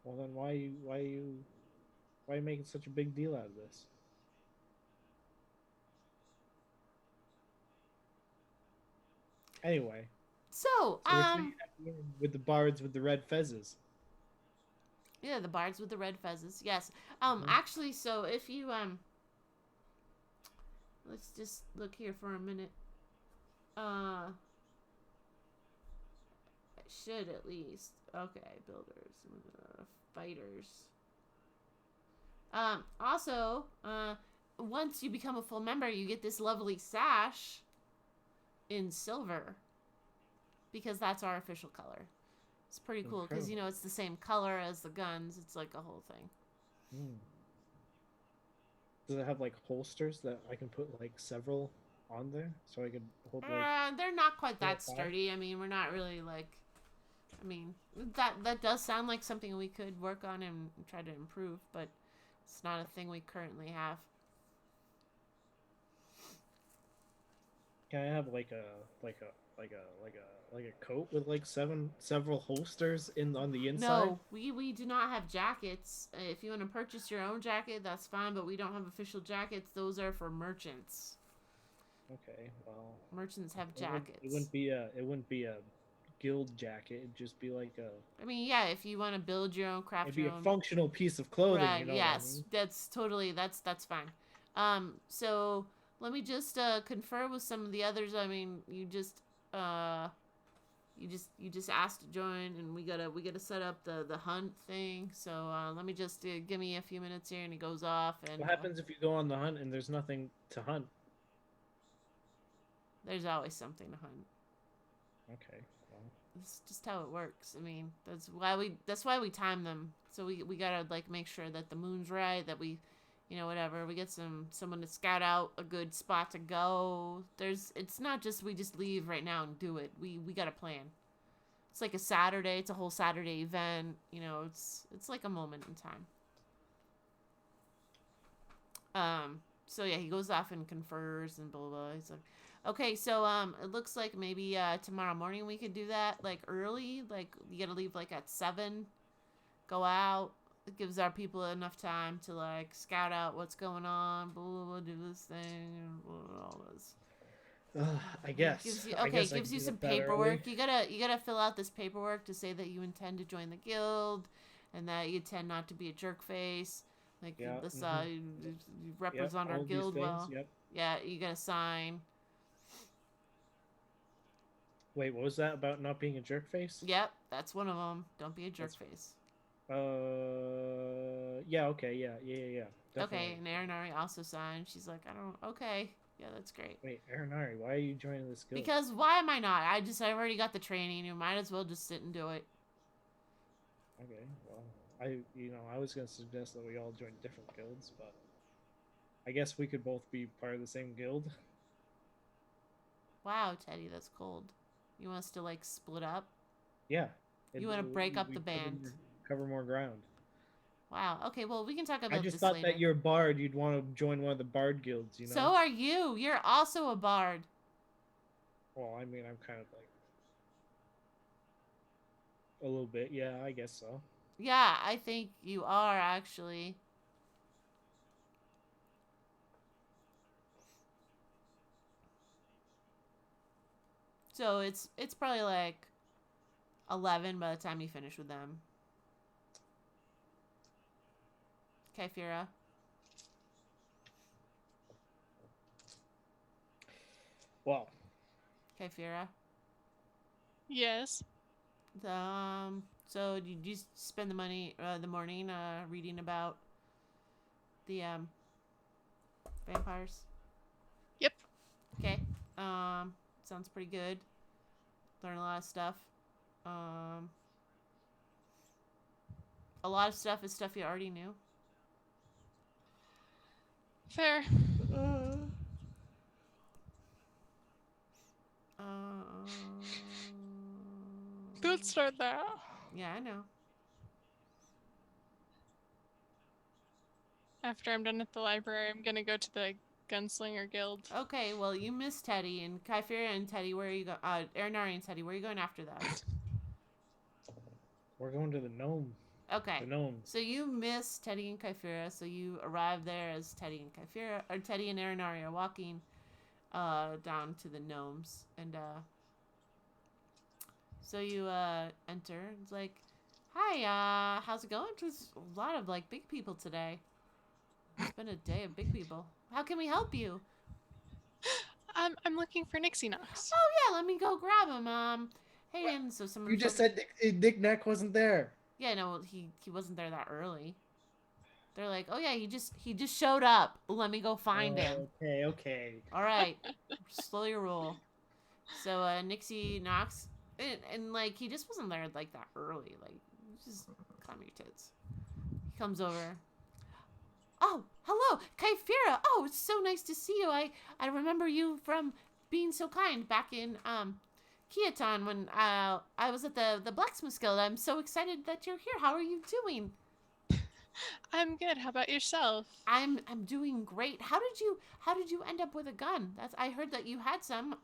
Well, then why are you making such a big deal out of this? Anyway, So, so we're staying at the inn with the bards with the red fezzes. yeah, the bards with the red fezzes. Yes. Mhm. Actually, so if you let's just look here for a minute. I should at least. Okay, builders, fighters. Also, once you become a full member, you get this lovely sash in silver because that's our official color. It's pretty cool because Incredible. it's the same color as the guns. It's like a whole thing. Mm. Does it have like holsters that I can put like several on there so I could hold like They're not quite 4 or that 5? sturdy. I mean, we're not really like. I mean, that does sound like something we could work on and try to improve, but it's not a thing we currently have. Can I have like a coat with like several holsters in on the inside? No, we do not have jackets. If you want to purchase your own jacket, that's fine, but we don't have official jackets. Those are for merchants. Okay, well, Merchants have it wouldn't it jackets. wouldn't be a it wouldn't be a guild jacket. It'd just be like a I mean, yeah, if you want to build your own, it'd craft be your a own. functional piece of clothing. Right. You know what I Yes. mean? That's totally. That's fine. So let me just confer with some of the others. I mean, uh you just asked to join, and we gotta set up the hunt thing. So let me just give me a few minutes here, and he goes off, and What happens if you go on the hunt and there's nothing to hunt? there's always something to hunt. Okay, well, It's just how it works. I mean, that's why we time them. So we gotta like make sure that the moon's right, that we, whatever. We get someone to scout out a good spot to go. It's not just we just leave right now and do it. We got a plan. It's like a Saturday. It's a whole Saturday event. It's like a moment in time. So yeah, he goes off and confers and blah blah blah. He's like, okay, so it looks like maybe tomorrow morning we could do that, like early. Like you gotta leave like at 7. Go out. It gives our people enough time to like scout out what's going on. Blah blah blah. Do this thing. Blah, blah, all this. I It guess gives you I okay. It guess I gives can you get some up that early. paperwork. You gotta fill out this paperwork to say that you intend to join the guild, and that you intend not to be a jerk face. Like Yeah. this, Hmm. you Yep. represent our All of these guild things. well. Yep. Yeah, you gotta sign. Wait, what was that about not being a jerk face? Yep, that's one of them. Don't be a jerk That's face. yeah, okay, yeah, Okay, definitely. and Aranari also signed. She's like, I don't. Okay, yeah, that's great. Wait, Aranari, why are you joining this guild? Because why am I not? I've already got the training. You might as well just sit and do it. Okay, well, I was gonna suggest that we all join different guilds, but I guess we could both be part of the same guild. Wow, Teddy, that's cold. You want us to like split up? Yeah, You want to break up the we band? cover more ground. Wow. Okay, well we can talk I about just this thought that later. you're a bard, you'd want to join one of the bard guilds, you So know? are you. You're also a bard. Well, I mean, I'm kind of like a little bit, yeah, I guess so. Yeah, I think you are actually. So it's probably like 11 by the time you finish with them. Okay, Fira. Well, Okay, Fira. Yes. So did you spend the morning, reading about the vampires? Yep. Okay. Sounds pretty good. Learn a lot of stuff. Um, a lot of stuff is stuff you already knew. Fair. Don't start that. Yeah, I know. After I'm done at the library, I'm gonna go to the Gunslinger Guild. Okay, well, you missed Teddy and Kyphira and Teddy. Where are you going? Erinari and Teddy. Where are you going after that? we're going to the gnome. Okay. The gnomes. So you miss Teddy and Kyphira. So you arrive there as Teddy and Kyphira, or Teddy and Erinari are walking down to the gnomes, and so you enter. It's like, hi, how's it going? There's a lot of like big people today. It's been a day of big people. How can we help you? I'm looking for Nixie Knox. Oh yeah, let me go grab him. Hey, and so someone. You just said Nick Knack wasn't there. Yeah, no, he wasn't there that early. They're like, oh yeah, he just showed up. Let me go find him. Okay. All right, slow your roll. So Nixie knocks, and like he just wasn't there like that early. Like just climb your tits. He comes over. Oh, hello, Kyphira. Oh, it's so nice to see you. I remember you from being so kind back in Kiaton when I was at the Blacksmith Guild. I'm so excited that you're here. How are you doing? I'm good. How about yourself? I'm doing great. How did you end up with a gun? I heard that you had some.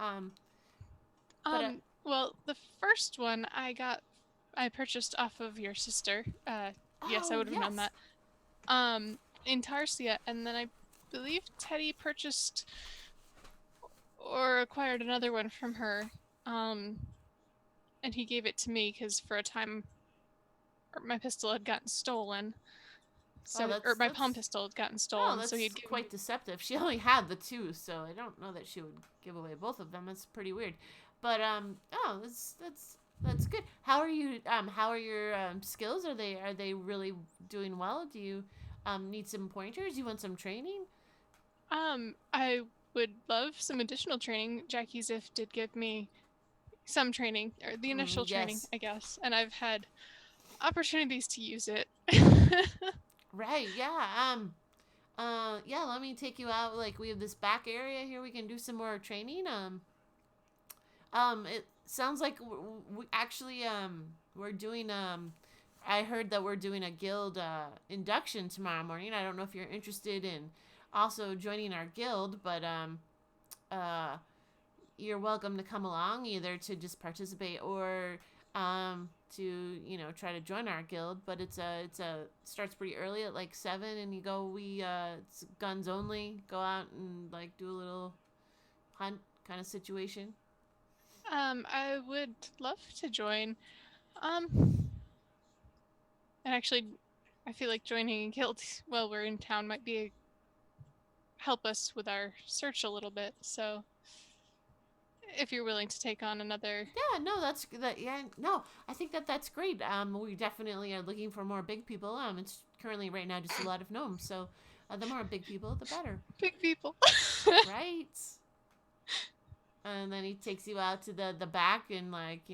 Well, the first one I purchased off of your sister. Yes, I would have known that. In Tarsia, and then I believe Teddy purchased or acquired another one from her. And he gave it to me because for a time my pistol had gotten stolen. So, or my palm pistol had gotten stolen. That's so he'd quite deceptive. She only had the two, so I don't know that she would give away both of them. That's pretty weird. But that's good. How are you? How are your skills? Are they really doing well? Do you need some pointers? You want some training? I would love some additional training. Jackie Ziff did give me some training, or the initial training, yes. I guess, and I've had opportunities to use it. Right, yeah. Yeah, let me take you out. Like, we have this back area here. We can do some more training. It sounds like we actually, we're doing, I heard that we're doing a guild, induction tomorrow morning. I don't know if you're interested in also joining our guild, but, you're welcome to come along either to just participate or, to try to join our guild. But it's starts pretty early at like 7, and it's guns only, go out and like do a little hunt kind of situation. I would love to join. And actually, I feel like joining a guild while we're in town might help us with our search a little bit. So if you're willing to take on another. Yeah, no, I think that's great. We definitely are looking for more big people. It's currently right now just a lot of gnomes, so the more big people, the better. Big people. Right. And then he takes you out to the back and like,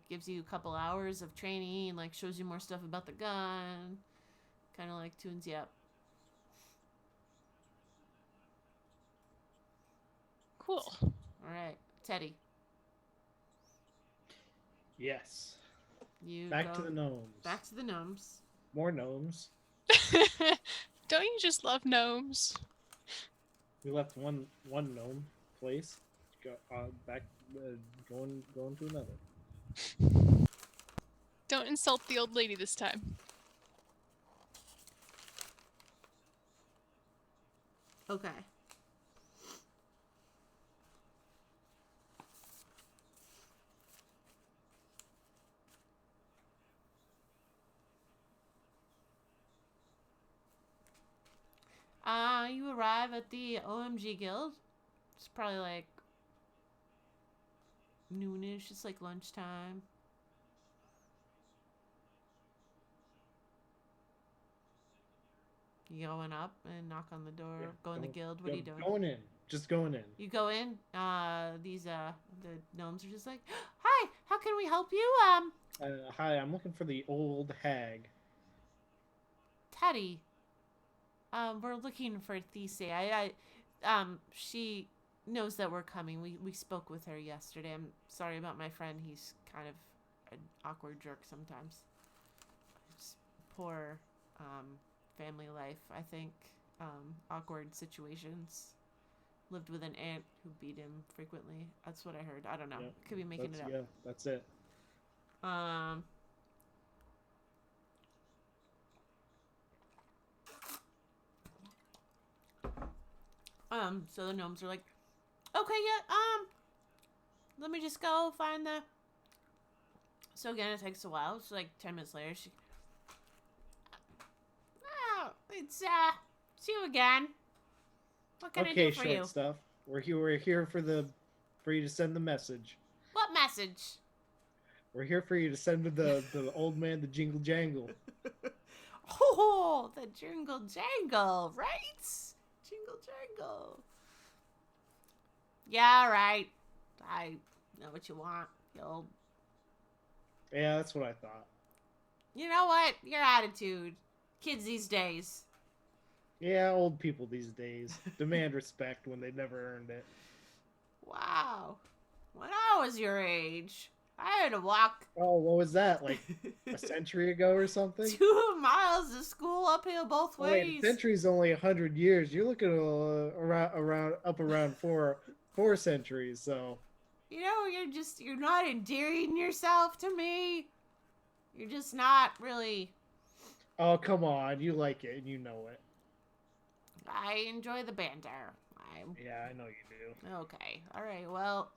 gives you a couple hours of training, like shows you more stuff about the gun, kind of like tunes you up. Cool. All right, Teddy. Yes. You back to the gnomes. Back to the gnomes. More gnomes. Don't you just love gnomes? We left one gnome place. Back going to another. Don't insult the old lady this time. Okay. You arrive at the OMG Guild. It's probably like noonish. It's like lunchtime. You going up and knock on the door, Yeah, go in the guild. What are you doing? Going in. Just going in. You go in. The gnomes are just like, "Hi, how can we help you?" Hi, I'm looking for the old hag. Teddy. We're looking for Thesey. She knows that we're coming. We spoke with her yesterday. I'm sorry about my friend. He's kind of an awkward jerk sometimes. It's poor, family life. I think, awkward situations. Lived with an aunt who beat him frequently. That's what I heard. I don't know. Yep, Could be making it up. Yeah, that's it. Um. So the gnomes are like, okay, yeah, let me just go find the. So again, it takes a while. It's like 10 minutes later. Oh, it's you again. What can I do for short you? stuff. We're here for you to send the message. What message? We're here for you to send to the old man the jingle jangle. Oh, the jingle jangle, right? Jingle jangle. Yeah, right. I know what you want. Yeah, that's what I thought. You know what? Your attitude. Kids these days. Yeah, old people these days demand respect when they've never earned it. Wow. When I was your age, I had to walk Oh, what was that? Like a century ago or something? 2 miles to school uphill both Oh, ways. wait, a century's only 100 years. You're looking around four centuries. So You know, you're not endearing yourself to me. You're just not really. oh, come on, you like it and you know it. I enjoy the banter. Yeah, I know you do. Okay. All right. Well,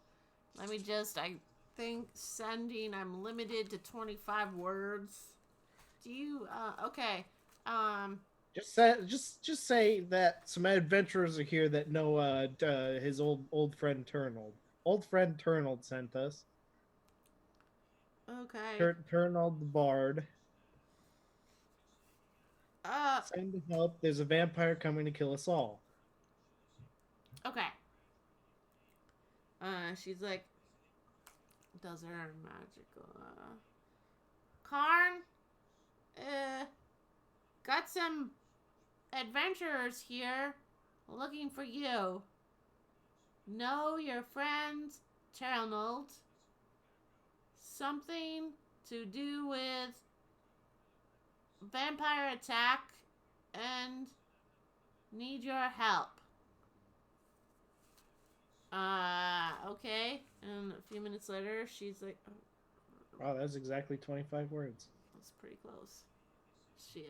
let me just. I think sending. I'm limited to 25 words. Do you? Okay. Just say that some adventurers are here that know his old friend Turnold. Old friend Turnold sent us. Okay. Turnold the Bard. Send help. There's a vampire coming to kill us all. Okay. She's like, does her magical. Karn, got some adventurers here looking for you. Know your friend Ternold. Something to do with vampire attack and need your help. Okay. And a few minutes later, she's like, Wow, that's exactly 25 words. that's pretty close. She,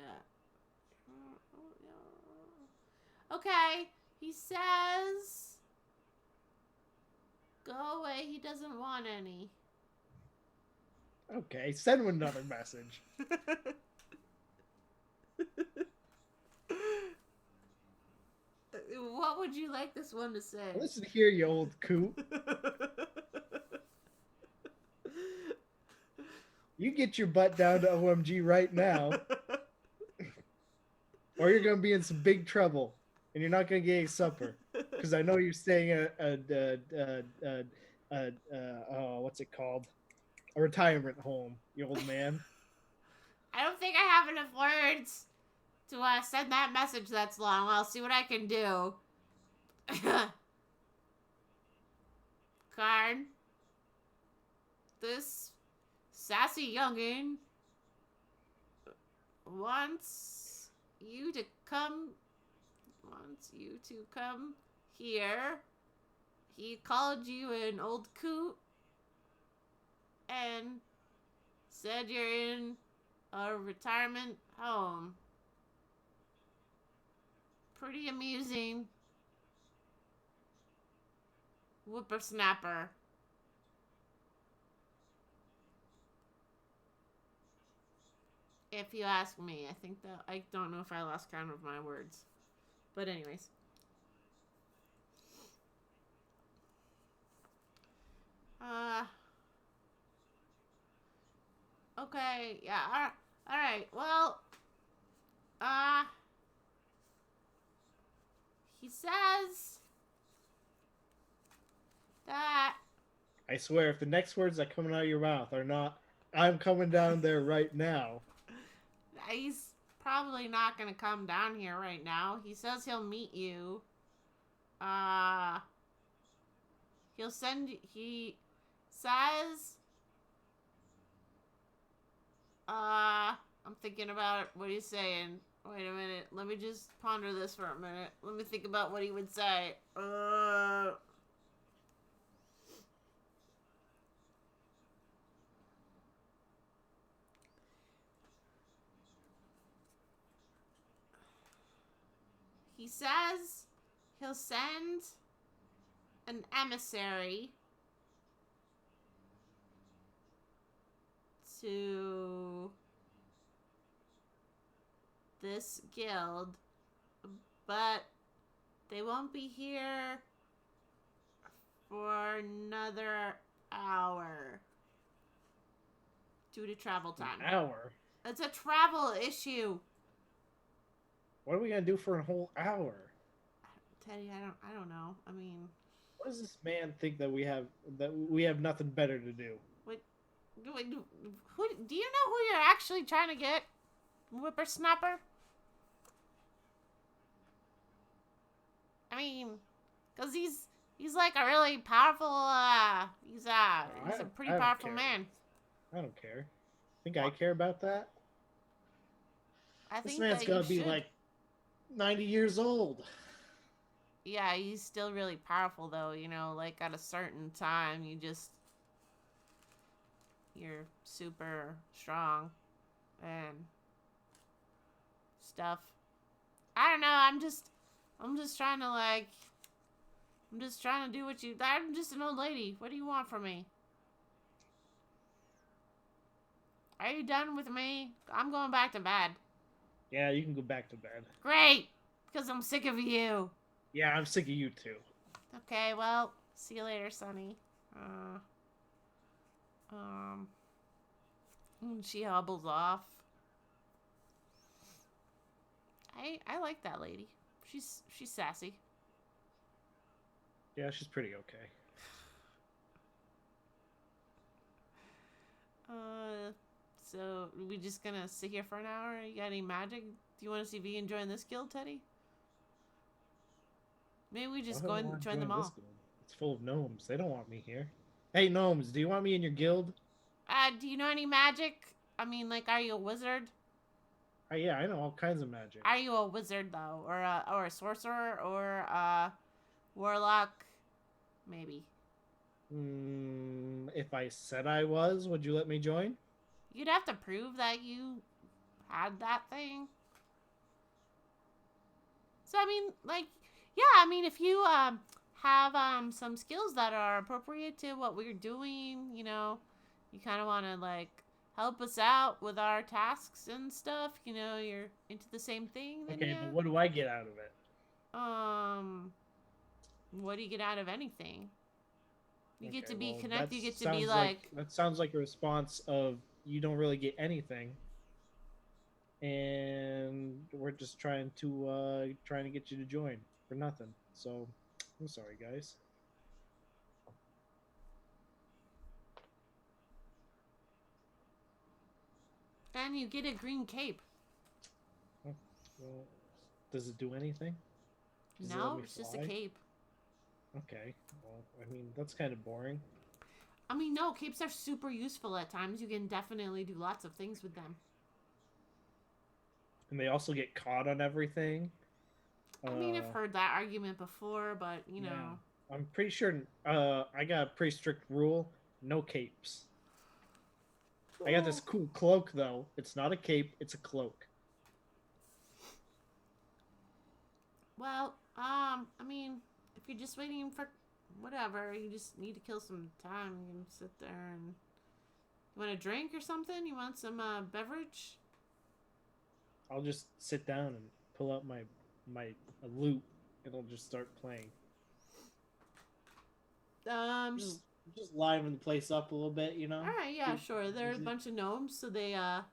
okay. He says, go away. He doesn't want any. Okay, send him another message. What would you like this one to say? Listen here, you old coot. You get your butt down to OMG right now, or you're gonna be in some big trouble, and you're not gonna get any supper. Because I know you're staying at what's it called? A retirement home, you old man. I don't think I have enough words to send that message that's long. I'll see what I can do. Karn, this sassy youngin wants you to come here. He called you an old coot and said you're in a retirement home. Pretty amusing. Whippersnapper. If you ask me, I think that I don't know if I lost count of my words. But anyways. Okay, yeah, alright, well, uh, he says that I swear, if the next words that coming out of your mouth are not, I'm coming down there right now. he's probably not gonna come down here right now. He says he'll meet you. Uh, he says, I'm thinking about what he's saying. Wait a minute. Let me just ponder this for a minute. Let me think about what he would say. He says he'll send an emissary to this guild, but they won't be here for another hour due to travel time. An hour? It's a travel issue. What are we gonna do for a whole hour? Teddy, I don't know. I mean, what does this man think that we have nothing better to do? Who do you know who you're actually trying to get? Whippersnapper? I mean, because he's like a really powerful, he's a pretty powerful man. I don't care. Think I care about that? I think this man's gonna be like 90 years old. Yeah, he's still really powerful though, you know, like at a certain time you're super strong and stuff. I don't know, I'm just trying to do I'm just an old lady. What do you want from me? Are you done with me? I'm going back to bed. Yeah, you can go back to bed. Great! Because I'm sick of you. Yeah, I'm sick of you too. Okay, well, see you later, Sonny. She hobbles off. I like that lady. She's sassy. Yeah, she's pretty okay. So we just gonna sit here for an hour? You got any magic? Do you want to see if you can join this guild, Teddy? Maybe we just go and join them all. It's full of gnomes. They don't want me here. Hey, gnomes, do you want me in your guild? Do you know any magic? I mean, like, are you a wizard? Yeah, I know all kinds of magic. Are you a wizard though, or a sorcerer, or a warlock? Maybe. If I said I was, would you let me join? You'd have to prove that you had that thing. So I mean, like, yeah, I mean, if you have some skills that are appropriate to what we're doing, you know, you kind of want to like help us out with our tasks and stuff. You know, you're into the same thing. Then okay, but what do I get out of it? What do you get out of anything? You get to be well, connected. You get to be like. That sounds like a response of you don't really get anything, and we're just trying to get you to join for nothing. So, I'm sorry, guys. And you get a green cape. Oh, well, does it do anything? No, it's just a cape. Okay. Well, I mean, that's kind of boring. I mean, no, capes are super useful at times. You can definitely do lots of things with them. And they also get caught on everything. I mean, I've heard that argument before, but, you know. I'm pretty sure I got a pretty strict rule. No capes. Ooh. I got this cool cloak, though. It's not a cape, it's a cloak. Well, I mean, if you're just waiting for whatever, you just need to kill some time. You can sit there and... You want a drink or something? You want some beverage? I'll just sit down and pull out my a loop, and I'll just start playing. Just liven the place up a little bit, you know. All right, yeah, Keep sure. They're a music. bunch of gnomes, so they're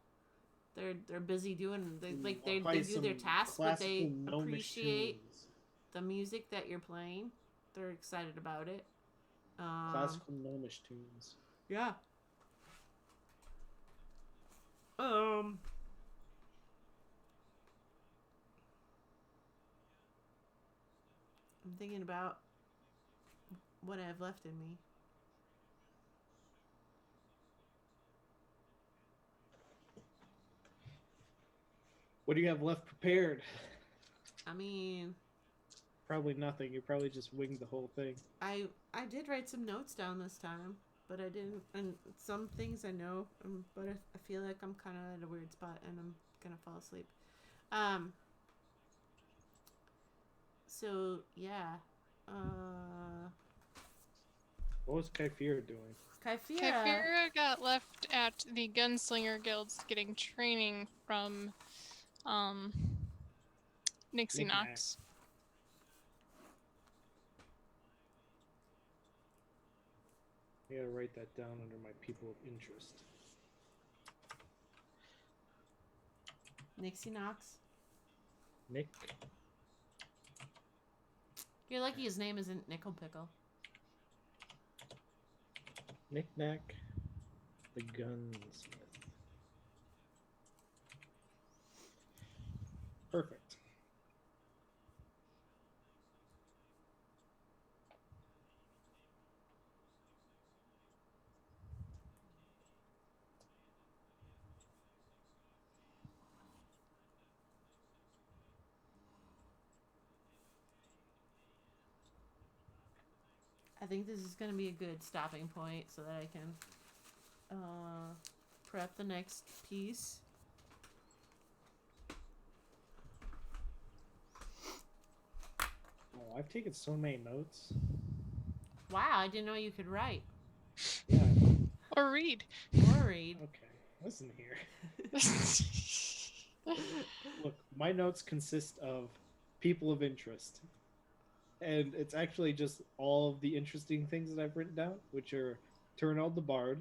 busy doing I'll they play do their some tasks, but classical they gnomish appreciate tunes. the music that you're playing. They're excited about it. Classical gnomish tunes. Yeah. Um. I'm thinking about what I have left in me. What do you have left prepared? I mean, Probably nothing. You probably just winged the whole thing. I did write some notes down this time, but I didn't. And some things I know, but I feel like I'm kind of at a weird spot, and I'm gonna fall asleep. Um. So yeah. What was Kaifir doing? Kyphira. Kyphira got left at the Gunslinger Guilds getting training from Nixie Knick-knack. Knox. I gotta write that down under my people of interest. Nixie Knox. Nick. You're lucky his name isn't Nickel Pickle. Knick-knack. The gunsmith. Perfect. I think this is going to be a good stopping point so that I can prep the next piece. Oh, I've taken so many notes. Wow, I didn't know you could write Yeah. Or read. or read. Okay. Listen here. Look, my notes consist of people of interest. And it's actually just all of the interesting things that I've written down, which are Turnald the Bard,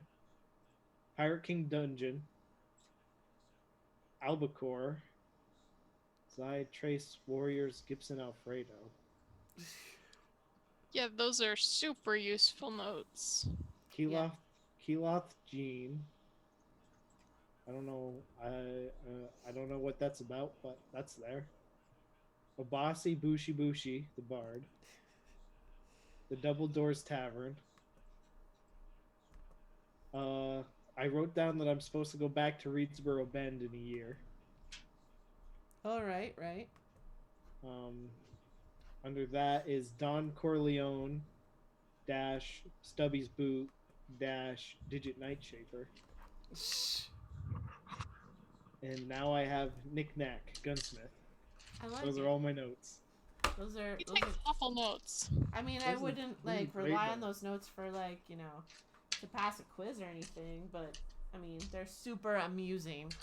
Pirate King Dungeon, Albacore, Zide Trace Warriors Gibson Alfredo. Yeah, those are super useful notes. Keloth Jean. I don't know. I don't know what that's about, but that's there. Obasi Bushi Bushi, the Bard. The Double Doors Tavern. I wrote down that I'm supposed to go back to Reedsboro Bend in a year. All right, right. Under that is Don Corleone dash Stubby's Boot dash Digit Night Shaper. And now I have Knick-knack Gunsmith. I like Those it. are all my notes. Those are. You take awful notes. I mean, Those I are wouldn't really like great rely on notes. those notes for like to pass a quiz or anything, but I mean, they're super amusing.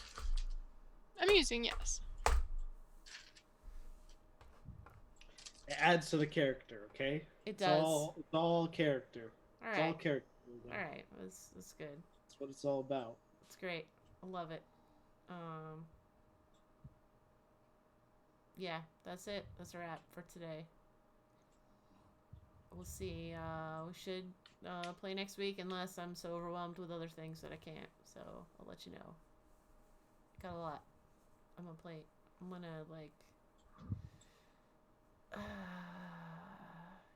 Amusing, yes. It adds to the character, okay? It does. It's all character. All It's right. all character. All right. That's good. That's what it's all about. It's great. I love it. Yeah, that's it. That's a wrap for today. We'll see. We should play next week unless I'm so overwhelmed with other things that I can't. So I'll let you know. Got a lot. I'm gonna play. I'm gonna like.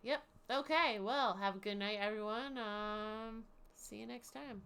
Yep. Okay. Well, have a good night, everyone. See you next time.